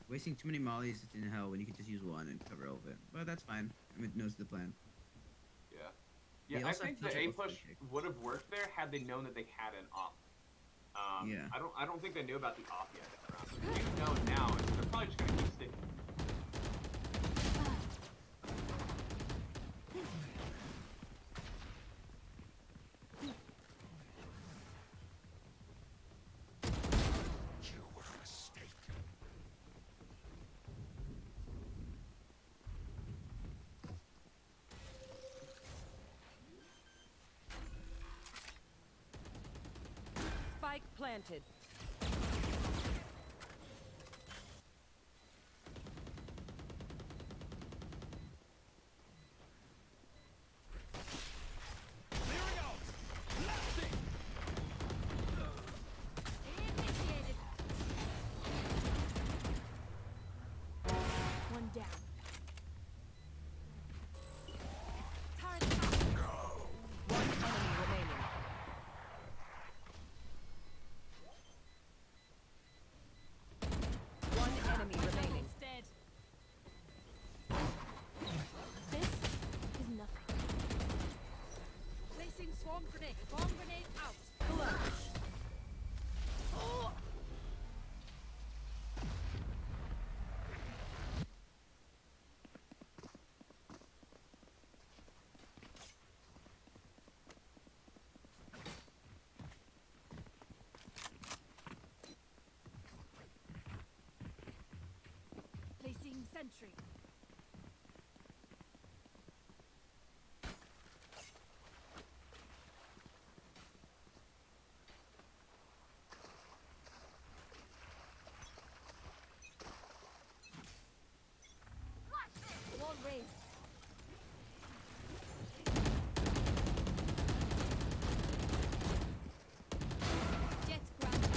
Wasting too many mollies is in hell when you could just use one and cover all of it. But that's fine. I mean, it knows the plan. Yeah. They Yeah, I also have think the killjoy A with push free kick. would have worked there had they known that they had an op. Yeah. I don't think they knew about the op yet that round. If they know it now, they're probably just gonna keep sticking. You were a mistake. Spike planted. initiated. One down. Turret out. One enemy remaining. One enemy remaining. Almost dead. This is nothing. Placing swarm grenade. Swarm grenade out. Clutch. Oh! Placing sentry. Wall raised. Jet grounded.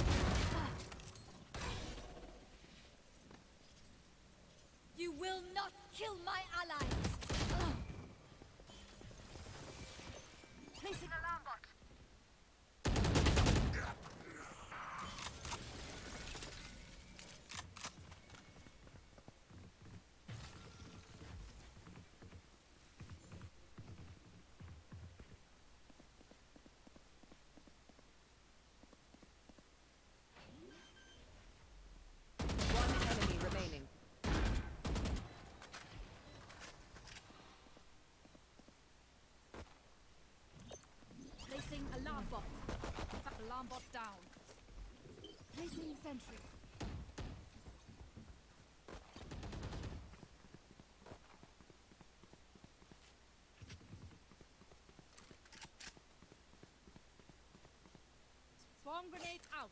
You will not kill my allies. Placing alarm bot. One enemy remaining. Placing alarm bot. Alarm bot down. Placing sentry. Swarm grenade out.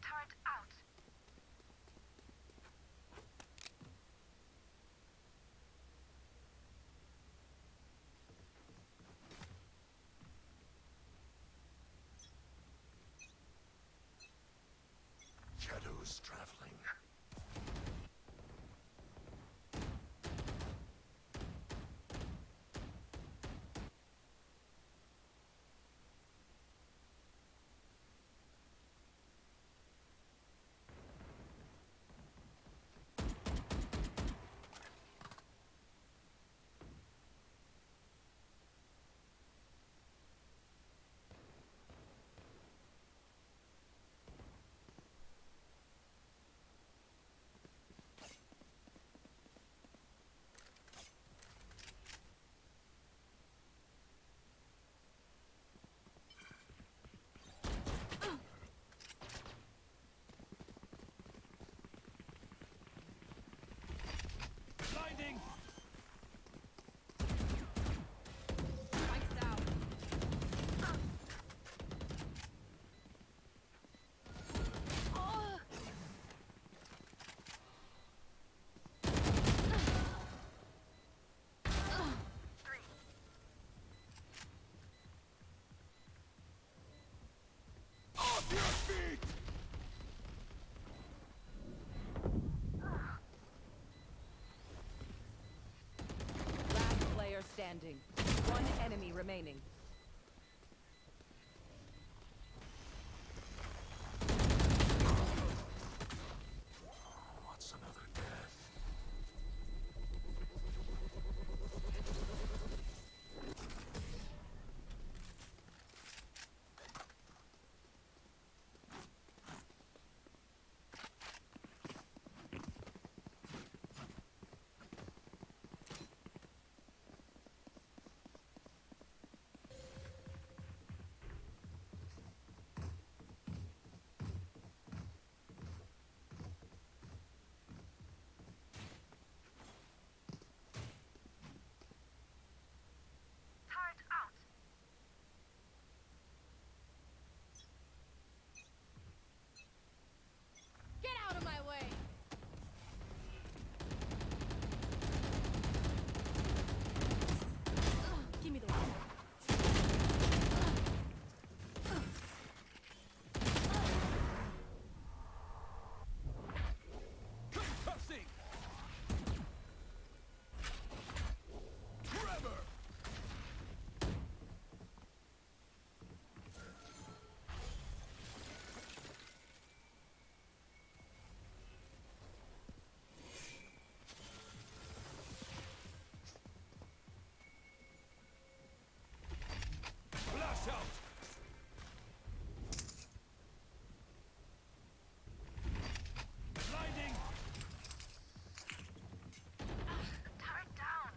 Turret out. Shadows traveling. standing. One enemy remaining. What's another death? Get out of my way! Give me the one. Flash out! Blinding! Turret down!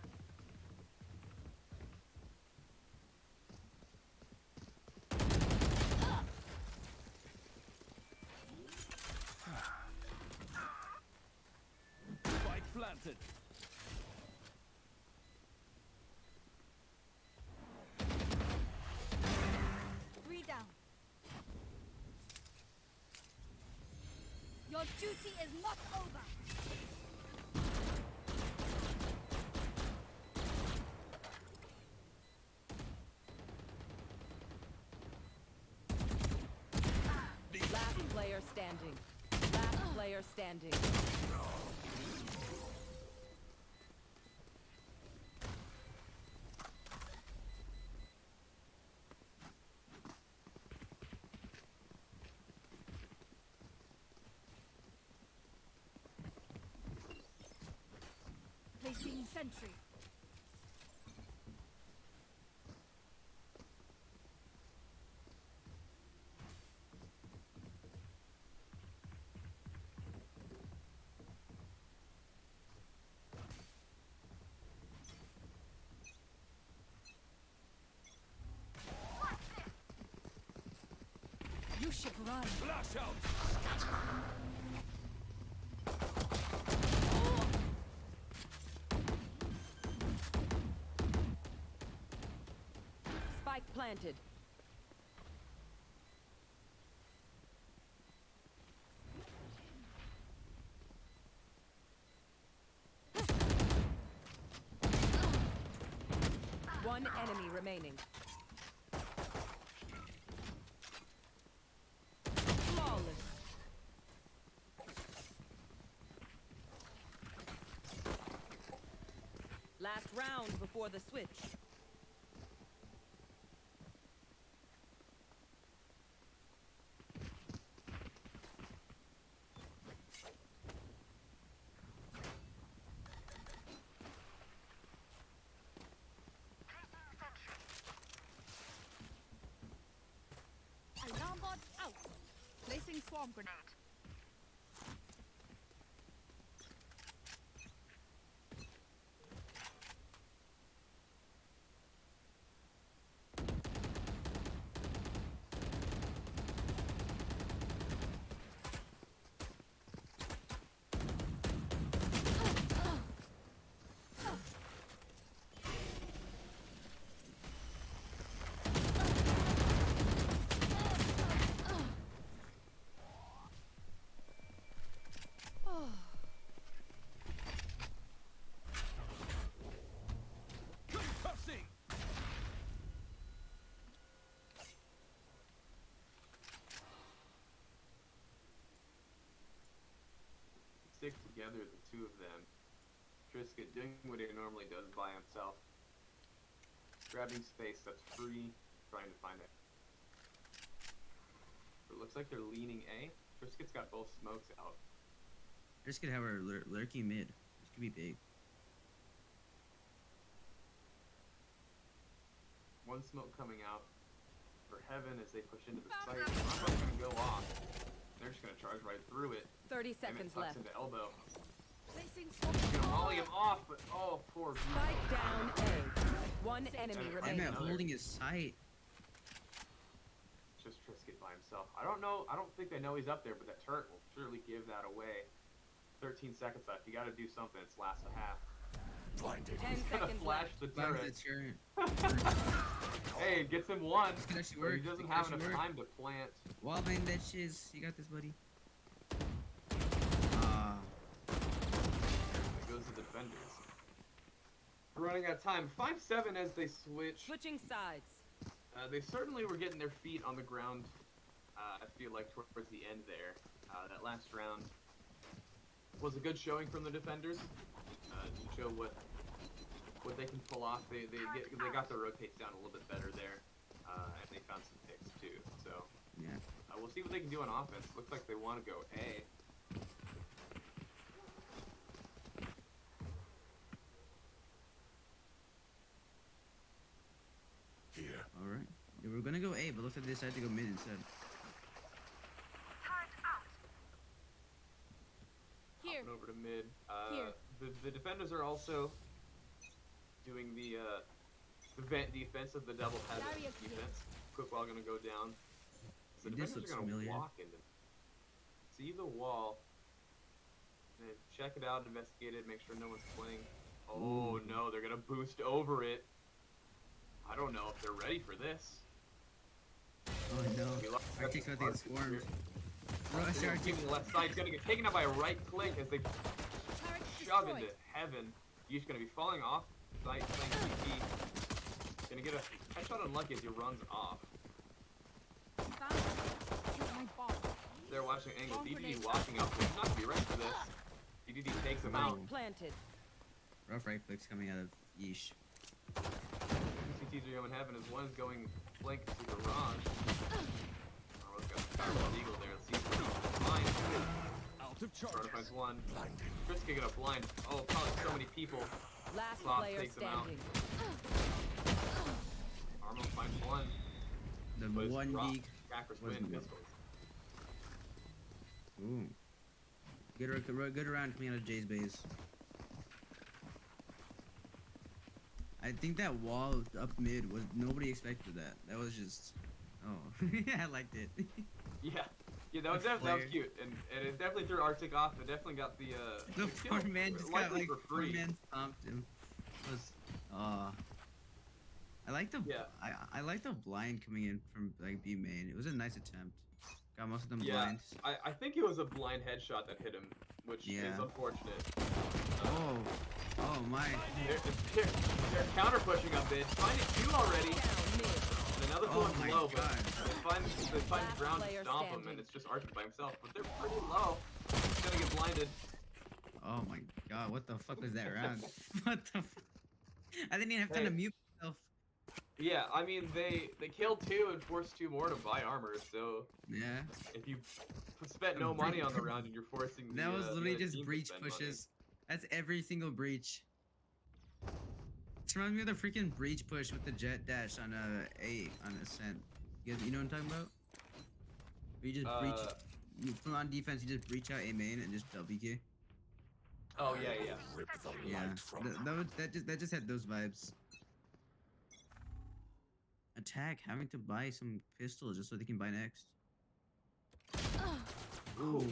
Spike planted. Three down. Your duty is not over. Last player standing. Last player standing. Placing sentry. You should run. Flash out! Spike planted. One enemy remaining. Flawless. Last round before the switch. Alarm bot out. Placing swarm grenade. Concussing! Stick together, the two of them. Trisket doing what he normally does by himself. grabbing space that's free, trying to find it. It looks like they're leaning A. Trisket's got both smokes out. Trisket, however, lurking mid. This could be big. One smoke coming out for heaven as they push into the site. Rumba's gonna go off. They're just gonna charge right through it. 30 And it seconds tucks left. into elbow. Placing He's gonna volley him off, but oh, poor Spike down A. One enemy I'm remaining. not holding his sight. It's just Trisket by himself. I don't know. I don't think they know he's up there, but that turret will surely give that away. 13 seconds left. You gotta do something. It's last a half. Blinded. 10 He's gonna seconds flash left. the Blinds turret. the turret. Hey, it gets him one. This could actually but work. he doesn't This could have actually enough work. time to plant. Wall bang that shiz. You got this, buddy. It goes to the defenders. We're running out of time. 5-7 as they switch. Switching sides. They certainly were getting their feet on the ground. I feel like towards the end there. That last round was a good showing from the defenders. To show what they can pull off. They got their rotates down a little bit better there, and they found some picks too. So Yeah. we'll see what they can do on offense. Looks like they want to go A. Here. All right. Yeah, we're gonna go A, but looks like they decided to go mid instead. Here. Hopping over to mid. Here. The defenders are also doing the vent defense of the double head Barrier here. defense. Quick wall gonna go down. The This defenders looks are gonna familiar. walk into. See the wall. And check it out, investigate it, make sure no one's playing. Oh no, they're gonna boost over it. I don't know if they're ready for this. Oh no. Arctic's about to get swarmed. Rush They're Arctic. the left side. He's gonna get taken out by a right click as they Turret shove destroyed. into heaven. He's gonna be falling off. Side playing TP. Gonna get a headshot unlucky as he runs off. Found it. Use my bomb. They're watching angle. DDD walking up. He's not gonna be ready for this. DDD takes him out. Spike planted. Rough right clicks coming out of Yeesh. CTs are going heaven as one is going flank to Garage. Arro's got a powerful eagle there. Let's see if he can find. Out of Trying to charges. find one. Blinded. Chris can get a blind. Oh, probably so many people. Last Sloth player takes him out. standing. Armo finds one. The But it's one rough. geek. Crackers was win the- pistols. Ooh. Good round coming out of Jay's base. I think that wall up mid was nobody expected that. That was just oh I liked it. Yeah. Yeah, that was cute. And it definitely threw Arctic off. It definitely got the The kill. poor man just got Likely like for poor free. man stomped him. It was I like the Yeah. I like the blind coming in from like B main. It was a nice attempt. Got most of them Yeah, blind. I think it was a blind headshot that hit him, which is Yeah. unfortunate. Oh my. They're counter pushing up mid. Finding two already. Down mid. And another Oh one's my low, but God. they find Last ground to player stomp him, standing. and it's just Arctic by himself. But they're pretty low. He's gonna get blinded. Oh my god, what the fuck was that round? What the fuck? I didn't even have time to Hey. mute myself. Yeah, I mean they killed two and forced two more to buy armor. So Yeah. if you spent no money on the round and you're forcing That was the literally other just team to breach spend money. pushes. That's every single breach. This reminds me of the freaking breach push with the jet dash on A on Ascent. You know what I'm talking about? Where you just breach. From on defense, you just breach out A main and just WK. Oh yeah. Rip the Yeah. light from That just had those vibes. Attack having to buy some pistols just so they can buy next. Ooh.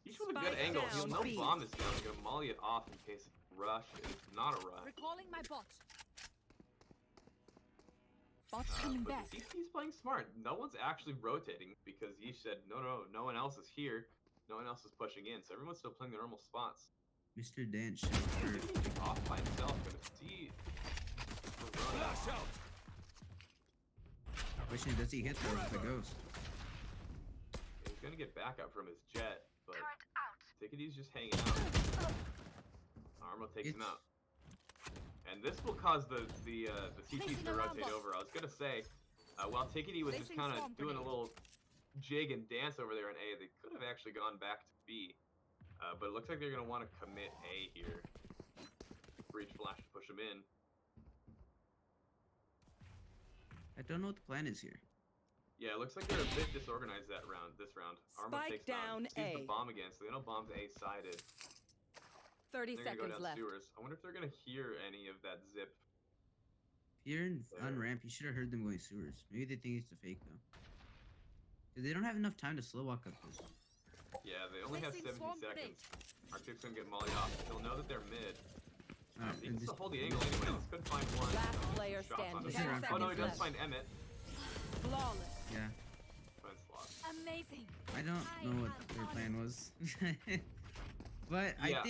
He's with a good Spike angle. He'll down, know B. bomb is down. He's gonna molly it off in case rush. It's not a rush. Recalling my bot. Bot's coming But back. he's playing smart. No one's actually rotating because he said no one else is here. No one else is pushing in, so everyone's still playing their normal spots. Mr. Dent He's shelter. off by himself. Gonna see the run. Flash out. Question is, does he hit though with the ghost? He's gonna get backup from his jet, but Tickety's just hanging out. Armo takes him It's- out. and this will cause the CTs Placing to a rotate round over. I was gonna say, while Tickety was just Placing kind swarm of doing a grenade. little jig and dance over there in A, they could have actually gone back to B. But it looks like they're gonna want to commit A here. Breach flash to push them in. I don't know what the plan is here. Yeah, it looks like they're a bit disorganized this round. Armo Spike takes down sees the A. bomb again, so they know bomb's A-sided. 30 They're gonna go seconds down left. sewers. I wonder if they're gonna hear any of that zip. If you're on There. ramp, you should have heard them going sewers. Maybe they think it's a fake though. 'Cause they don't have enough time to slow walk up this. Yeah, they only have Placing 17 swarm seconds. Arctic's gonna get molly off. He'll know that they're mid. Alright, He and needs this, to hold the angle anyway. This could find one. Last Some player shots on standing. him. 10 Oh no, he seconds does left. find Emmett. Flawless. yeah, Fine slot. Amazing. I don't know what their plan was. But Yeah.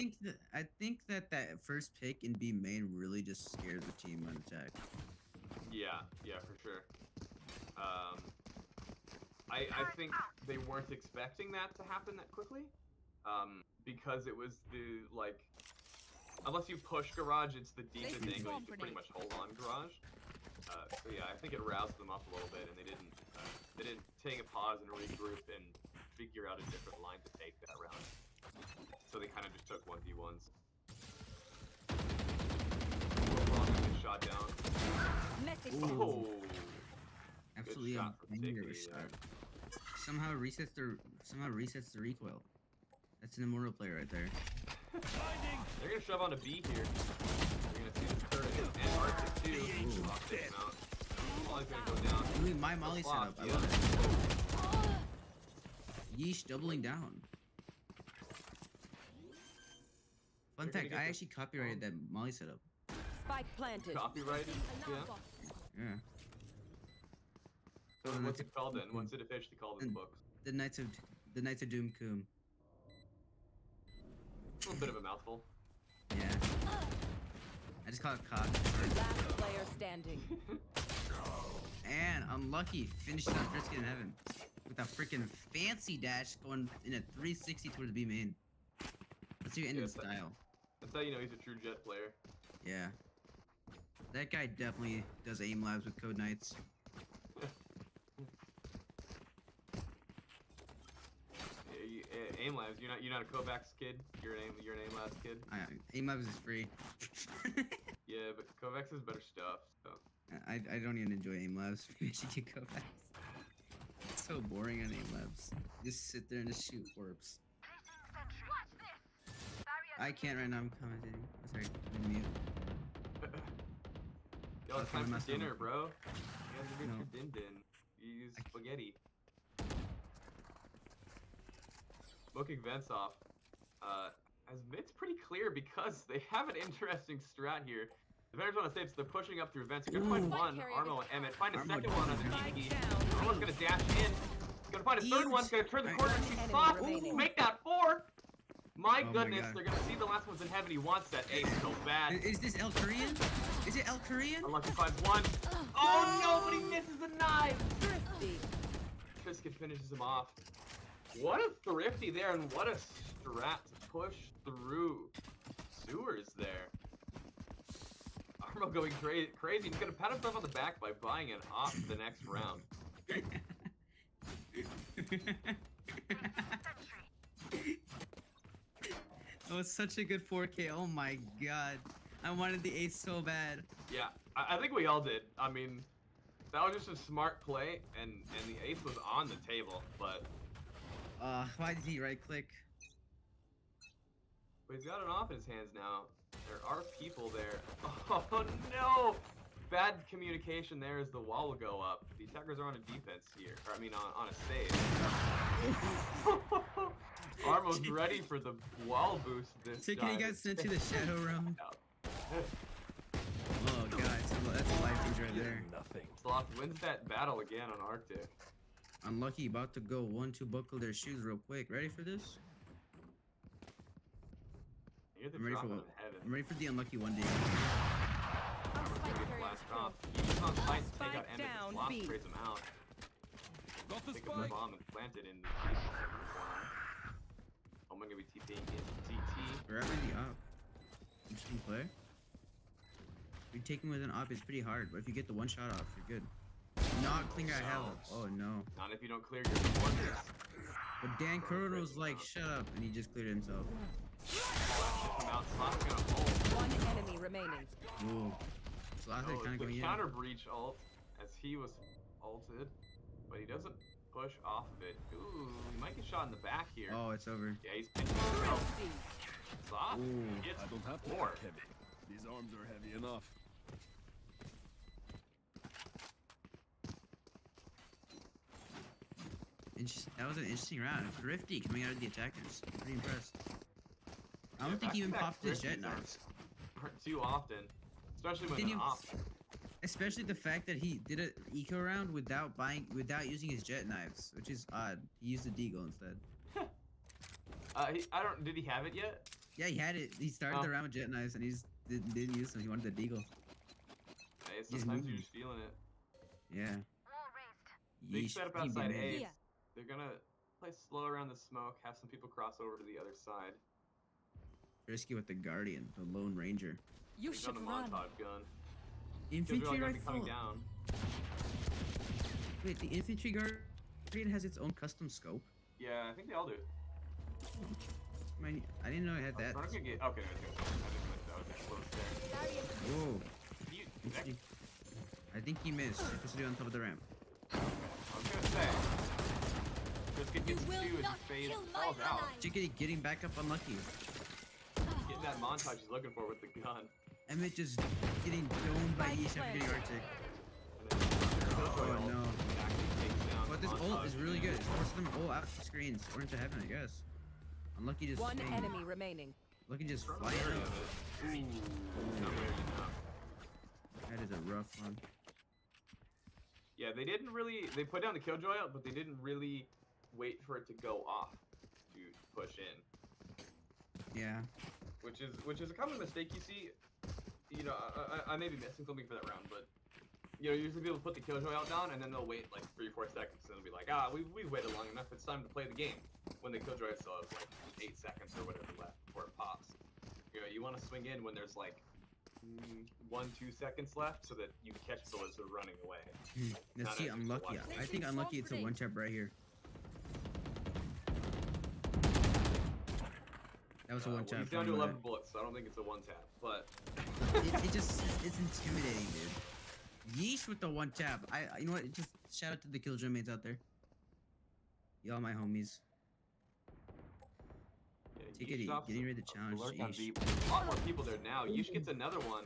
I think that first pick in B main really just scared the team on attack. Yeah, for sure. I think they weren't expecting that to happen that quickly. Because it was the, like, unless you push garage, it's the deepest Placing angle you swamp can pretty much grenade. hold on garage. So yeah, I think it roused them up a little bit, and they didn't take a pause and regroup and figure out a different line to take that round. So they kind of just took 1v1s. Shot down. Message. Oh, Absolutely good a shot from banger Tickety shot. there. Somehow resets the recoil. That's an immortal player right there. They're gonna shove onto B here. They're gonna see this turret hit and Arctic too. Off takes him out. Molly's gonna go down. Ooh, my molly Clock, setup. I yeah. love it. Yeesh, doubling down. Fun They're gonna fact, get I the actually copyrighted that molly setup. Spike planted. Copyrighted? Yeah. Yeah. So Oh, what's that's it called then? a- What's it officially called in the books? The Knights of Doom Coom. A little bit of a mouthful. Yeah. I just call it cock. Last player standing. And unlucky, finished it on Frisket in heaven. With a freaking fancy dash going in a 360 towards B main. That's your ending Yeah, style. That's how you know he's a true jet player. Yeah. That guy definitely does aim labs with Code Knights. Aim labs. You're not a Kovacs kid. You're an aim labs kid. Aim labs is free. Yeah, but Kovacs has better stuff. So I don't even enjoy aim labs. Maybe I should get Kovacs. It's so boring on aim labs. Just sit there and just shoot orbs. I can't right now. I'm commentating. Oh, sorry, I'm mute. Yo, it's Okay, time I'm for not dinner, sure. bro. You have to get No. your din. You use spaghetti. Smoking vents off. As mid's pretty clear because they have an interesting strat here. The Vendors want to save, so they're pushing up through vents. They're gonna find Ooh. one, Carrier Armo and Emmett. Find a Armo second doesn't one on the have- DD. down. Armo's gonna dash in. He's gonna find a third one. He's gonna turn the Huge. corner and shoot Enemy soft. remaining. Make that 4. My Oh my goodness, God. they're gonna see the last one's in heaven. He wants that ace so bad. Is this El Korean? Is it El Korean? Unlucky finds one. Oh no, but he misses the knife. Thrifty. Trisket finishes him off. What a thrifty there, and what a strat to push through sewers there. Armo going crazy. He's gonna pat himself on the back by buying it off the next round. That was such a good 4K. Oh my god. I wanted the ace so bad. Yeah, I think we all did. I mean, that was just a smart play, and the ace was on the table, but Why did he right click? he's got it off in his hands now. There are people there. Oh no! Bad communication there as the wall will go up. The attackers are on a defense here. Or, I mean, on a save. Armo's ready for the wall boost this Chicken, he time. got sent to the Shadow Realm. Yeah. Oh god, that's a life change right there. Nothing. Sloth wins that battle again on Arctic. Unlucky, about to go 1-2 buckle their shoes real quick. Ready for this? You're the I'm ready drop for out what? of heaven. I'm ready for the unlucky 1D. Armo's gonna get blasted off. He's on site to take out Spike Emmett. down, Sloth B. sprays him out. Got the Pick up the spike. bomb and plant it in the corner. I'm gonna be TPing into TT. We're already up. Interesting play. You're taking with an op is pretty hard, but if you get the one shot off, you're good. Not clear I have. Oh no. Not if you don't clear your fortress. But Dan Curran was like, shut up, and he just cleared himself. Come out, Sloth's gonna ult. One enemy remaining. Ooh. Sloth Oh, kind of the going counter in. breach ult as he was ulted, but he doesn't push off of it. Ooh, he might get shot in the back here. Oh, it's over. Yeah, he's pinching himself. Sloth Ooh. gets I don't have to more. work heavy. These arms are heavy enough. That was an interesting round. Thrifty coming out of the attackers. Pretty impressed. I don't Yeah, think he even back-to-back popped his jet thrifties knives. aren't too often, especially when Didn't an even- op. Especially the fact that he did an eco round without using his jet knives, which is odd. He used the deagle instead. Did he have it yet? Yeah, he had it. He started Oh. the round with jet knives and he just didn't use them. He wanted the deagle. Hey, He's sometimes you're moving. just feeling it. Yeah. Big Yeesh, setup he outside did A. it. Yeah. They're gonna play slow around the smoke, have some people cross over to the other side. Risky with the Guardian, the Lone Ranger. You He's should on the run. Montauk gun. Infantry Gonna be coming rifle. down. Wait, the infantry Guardian has its own custom scope. Yeah, I think they all do. I didn't know it had that. I'm gonna get. Okay, I didn't realize that was that close there. Whoa. You, Infantry. I think he missed. Supposed to do on top of the ramp. I was gonna say. Just get You two will as you not fade kill my falls out. ally. Chickadee getting back up unlucky. Getting that montage he's looking for with the gun. Emmett just getting domed by Yeesh after getting Arctic. And then Oh no. actually takes down But this ult Montage. is really good. It forces them all out the screens or into heaven, I guess. Unlucky just One staying. enemy remaining. Lucky just Front flying area out. of it. Ooh, not very enough. That is a rough one. Yeah, they didn't really. They put down the killjoy out, but they didn't really wait for it to go off to push in, Yeah. which is a common mistake you see. You know, I may be missing something for that round, but you know, usually people put the killjoy out down and then they'll wait like 3-4 seconds and they'll be like, we've waited long enough. It's time to play the game. When the killjoy still has like 8 seconds or whatever left before it pops. You know, you want to swing in when there's like 1-2 seconds left so that you catch people as they're running away. Let's Not see, as just unlucky. one. I think unlucky it's a one tap right here. That was a one Well, tap. he's down to 11 bullets, so I don't think it's a one tap, but it's intimidating, dude. Yeesh with the one tap. You know what? Just shout out to the killjoy mates out there. Y'all my homies. yeah, Take Yeesh it, stops getting ready to a challenge lurk on Yeesh. B. There's a lot more people there now. Yeesh gets another one.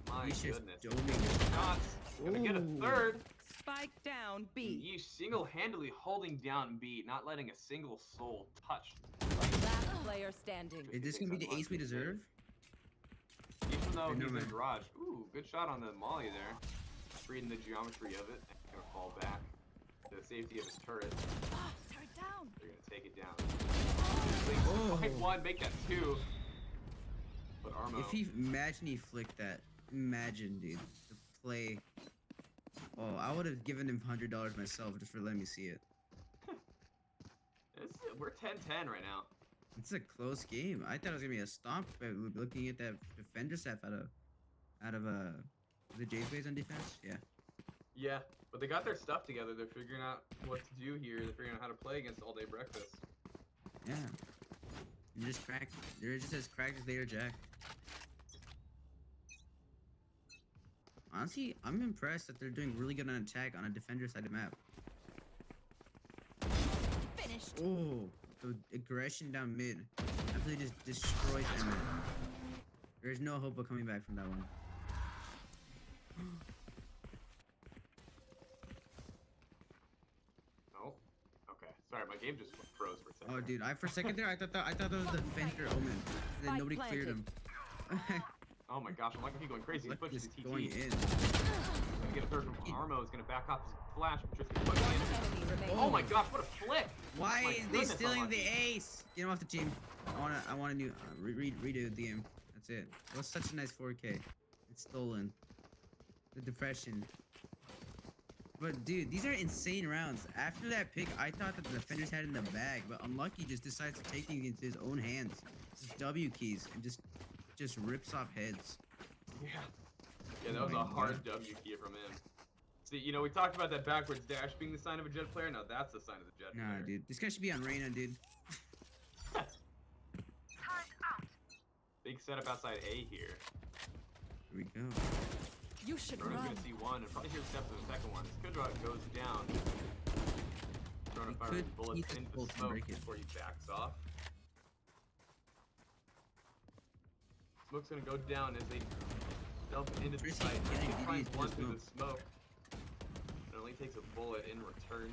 My Yeesh is goodness. doming. Shots. Gonna get a Ooh. third. Spike down B. Yeesh single-handedly holding down B, not letting a single soul touch. Last player standing. Is this gonna be the ace we deserve? Even though Wait, he's never in mind. garage. Ooh, good shot on the molly there. Just reading the geometry of it. Gonna fall back to the safety of his turret. Turret down. They're gonna take it down. Oh. Fight one, make that two. But Armo. If he imagine he flicked that, imagine, dude, the play. Oh, I would have given him $100 myself just for letting me see it. We're 10-10 right now. It's a close game. I thought it was gonna be a stomp, but looking at that defender staff out of the J phase on defense, yeah. Yeah, but they got their stuff together. They're figuring out what to do here. They're figuring out how to play against all day breakfast. Yeah. They're just cracked. They're just as cracked as they are Jack. Honestly, I'm impressed that they're doing really good on attack on a defender side of the map. Finished. Oh, the aggression down mid absolutely just destroys them. There's no hope of coming back from that one. Oh, okay. Sorry, my game just froze for a second. Oh, dude, for a second there, I thought that was the defender omen. And then Spike nobody cleared him. Oh my gosh, I'm like he's going crazy. He's Look, pushing just the TT. going in. Gonna get a third from Armo. He's gonna back off his flash, but just gonna push in. Enemy remaining. Oh my gosh, what a flick! Why My is they goodness, stealing unlucky. the ace? Get him off the team. I want a new redo the game. That's it. It was such a nice 4K. It's stolen. The depression. But dude, these are insane rounds. After that pick, I thought that the defenders had it in the bag, but Unlucky just decides to take things into his own hands. Just W keys and just rips off heads. Yeah. Yeah, that was a hard W key from him. See, you know, we talked about that backwards dash being the sign of a Jett player. Now that's the sign of the Jett player. Nah, dude. This guy should be on Reyna, dude. Big setup outside A here. Here we go. You should Rona's run. gonna see one and probably hear steps of the second one. This Killjoy goes down. Rona He firing could bullets eat the into the bolt and smoke break it. before he backs off. Smoke's gonna go down as they dump into the Frisky site. getting He finds DD'd one through through the smoke. It only takes a bullet in return.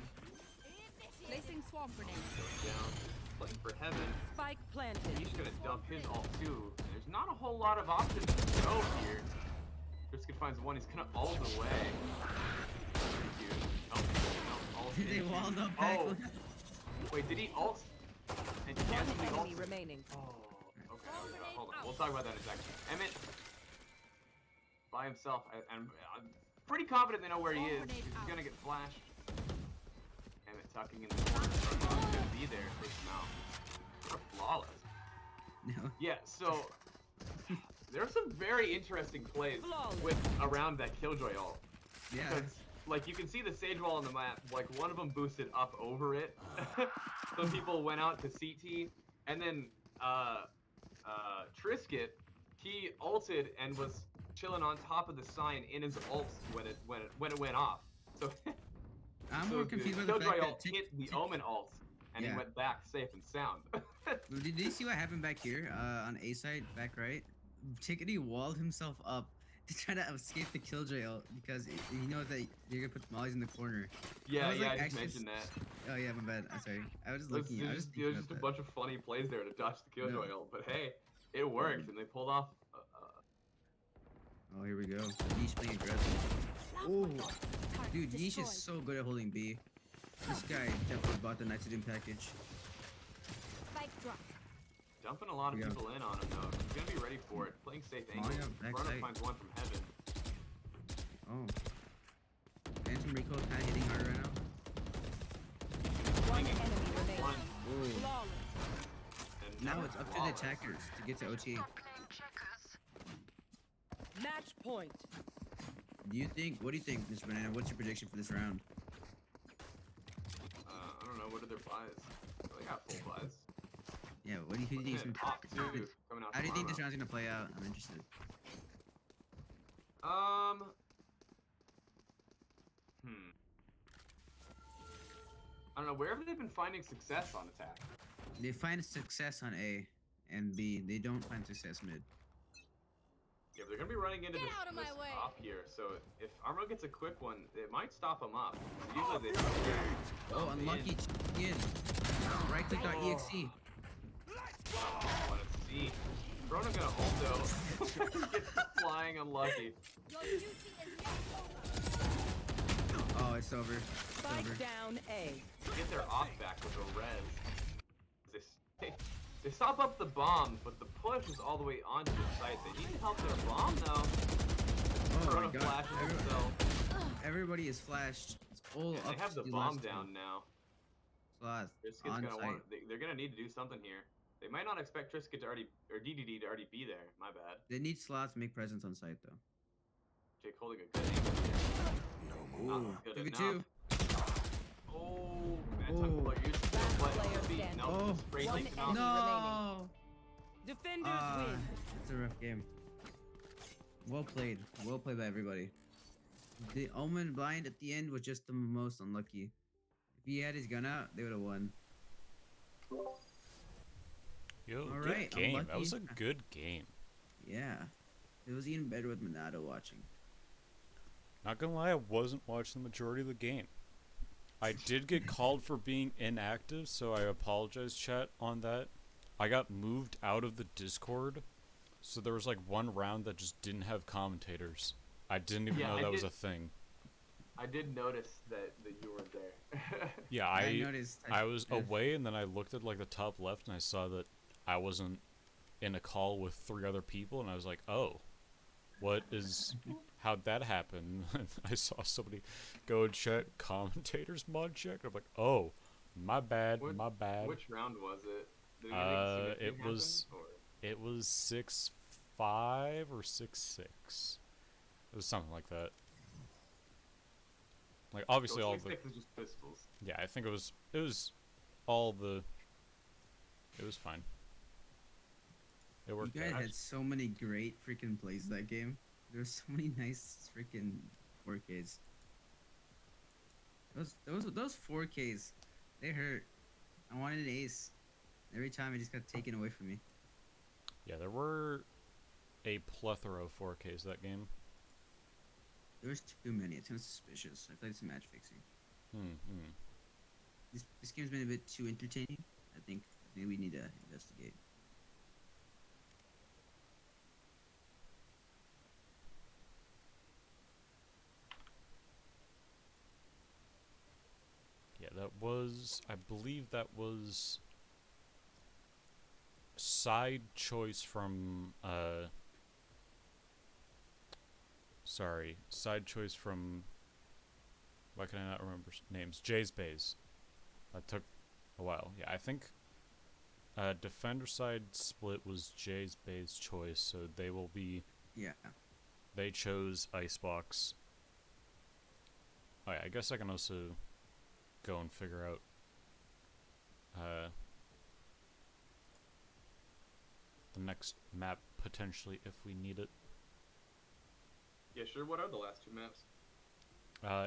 Placing swamp grenade. Goes down. Playing for heaven. Spike planted. He's gonna dump his ult too. There's not a whole lot of options to go here. Trisket finds one, he's gonna ult away. They walled up back. Oh! Wait, did he ult? And cancel the Enemy ult? remaining. Oh, okay, hold on. We'll talk about that in a second. Emmett, by himself, and I'm pretty confident they know where he is. He's gonna get flashed. Emmett tucking in the corner. He's gonna be there for now. What a flawless. No. Yeah, so there are some very interesting plays with around that Killjoy ult. Yeah. Because, like, you can see the Sage Wall on the map. Like, one of them boosted up over it. Some people went out to CT, and then Trisket, he ulted and was chilling on top of the sign in his ult when it went off. So I'm so more confused by the the Killjoy fact ult that hit the Omen ult, and he Yeah. went back safe and sound. Did you see what happened back here on A side, back right? Tickety walled himself up to try to escape the Killjoy ult because he knows that you're gonna put mollies in the corner. Yeah, was, yeah, like, I just actually mentioned that. Oh yeah, my bad. I'm sorry. I was just There's looking. I was just just, there's thinking just a about bunch of funny plays there to dodge the Killjoy No. ult, but hey, it worked, and they pulled off. that. Oh, here we go. Yeesh playing aggressive. Oh, dude, Yeesh is so good at holding B. This guy definitely bought the nitrogen package. Spike drop. Dumping a lot of Yeah. people in on him though. He's gonna be ready for it. Playing safe angle. yeah, back Rona side. finds one from heaven. Oh. Phantom recoil kind of hitting hard right now. One enemy remaining. One. Ooh. Flawless. And Now never it's up to the flawless. attackers to get to OT. Match point. What do you think, Mr. Banana? What's your prediction for this round? I don't know. What are their buys? They got full buys. Yeah, what do you think? Yeah, top two coming out How do you think this tomorrow. round's gonna play out? I'm interested. I don't know. Where have they been finding success on attack? They find success on A and B. They don't find success mid. Yeah, they're gonna be running into Get this, out of my this way. top here. So if Armo gets a quick one, it might stop them up. Usually they. Oh, unlucky. Again. Right click .exe. Let's see. Rona gonna ult though. Gets flying unlucky. Your duty is not over. Oh, it's over. It's over. Spike down A. Get their off back with a res. They stop up the bomb, but the push is all the way onto the site. They need to help their bomb though. Oh Rona my god. flashes himself. Everybody is flashed. It's all And up they have to the the bomb last down one. now. Sloth. Trisket's On gonna site. want. They're gonna need to do something here. They might not expect Trisket to already or DDD to already be there. My bad. They need Sloth to make presence on site though. Jake holding a good angle here. Ooh. Not good 2v2. enough. Oh, man, Oh. player used to Last play. player Beat. standing. No, Oh. spray One taken off. enemy No. Defenders win. It's a rough game. Well played. Well played by everybody. The Omen blind at the end was just the most unlucky. If he had his gun out, they would have won. Yo, All good right, game. That unlucky. was a good game. Yeah. It was even better with Monado watching. Not gonna lie, I wasn't watching the majority of the game. I did get called for being inactive, so I apologize, chat, on that. I got moved out of the Discord, so there was like one round that just didn't have commentators. I didn't even know that was a thing. I did notice that you weren't there. Yeah, I noticed. I was away, and then I looked at like the top left, and I saw that I wasn't in a call with 3 other people, and I was like, oh, how'd that happen? And I saw somebody go and check commentators mod check. I'm like, oh, my bad, my bad. Which round was it? Did anything significant it was happen, or- it was 6-5 or 6-6. It was something like that. Like obviously So all 26 the is just pistols. yeah, I think it was all the it was fine. It You worked guys out. had so many great freaking plays that game. There's so many nice freaking 4Ks. Those 4Ks, they hurt. I wanted an ace. Every time it just got taken away from me. Yeah, there were a plethora of 4Ks that game. There was too many. It's kind of suspicious. I feel like it's match fixing. This game's been a bit too entertaining. I think we need to investigate. Yeah, that was, I believe that was side choice from side choice from, why can I not remember names? Jay's Bays. That took a while. Yeah, I think defender side split was Jay's Bays choice, so they will be, Yeah. they chose Icebox. Oh yeah, I guess I can also go and figure out the next map potentially if we need it. Yeah, sure. What are the last two maps?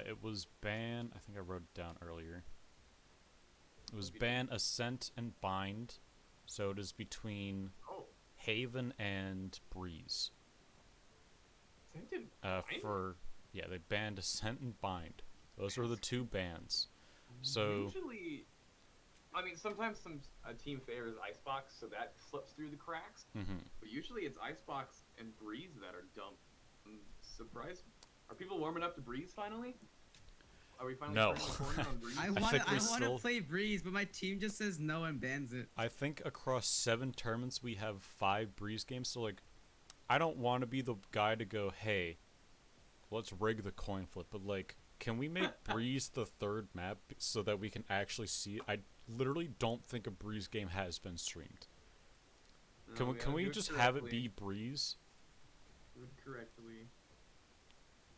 It was Ban, I think I wrote it down earlier. It was Ban, Ascent, and Bind. So it is between Haven and Breeze. Ascent and Bind? Yeah, they banned Ascent and Bind. Those were the two bans. So usually, I mean, sometimes a team favors Icebox, so that slips through the cracks. But usually it's Icebox and Breeze that are dumped. I'm surprised. Are people warming up to Breeze finally? Are we finally turning the corner on Breeze? I want to play Breeze, but my team just says no and bans it. I think across 7 tournaments we have 5 Breeze games. So like, I don't want to be the guy to go, hey, let's rig the coin flip, but like, can we make Breeze the 3rd map so that we can actually see it? I literally don't think a Breeze game has been streamed. No, Can we just have it be Breeze? Do it correctly.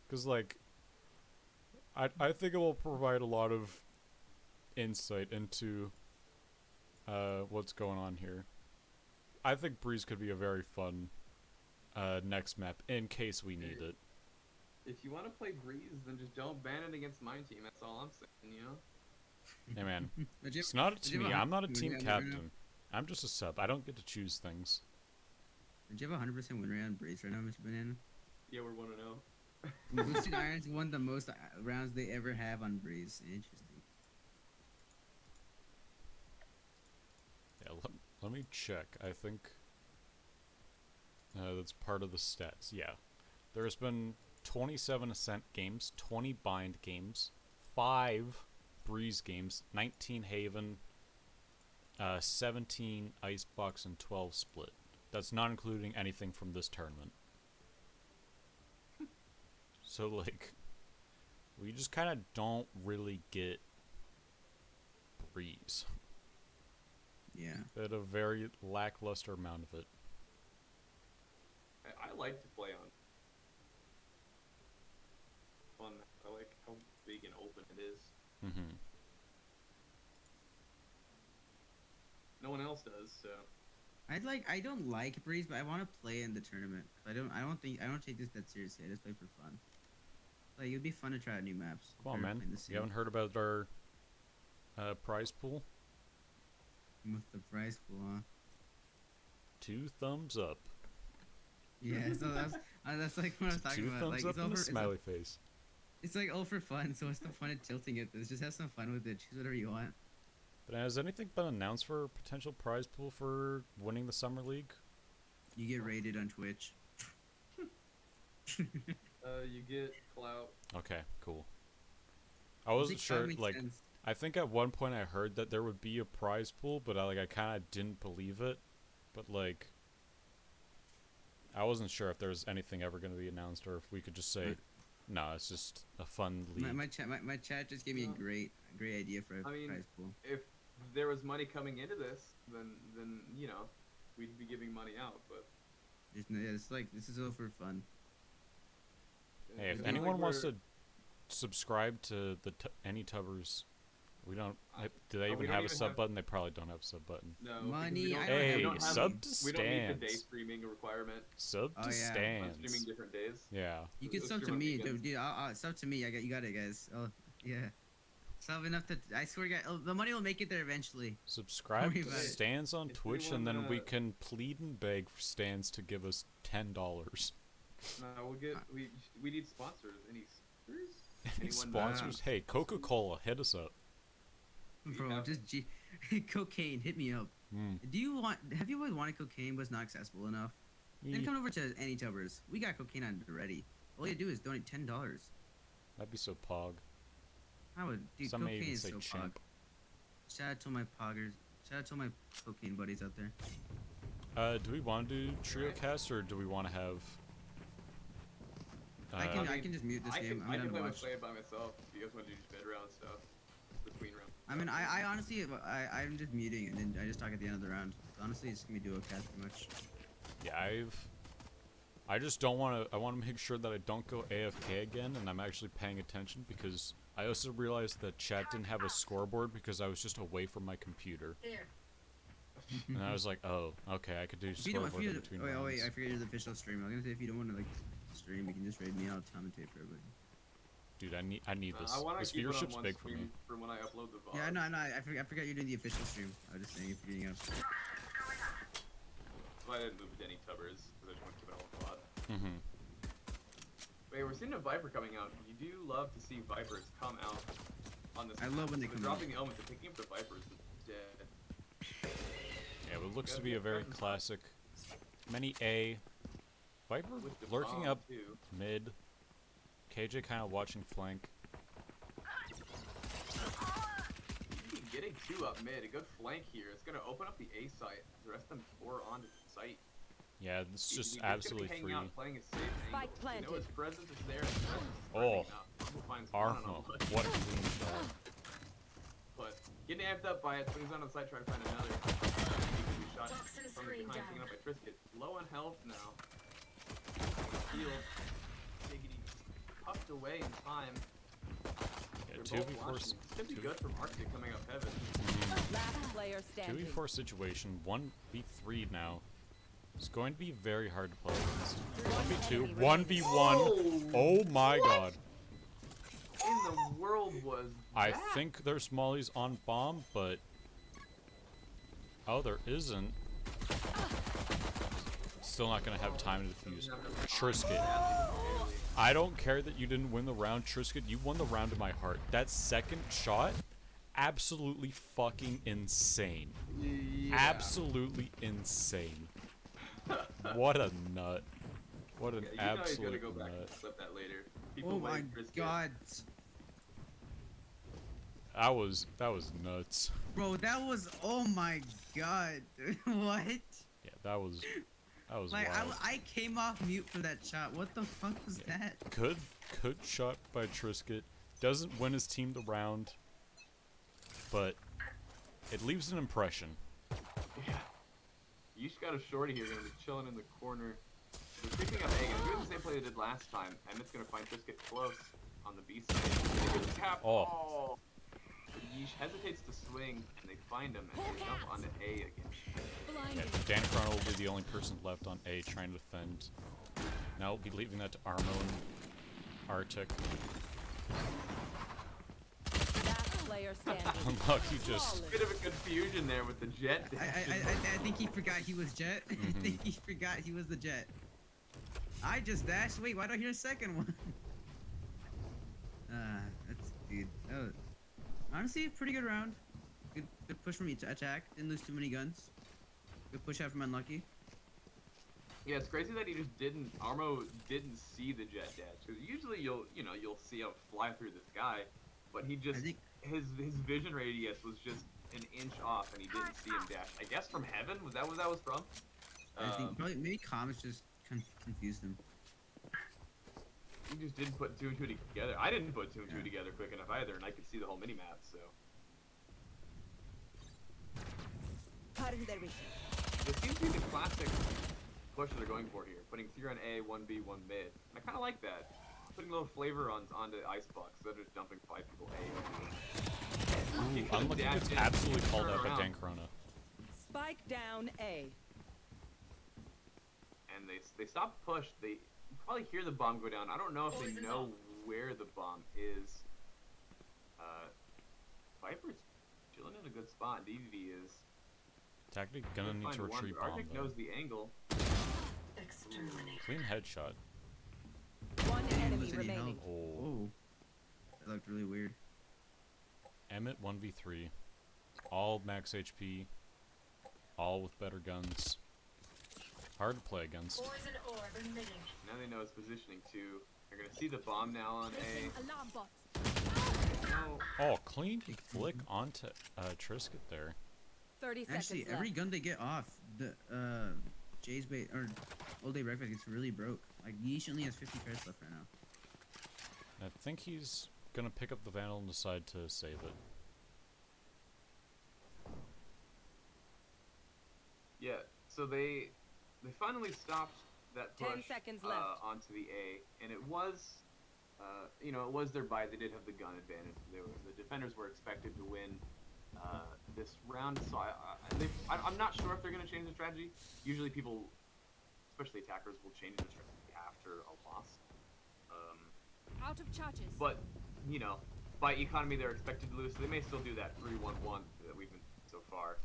Because like, I think it will provide a lot of insight into what's going on here. I think Breeze could be a very fun next map in case we need it. If you want to play Breeze, then just don't ban it against my team. That's all I'm saying, you know? Hey man, it's not up to me. I'm not a team captain. I'm just a sub. I don't get to choose things. Did you have a 100% win rate on Breeze right now, Mr. Banana? Yeah, we're 1-0. Boosted Irons won the most rounds they ever have on Breeze. Interesting. Yeah, let me check. I think that's part of the stats. Yeah. There's been 27 Ascent games, 20 Bind games, 5 Breeze games, 19 Haven, 17 Icebox, and 12 Split. That's not including anything from this tournament. So, like, we just kind of don't really get Breeze. Yeah. At a very lackluster amount of it. I like to play on fun. I like how big and open it is. No one else does, so. I don't like Breeze, but I want to play in the tournament. I don't take this that seriously. I just play for fun. Like, it'd be fun to try out new maps. Come on, man. You haven't heard about our prize pool? With the prize pool, huh? 2 thumbs up. Yeah, so that's like what I was talking 2 about. thumbs Like, up and a smiley face. It's like all for fun, so what's the fun of tilting it? Just have some fun with it. Choose whatever you want. But has anything been announced for a potential prize pool for winning the Summer League? You get rated on Twitch. You get clout. Okay, cool. I wasn't sure, like, sense. I think at one point I heard that there would be a prize pool, but I kind of didn't believe it. But, like, I wasn't sure if there was anything ever going to be announced or if we could just say, no, it's just a fun league. My chat just gave me a great idea for a prize pool. If there was money coming into this, then you know, we'd be giving money out. But It's like, this is all for fun. Hey, It if feels anyone like wants we're- to subscribe to the any Tubbers, we don't. Do they we even don't have a even sub have- button? They probably don't have a sub button. No, Money, because I we don't Hey, have sub to we don't meet the day stands. streaming requirement. Sub Oh, to yeah. On streaming stands. different days. Yeah. You can Let's sub to stream on me, weekends. dude. Sub to me. You got it, guys. Oh yeah. Sub enough to. I swear, guys, the money will make it there eventually. Subscribe worry to about it. Stans on If Twitch, we and then we wanna- can plead and beg for Stans to give us $10. No, we need sponsors. Any sponsors? Any Anyone, sponsors? Hey, Coca-Cola, hit us up. Bro, have- just cocaine. Hit me up. Do you want? Have you always wanted cocaine, but it's not accessible enough? Then come over to Any Tubbers. We got cocaine on the ready. All you do is donate $10. That'd be so pog. I would. Dude, Some may cocaine even is say so pog. chimp. Shout out to my poggers. Shout out to my cocaine buddies out there. Do we want to do trio cast, or do we want to have? I can just mute this game. I I'm can done to play watch. it by myself. If you guys want to do just mid-round stuff, between rounds. I mean, I honestly, I'm just muting and then I just talk at the end of the round. Honestly, it's gonna be duo cast pretty much. Yeah, I just don't want to. I want to make sure that I don't go AFK again, and I'm actually paying attention because I also realized that chat didn't have a scoreboard because I was just away from my computer. And I was like, oh, okay, I could do If you don't, scoreboard in between wait, rounds. I forget you're the official streamer. I was gonna say if you don't want to like stream, you can just raid me. I'll commentate for everybody. Dude, I need this. I want to This keep it on viewership's one big for me. stream for when I upload the VOD. Yeah, no, I forgot you're doing the official stream. I was just saying if you're getting up. That's why I didn't move to any Tubbers because I just want to keep it all VOD. Wait, we're seeing a Viper coming out. You do love to see Vipers come out on this. I love when they so come dropping the elements and picking up the Vipers is dead. Yeah, it looks to be a very classic. Many A. Viper With the lurking bomb, up too. mid. KJ kind of watching flank. Getting two up mid, a good flank here. It's gonna open up the A site. The rest of them pour onto the site. Yeah, it's just He's gonna be absolutely hanging free. out, playing a safe Spike angle. You planted. know his presence is there. His presence is Oh, burning up. He finds one on Armo, one. what a clean shot. But getting amped up by it, swings on the side, trying to find another. He can be shot from behind, taken up by Trisket. Low on health now. Healed. Diggity. Puffed away in time. Yeah, They're both 2v4 watching. Could be good from Arctic coming up heaven. Last player standing. 2v4 situation, 1v3 now. It's going to be very hard to play against. 1v2, 1v1. Oh my god. In the world was I that? think there's mollies on bomb, but... Oh, there isn't. Still not going to have time to defuse. Trisket. I don't care that you didn't win the round, Trisket. You won the round in my heart. That second shot, absolutely fucking insane. Yeah. Absolutely insane. What a nut. What an Yeah, you know he's absolute gonna go back nut. and flip that later. People Oh blame my Trisket. god, That was nuts. bro, that was oh my god, what? Yeah, that was Like wild. I came off mute for that shot. What the fuck was that? Good shot by Trisket. Doesn't win his team the round, but it leaves an impression. Yeah. You just got a shorty here, gonna be chilling in the corner. They're creeping up A, and doing the same play they did last time, and it's gonna find Trisket close on the B side. Tap. Oh. Yeesh hesitates to swing, and they find him, and they jump onto A again. Yeah, Danicron will be the only person left on A trying to defend. Now we'll be leaving that to Armo and Arctic. Last player standing. Unlucky just... Bit of a confusion there with the jet. I think he forgot he was Jet. I think he forgot he was the Jet. I just dashed. Wait, why do I hear a second one? That's dude. Oh, honestly, pretty good round. Good push from each attack. Didn't lose too many guns. Good push out from Unlucky. Yeah, it's crazy that he just didn't. Armo didn't see the jet dash, because usually you'll see him fly through the sky, but he just his vision radius was just an inch off, and he didn't see him dash. I guess from heaven, was that what that was from? I think probably maybe comments just confused him. He just didn't put two and two together. I didn't put two and two together quick enough either, and I could see the whole mini map. So this seems to be the classic push they're going for here, putting 3 on A, 1B, 1 mid. And I kind of like that. putting a little flavor onto Icebox instead of just dumping 5 people A. Ooh, Unlucky gets absolutely called out by Dan Corona. Spike down A. And they stop push. They probably hear the bomb go down. I don't know if they know where the bomb is. Viper's chilling in a good spot. DVD is. Tactic gonna need to retreat bomb. Arctic knows the angle. Clean headshot. One enemy Listen, he remaining. held- Oh. That looked really weird. Emmett 1v3. All max HP. All with better guns. Hard to play against. Now they know his positioning too. They're gonna see the bomb now on A. Alarm bot. No. Oh, clean flick onto Trisket there. 30 seconds Actually, left. every gun they get off, the Jay's bait or All Day Breakfast gets really broke. Like Yeesh only has 50 credits left right now. I think he's gonna pick up the Vandal and decide to save it. Yeah. So they finally stopped that 10 push seconds left. onto the A, and it was. It was their buy. They did have the gun advantage. The defenders were expected to win this round, so I'm not sure if they're going to change the strategy. Usually people, especially attackers, will change the strategy after a loss. Out of charges. But, by economy they're expected to lose, so they may still do that 3-1-1 that we've been so far.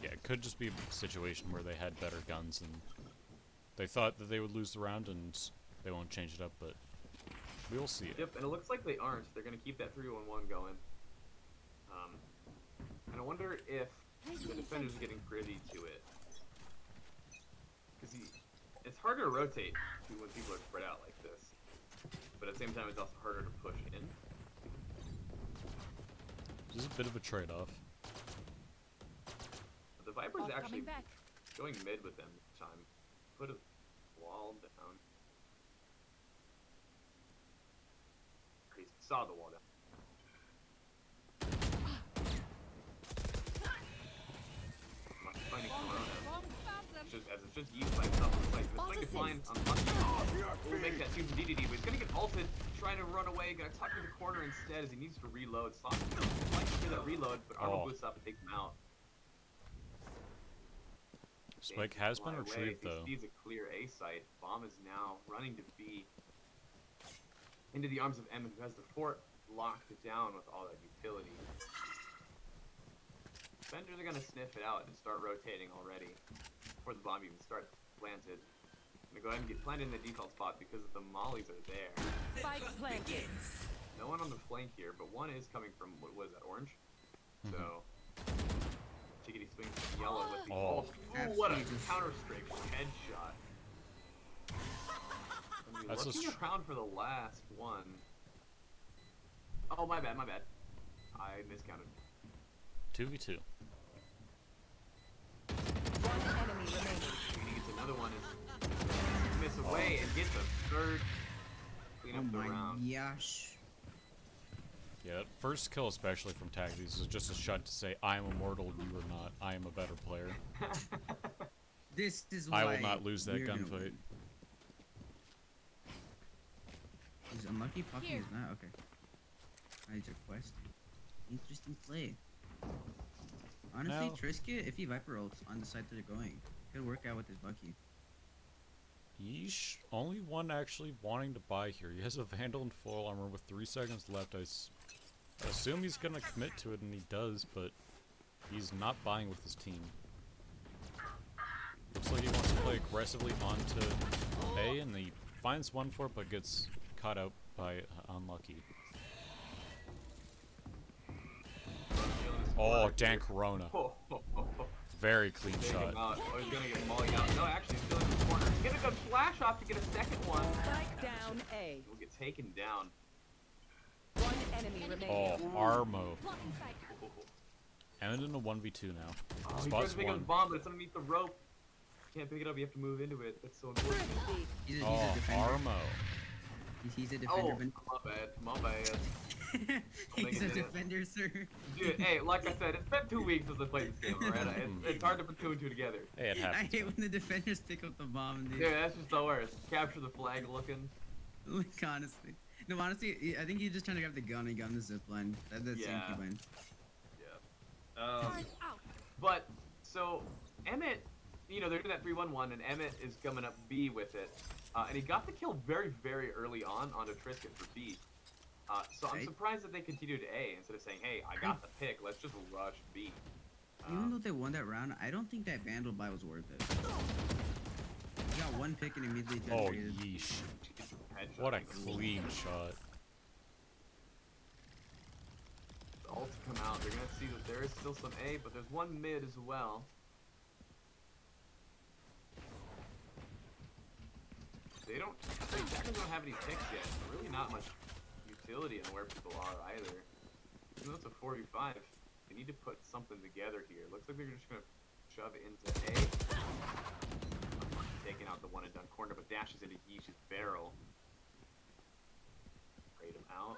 Yeah, it could just be a situation where they had better guns and they thought that they would lose the round and they won't change it up, but we'll see it. Yep, and it looks like they aren't. They're going to keep that 3-1-1 going. And I wonder if the defender's getting privy to it. Because it's harder to rotate when people are spread out like this. But at the same time, it's also harder to push in. This is a bit of a trade-off. But the Viper's Bot actually coming back. going mid with them this time. Put a wall down. He saw the wall down. Finding Corona. It's just used by itself. It's like to find we'll make that 2 from DDD, but he's gonna get ulted, trying to run away, gonna tuck in the corner instead as he needs to reload. Like to hear that reload, but Arnold boosts up and takes him out. Spike has been retrieved though. He sees a clear A site. Bomb is now running to B. Into the arms of Emmett, who has the fort locked down with all that utility. Defenders are gonna sniff it out and start rotating already before the bomb even starts planted. I'm gonna go ahead and get planted in the default spot because the mollies are there. Spike planted. No one on the flank here, but one is coming from what was that, orange? So Chickadee swings to yellow with the ult. Ooh, what a counter strike headshot. That's looking around for the last one. Oh, my bad. I miscounted. 2v2. One enemy remaining. He gets another one and miss away and gets a third. Clean up the round. Gosh. Yeah, that first kill especially from Tactics is just a shot to say, I am immortal, you are not. I am a better player. This is why I will not lose that we're gonna gunfight. win. He's unlucky. Poppy is not okay. He's a quest. Interesting play. Honestly, No. Trisket, if he Viper ults on the side that they're going, could work out with his Bucky. Yeesh. Only one actually wanting to buy here. He has a Vandal and full armor with 3 seconds left. I assume he's gonna commit to it, and he does, but he's not buying with his team. Looks like he wants to play aggressively onto A, and he finds one for it, but gets caught out by Unlucky. Oh, Dan Corona. Very clean shot. Oh, he's gonna get mollied out. No, actually, he's still in the corner. He's gonna go flash off to get a second one. Spike down A. He'll get taken down. One enemy remaining. Oh, Armo. Blocking sight. And in a 1v2 now. Oh, he tries Spots to pick up one. his bomb, but it's underneath the rope. Can't pick it up, you have to move into it. That's so important. Thrifty. He's a Oh, defender. Armo. He's a defender, my bad. My bad. he's a defender, sir. Dude, hey, like I said, it's been 2 weeks since I played this game, alright? It's hard to put 2 and 2 together. Hey, it I happens. hate when the defenders pick up the bomb, dude. Dude, that's just the worst. Capture the flag looking. Like, honestly. No, honestly, I think he's just trying to grab the gun and gun the zip line. That's Yeah. the win. Yeah. But, so, Emmett, you know, they're doing that 3-1-1, and Emmett is coming up B with it. And he got the kill very, very early on onto Tristan for B. So I'm surprised that they continued A instead of saying, hey, I got the pick, let's just rush B. Even though they won that round, I don't think that Vandal buy was worth it. He got one pick and immediately Oh, degraded. yeesh. What a clean shot. The ults come out, they're gonna see that there is still some A, but there's one mid as well. They exactly don't have any picks yet. Really not much utility on where people are either. Even though it's a 4v5, they need to put something together here. Looks like they're just gonna shove into A. Taking out the one and done corner, but dashes into Yeesh's barrel. Raid him out.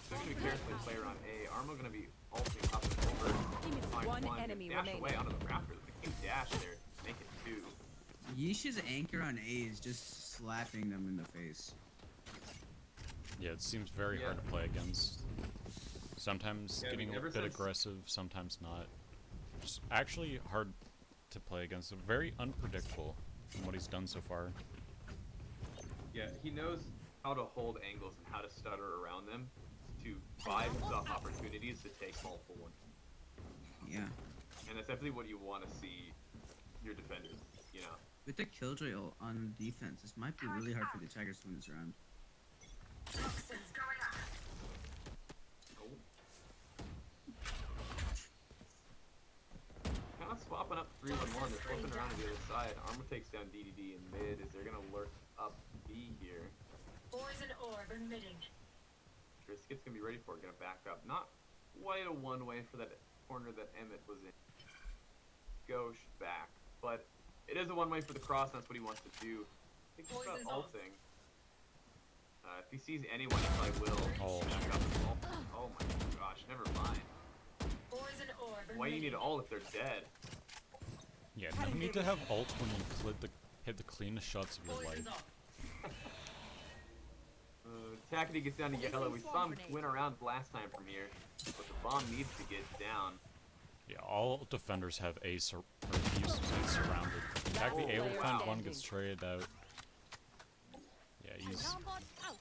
They're gonna be carefully play around A. Armo gonna be ulting up and over. One enemy dash remaining. away onto the rafters. The king dash there. Make it 2. Yeesh's anchor on A is just slapping them in the face. Yeah, it seems very hard to play against. Sometimes getting a bit aggressive, sometimes not. Just actually hard to play against. Very unpredictable from what he's done so far. Yeah, he knows how to hold angles and how to stutter around them to buy himself opportunities to take multiple ones. Yeah. And that's definitely what you want to see your defenders, you know. With the Killjoy ult on defense, this might be really hard for the Tigers to win this round. Kind of swapping up 3-1-1. They're flipping around to the other side. Armor takes down DDD in mid. Is they're gonna lurk up B here? Poison orb emitting. Trisket's gonna be ready for it. Gonna back up. Not quite a one-way for that corner that Emmett was in. Ghost back, but it is a one-way for the cross. And that's what he wants to do. I think he's about ulting. If he sees anyone, he probably will. Oh. Back up and ult. Oh my gosh, never mind. Poison orb Why do you need ult if they're dead? Yeah, you need to have ult when you hit the cleanest shots of your life. Tackety gets down to yellow. We saw him win around last time from here, but the bomb needs to get down. Yeah, all defenders have A surrounded. In fact, the A will find one, gets traded out. Yeah, he's... Combat out.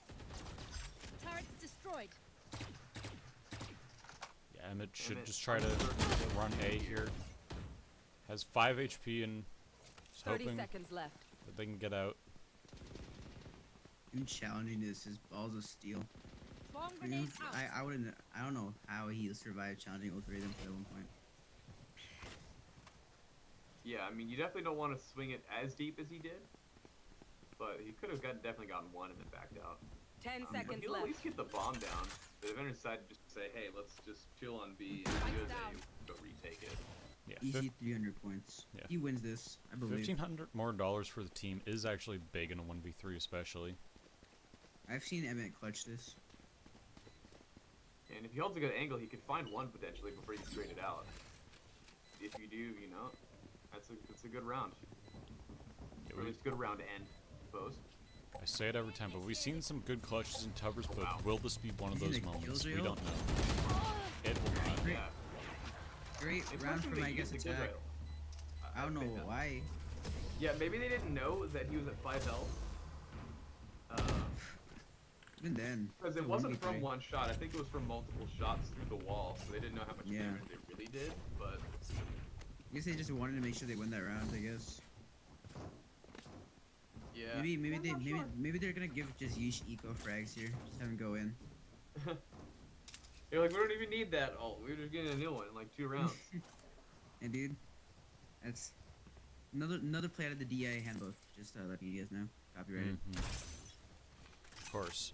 Turrets destroyed. Yeah, Emmett should just try to run A here. Has 5 HP and is 30 hoping seconds left. that they can get out. Him challenging this, his balls of steel. Bomb grenade out. I don't know how he survived challenging Ultimatum at one point. Yeah, I mean, you definitely don't want to swing it as deep as he did, but he could have definitely gotten one and then backed out. 10 But seconds he'll left. at least get the bomb down. The defender decided just to say, hey, let's just chill on B and do as they go retake it. Yeah, Easy 300 points. Yeah. He wins this, I believe. $1,500 more for the team is actually big in a 1v3 especially. I've seen Emmett clutch this. And if he holds a good angle, he could find one potentially before he gets traded out. If you do, you know, that's a good round. Yeah, Or at least a good round to end, I suppose. I say it every time, but we've seen some good clutches and towers, but will this be one of Is those it a moments? kill We drill? don't know. It will not. Great, Yeah. great It's round something for they my guess used to get attack. right. I don't know think that- why. Yeah, maybe they didn't know that he was at 5 health. Even then. Because it's it a wasn't 1v3. from one shot. I think it was from multiple shots through the wall, so they didn't know how much Yeah. damage they really did. But I guess they just wanted to make sure they win that round, I guess. yeah, Maybe they're gonna give just Yeesh eco frags here. Just have him go in. you're like, we don't even need that ult. We're just getting a new one in like 2 rounds. And dude, that's another play out of the DI handbook. Just letting you guys know. Copyrighted. Of course.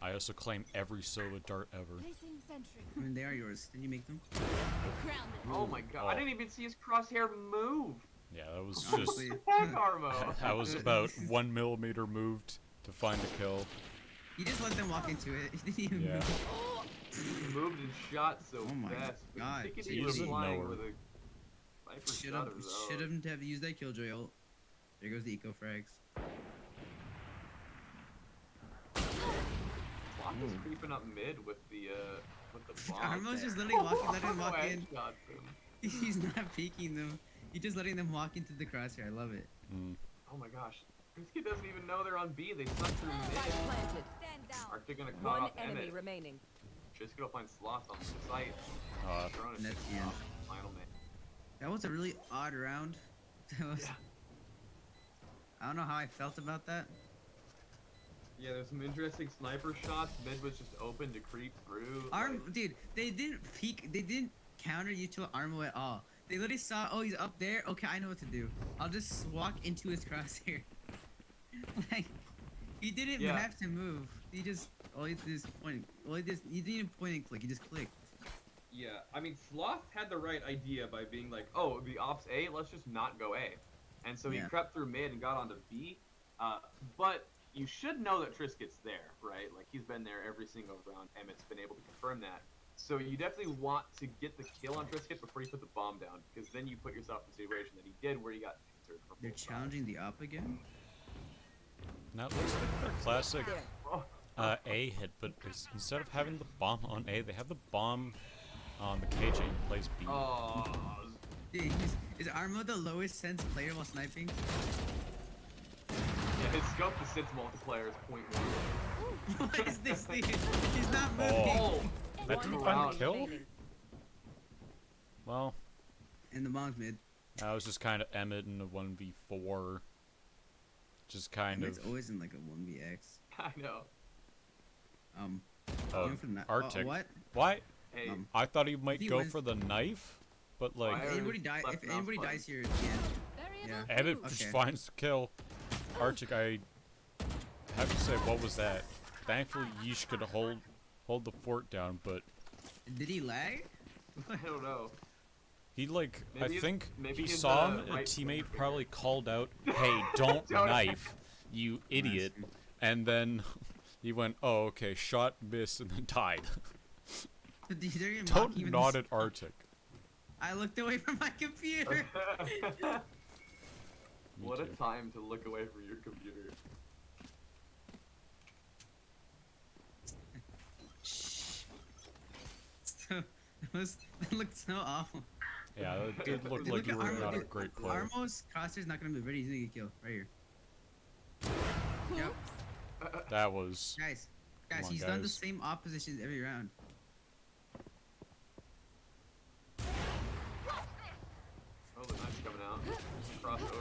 I also claim every Sova dart ever. Placing sentry. I mean, they are yours. Didn't you make them? Grounded. Oh my god, I didn't even see his crosshair move. Yeah, that was just... Honestly. Heck, Armo. I was about 1 millimeter moved to find a kill. He just let them walk into it. He didn't even Yeah. move. He moved and shot so Oh my fast. But God, thinking he he was doesn't flying know with her. a sniper shot of his own. Shouldn't have used that killjoy ult. There goes the eco frags. Flock is creeping up mid with the bomb. Armo's just literally walking, letting them walk Oh, in. headshots him. He's not peeking them. He's just letting them walk into the crosshair. I love it. Mm. Oh my gosh. Brisket doesn't even know they're on B. They suck through Spike mid. planted. Stand down. Arctic gonna cut One off enemy Emmett. remaining. Just gonna find slots on the site. Throwing And it that's the end. final man. That was a really odd round. That was. Yeah. I don't know how I felt about that. Yeah, there's some interesting sniper shots. Mid was just open to creep through. Dude, they didn't peek. They didn't counter you to Armo at all. They literally saw, oh, he's up there. Okay, I know what to do. I'll just walk into his crosshair. Like, he didn't Yeah. have to move. He just, all he did is point. He didn't even point and click. He just clicked. Yeah, I mean, Sloth had the right idea by being like, oh, the ops A, let's just not go A. And so he Yeah. crept through mid and got onto B. But you should know that Triscuit's there, right? Like, he's been there every single round. Emmett's been able to confirm that. So you definitely want to get the kill on Triscuit before you put the bomb down, because then you put yourself in a situation that he did where he got pincered from They're both sides. challenging the op again. Now it looks like their classic Oh, A hit, but instead of having the bomb on A, they have the bomb on the KJ and plays B. oh, Dude, is Armo the lowest sense player while sniping? yeah, his scope to Sid's multiplier is 0.1. What is this, dude? He's not moving. Oh, That One didn't enemy find the kill? remaining. Well, And the mom's mid. that was just kind of Emmett in a 1v4. Just kind It's of. always in like a 1vx. I know. Oh, Going for the Arctic. what? Why? Hey, I thought he might he go wins- for the knife, but like Why If are- anybody die, left if mouse anybody button. dies here, it's the end. Variable Yeah. Emmett food. just Okay. finds the kill. Arctic, I have to say, what was that? Thankfully, Yeesh could hold the fort down, but Did he lag? I don't know. he like I Maybe his- think maybe he his, saw him. A right teammate finger. probably called out, "Hey, don't Don't- knife, you idiot!" And then he went, "Oh, okay." Shot, missed, and then died. But they're even Don't mocking him in nod this- at Arctic. I looked away from my computer. Me What a too. time to look away from your computer. So, that looked so awful. Yeah, it did look Dude, like you at were Armo, not a dude. great player. Armo's crosshair's not gonna move. Ready? He's gonna get killed right here. Yep. That was. Guys, Come on, he's done the guys. same oppositions every round. Oh, the knife's coming out. Cross over,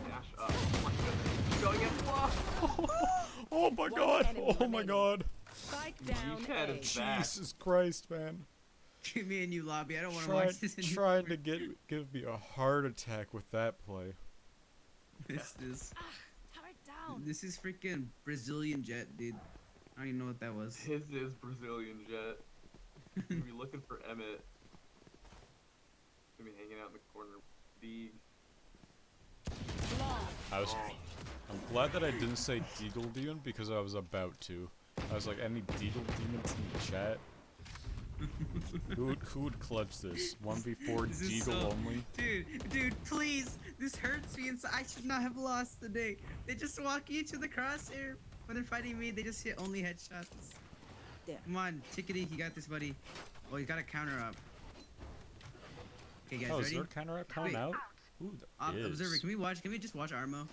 dash up. Oh my goodness. Going in block. Oh my One god! enemy Oh my remaining. god! Spike down had A. his back. Jesus Christ, man! Give me a new lobby. I don't want to Trying, watch this anymore. trying to give me a heart attack with that play. This is Turret down. this is freaking Brazilian jet, dude. I don't even know what that was. His is Brazilian jet. He'll be looking for Emmett. Gonna be hanging out in the corner. Big. I was. Oh. I'm glad that I didn't say Deagle Demon because I was about to. I was like, any Deagle Demons in the chat? who would clutch this? 1v4 This is Deagle so- only? Dude, please. This hurts me inside. I should not have lost today. They just walk you to the crosshair. When they're fighting me, they just hit only headshots. There. Come on, Chickadee, you got this, buddy. Oh, he's got a counter up. Okay, guys, Oh, is ready? there a counter coming Wait. out? Ooh, there is. Observer, can we just watch Armo?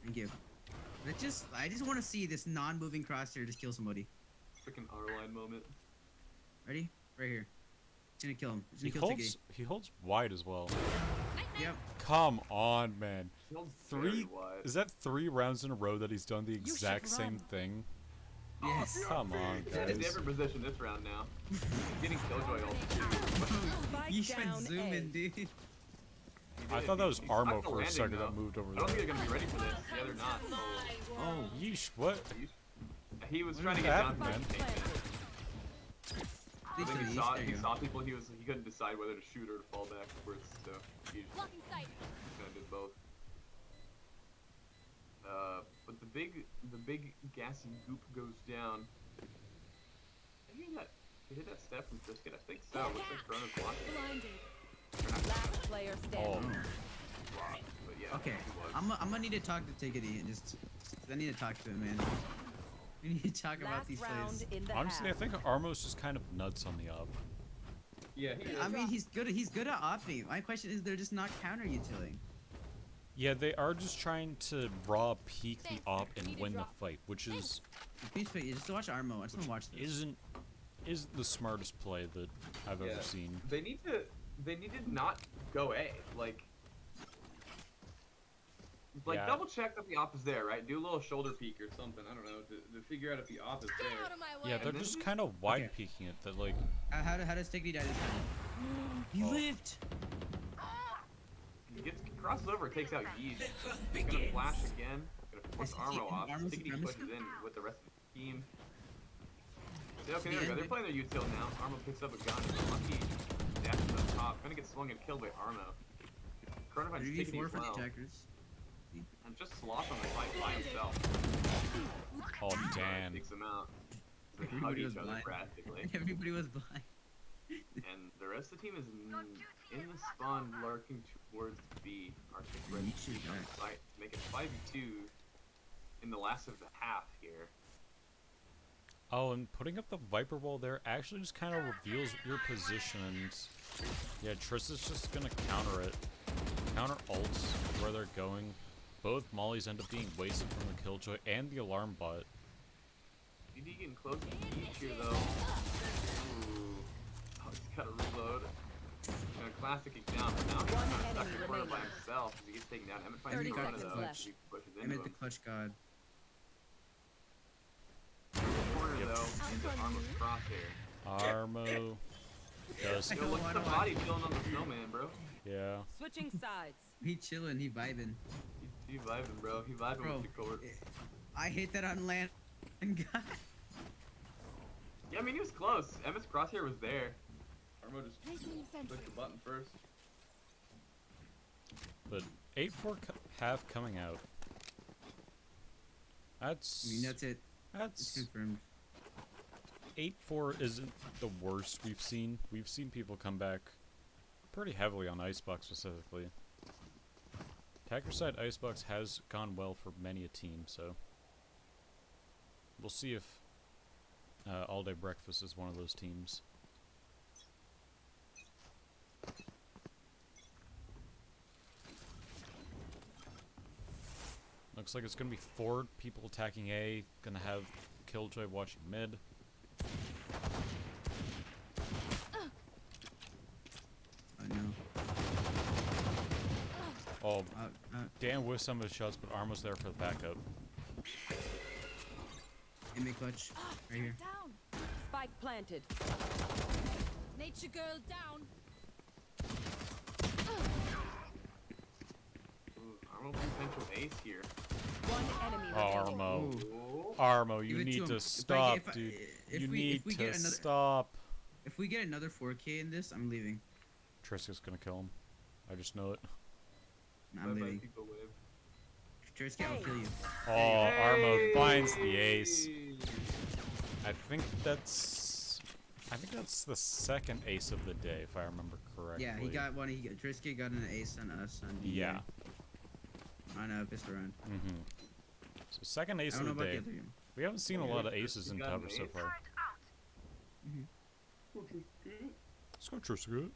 Thank you. I just want to see this non-moving crosshair just kill somebody. Freaking R-line moment. Ready? Right here. It's gonna kill him. It's He gonna kill holds, he holds wide as well. Yep. Come on, man. Feels Three? very wide. Is that 3 rounds in a row that he's done the exact should same run. thing? Yes. Come on, He's in a guys. different position this round now. He's getting Killjoy ult too. Spike You down should zoom A. in, dude. He I did. thought that was He's Armo stuck for a landing, second though. that moved over I don't there. think they're gonna be ready for this. Yeah, they're not. Oh, yeesh, what? He was What trying to is get down happening, from man? the tank. I think There he saw, you he go. saw people. He couldn't decide whether to shoot or to fall backwards, so he just Blocking sight. kind of did both. But the big big gassy goop goes down. Did you hear that? Did you hear that step from Trisket? I think so. Looks like Chrono's blocking. Last player standing. But yeah, Okay, he was. I'm gonna need to talk to Tiggity and just I need to talk to him, man. We need to talk about Last these round plays. in the Honestly, I half. think Armo's just kind of nuts on the op. Yeah, he is. I mean, he's good at opping. My question is, they're just not counter utiling. Yeah, they are just trying to raw peek the op and win the fight, which is Please, just watch Armo. I just want to watch this. isn't the smartest play that I've Yeah. ever seen. They need to not go A. Like Yeah. double check that the op is there, right? Do a little shoulder peek or something. I don't know to figure out if the op is there. Yeah, they're And then just kind of wide peeking it. That like How does Tiggity die this time? He lived. He crosses over, takes out Yeezy. He's gonna flash again. Gonna force Armo off. Armo's Tiggity supremacy? pushes in with the rest of the team. See, okay, there we go. They're playing their util now. Armo picks up a gun. Lucky dashes up top. Gonna get swung and killed by Armo. Chrono finds Tiggity 3v4 as for the well. attackers. And just sloth on the fight by himself. oh damn. Takes him out. They hug Everybody was each other blind. practically. Everybody was blind. And the rest of the team is in the spawn lurking towards B. Arctic ready to Shit, on alright. site to make it 5v2 in the last of the half here. Oh, and putting up the Viper wall there actually just kind of reveals your position. And yeah, Trista's just gonna counter it. Counter ults where they're going. Both mollies end up being wasted from the Killjoy and the alarm bot. DD getting close to the beach here though. Ooh. Oh, he's gotta reload. Gonna classic it down, but now he's kind of stuck in the corner by himself as he gets taken down. Emmett finds 30 Corona seconds though. left. He pushes I into made the him. clutch god. Corner though, into Armo's crosshair. Armo does Yo, look at the body chilling on the snowman, bro. yeah. Switching sides. He chilling, he vibing. He vibing, bro. He vibing Bro, with the court. I hate that on land. God. Yeah, I mean, he was close. Emmett's crosshair was there. Armo just clicked the button first. But 8-4 half coming out. That's I mean, that's it. It's that's confirmed. 8-4 isn't the worst we've seen. We've seen people come back pretty heavily on Icebox specifically. Attacker side Icebox has gone well for many a team, so we'll see if All Day Breakfast is one of those teams. Looks like it's gonna be 4 people attacking A. Gonna have Killjoy watching mid. Oh no. Oh, Dan with some of his shots, but Armo's there for the backup. Enemy clutch. Right here. Down. Spike planted. Nature girl down. Ooh, Armo potential ace here. One enemy Oh, remaining. Armo. Ooh. Armo, Give you it to need him. to If I stop, get- if I- dude. if You we- need if we to get another- stop. If we get another 4K in this, I'm leaving. Triska's gonna kill him. I just know it. I'm Bye-bye, leaving. people wave. Trisket, I'll kill you. Oh, Armo Hey! finds the ace. I think that's the second ace of the day, if I remember correctly. Yeah, he got one. Trisket got an ace on us on the Yeah. on a pistol round. Mm-hmm. So second ace I of don't know the about the day. other game. We haven't seen a Yeah, lot of Triska aces in got an cover so ace. far. Let's go Triska.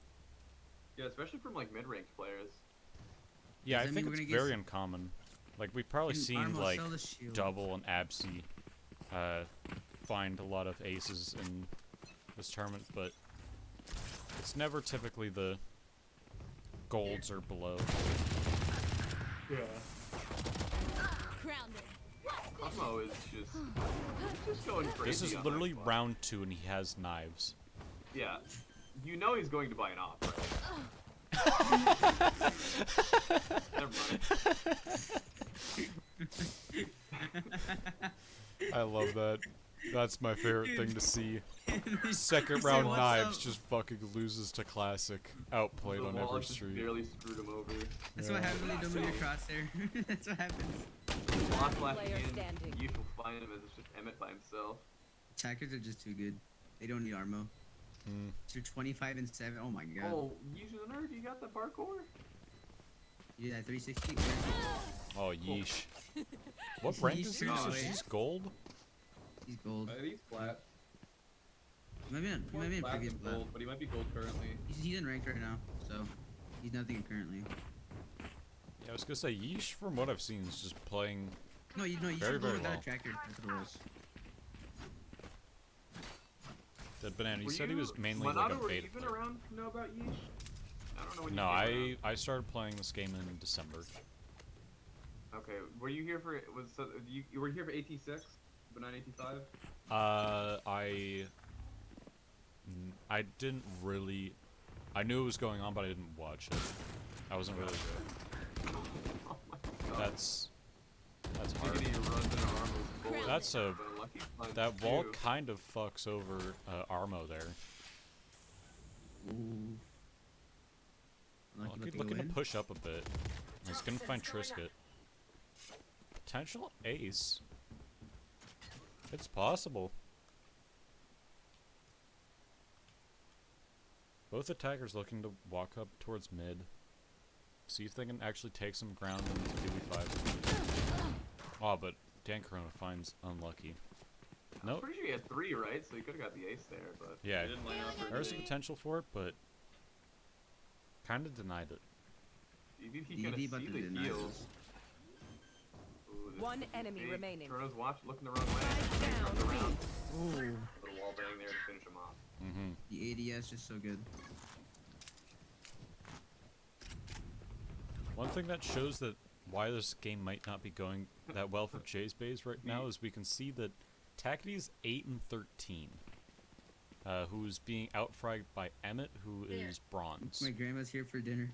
Yeah, especially from like mid-ranked players. Yeah, I Does that think mean we're it's gonna get very uncommon. Like we've probably Can seen Armo like sell the shield? Double and Absy find a lot of aces in this tournament, but it's never typically the golds or below. Yeah. Grounded. Armo is just going crazy. This is on literally that one. round 2 and he has knives. Yeah. You know he's going to buy an op, right? Never mind. I love that. That's my favorite thing to see. Second He said, round "What's knives up?" just fucking loses to classic. Outplayed The on wall every just street. barely screwed him over. That's what happens when you don't move your crosshair. That's what happens. Lost last Player game. standing. You will find him as it's just Emmett by himself. Attackers are just too good. They don't need armo. Hmm. So 25 and 7. Oh my god. Oh, you the nerd, you got the parkour? You did that 360. Oh, yeesh. What rank is he? Yeesh. He's gold? He's gold. He's flat. He might be in Flat previous and plat. gold, but he might be gold currently. He's in ranked right now, so he's nothing currently. Yeah, I was gonna say, yeesh, from what I've seen, is just playing. No, you very, should go very with that well. tracker. That's what it was. That banana, he Were said he you- was mainly like a Monado, were beta you even player. around to know about Yeesh? I don't know when you No, came around. I started playing this game in December. Okay, were you here for you were here for AT6, but not AT5? I didn't really. I knew it was going on, but I didn't watch it. I wasn't really. Oh my god. That's hard. Giggity runs into Armo's bullet, That's a. but Lucky finds That wall two. kind of fucks over Armo there. Ooh. Lucky looking to push up a bit. He's gonna find Trisket. Potential ace. It's possible. Both attackers looking to walk up towards mid. See if they can actually take some ground in the 2v5. Oh, but Dan Corona finds unlucky. I'm Nope. pretty sure he had 3, right? So he could have got the ace there, but Yeah, he didn't line up for there's the anything. potential for it, but kind of denied it. He's gonna DD about see to the deny heals. this. Ooh, this One is enemy big. remaining. Chrono's watch, looking the wrong way. Spike Turns down, around. Ooh. Put a wall bang there to finish him off. Mm-hmm. The ADS is so good. One thing that shows that why this game might not be going that well for Jay's Bays right now is we can see that Tactity's 8 and 13, who's being outfragged by Emmett, who is bronze. My grandma's here for dinner.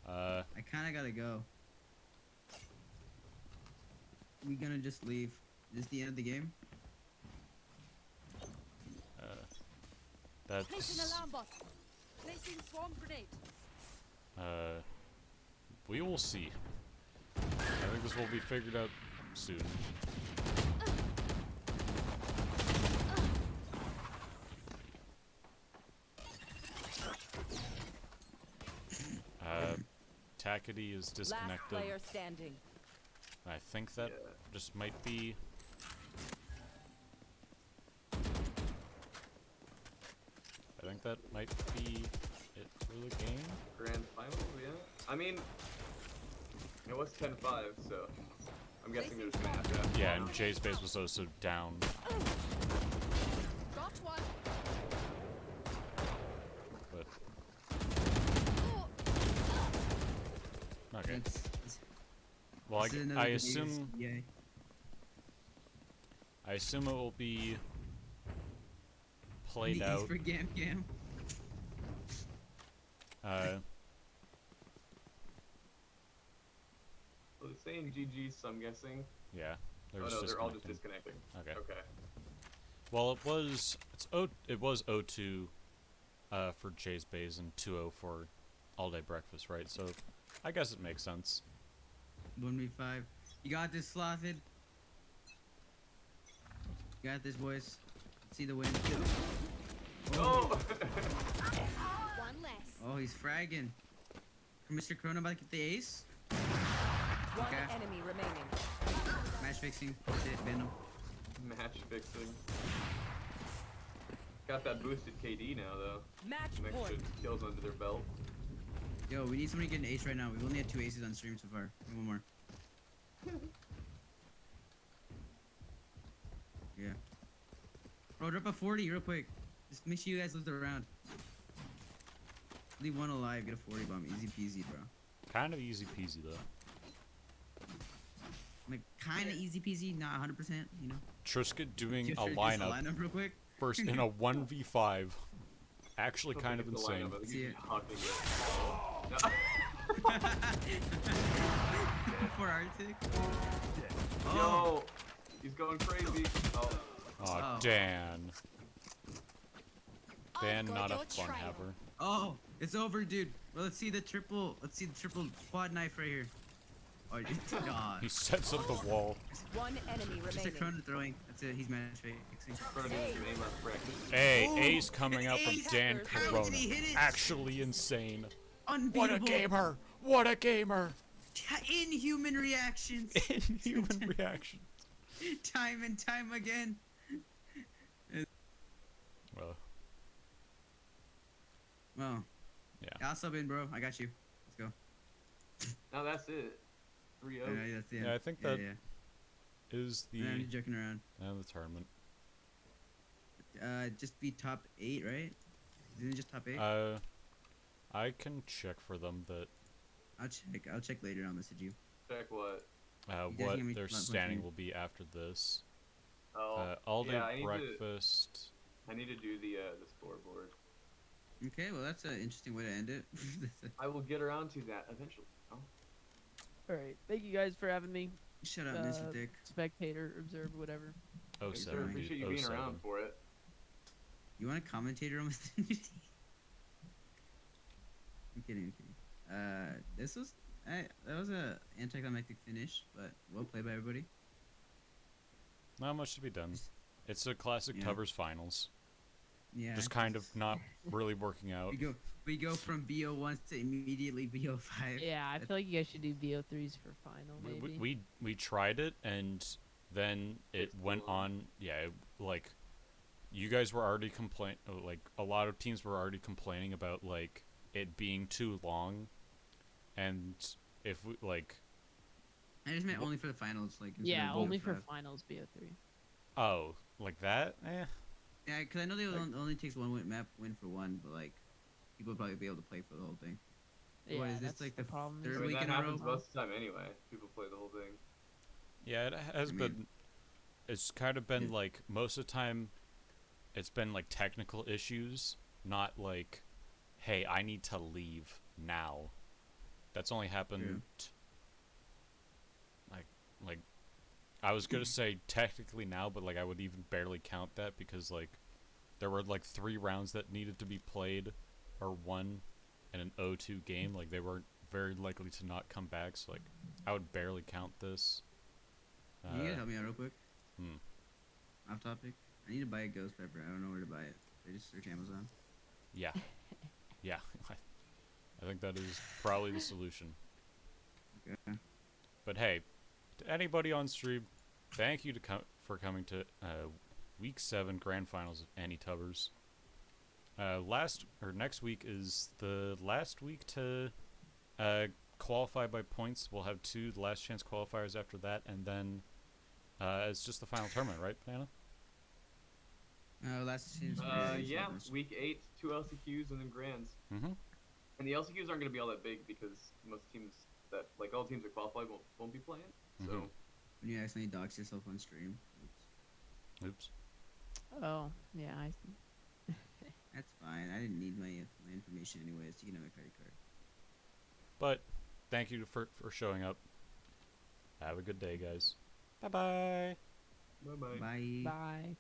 I kind of gotta go. We gonna just leave. Is this the end of the game? Placing That's alarm bot. Placing swarm grenade. we will see. I think this will be figured out soon. Tackety is Last disconnected. player standing. I think that just might be. I think that might be it for the game. Grand finals, yeah. I mean, it was 10-5, so I'm guessing there's gonna have to. Yeah, and Jay's base was also down. Got one. But okay. Well, This is another I good assume news. Yay. I assume it will be played The ace out. for Gam Gam. So they're saying GG, so I'm guessing. Yeah, they're Oh just no, they're all just disconnecting. disconnecting. Okay. Okay. Well, it was 0-2 for Jay's Bays and 2-0 for All Day Breakfast, right? So I guess it makes sense. 1v5. You got this, Slothed. You got this, boys. See the win. Oh! One less. Oh, he's fragging. Mr. Chrono about to get the ace. One Okay. enemy remaining. Match fixing. That's it. Ban him. Match fixing. Got that boosted KD now though. Match Some extra point. kills under their belt. Yo, we need somebody to get an ace right now. We've only had 2 aces on stream so far. One more. Yeah. Bro, drop a 40 real quick. Just make sure you guys live the round. Leave one alive, get a 40 bomb. Easy peasy, bro. Kind of easy peasy though. Like, kind of easy peasy, not 100%, you know? Trisket doing Just a for- just lineup real quick. first in a 1v5. Actually, I don't kind think of it's the insane. lineup, I think See he's it. hucking it. For Arctic. No. Yo, he's going crazy. Oh. Aw, Oh. Dan. Dan, got not a your fun trail. haver. Oh, it's over, dude. Well, let's see the triple quad knife right here. Oh, God. He sets up the wall. One enemy Just a remaining. Chrono throwing. That's it. He's match fixing. Hey, Oh, ace coming out from ace! Dan How did Corona. he hit it? Actually insane. Unbeatable. What a gamer! What a gamer! Inhuman reactions. Inhuman reaction. Time and time again. Well. Well. Yeah. I'll sub in, bro. I got you. Let's go. Now that's it. 3-0. Yeah, that's the end. Yeah, I think that is the I'm just joking around. end of the tournament. Just be top 8, right? Isn't it just top 8? I can check for them that. I'll check later. I'll message you. Check what? What their standing will be after this. Oh. All day yeah, breakfast. I need to do the scoreboard. Okay, well that's an interesting way to end it. I will get around to that eventually. Oh. All right. Thank you guys for having me. Shut up, Mr. Dick. Spectator, observer, whatever. Oh, Sure, seven. appreciate you being around for it. You want a commentator on Mr. I'm kidding. This was that was a anticlimactic finish, but well played by everybody. Not much to be done. It's a classic Tuvers finals. Yeah. Just kind of not really working out. We go from BO1 to immediately BO5. Yeah, I feel like you guys should do VO3s for final, maybe. We tried it, and then it went on. Yeah, like you guys were already like a lot of teams were already complaining about like it being too long, and if we like. I just meant only for the finals, like. Yeah, only for finals BO3. Oh, like that? Eh. Yeah, because I know they only takes one map win for one, but like people would probably be able to play for the whole thing. Yeah, what is this that's like the the problem. third I mean, week that in a row? happens most of the time anyway. People play the whole thing. Yeah, it has been. It's kind of been like most of the time. It's been like technical issues, not like, hey, I need to leave now. That's only happened. Like, I was gonna say technically now, but like I would even barely count that because like, there were like 3 rounds that needed to be played, or won, in an 0-2 game. Like they weren't very likely to not come back. So like, I would barely count this. Can you guys help me out real quick? Hmm. Off topic. I need to buy a ghost pepper. I don't know where to buy it. I just search Amazon. Yeah. Yeah. I think that is probably the solution. Okay. But hey, to anybody on stream, thank you for coming to Week 7 Grand Finals of Annie Tubbers. Next week is the last week to qualify by points. We'll have 2 last chance qualifiers after that, and then it's just the final tournament, right, Banana? Last season. Yeah, week 8, 2 LCQs and then grands. Mm-hmm. And the LCQs aren't going to be all that big because most teams that, like all teams that qualify won't be playing. So. Mm-hmm. When you accidentally dox yourself on stream. Oops. Oh, yeah, I see. That's fine. I didn't need my information anyways. You can have my credit card. But thank you for showing up. Have a good day, guys. Bye-bye. Bye-bye. Bye. Bye.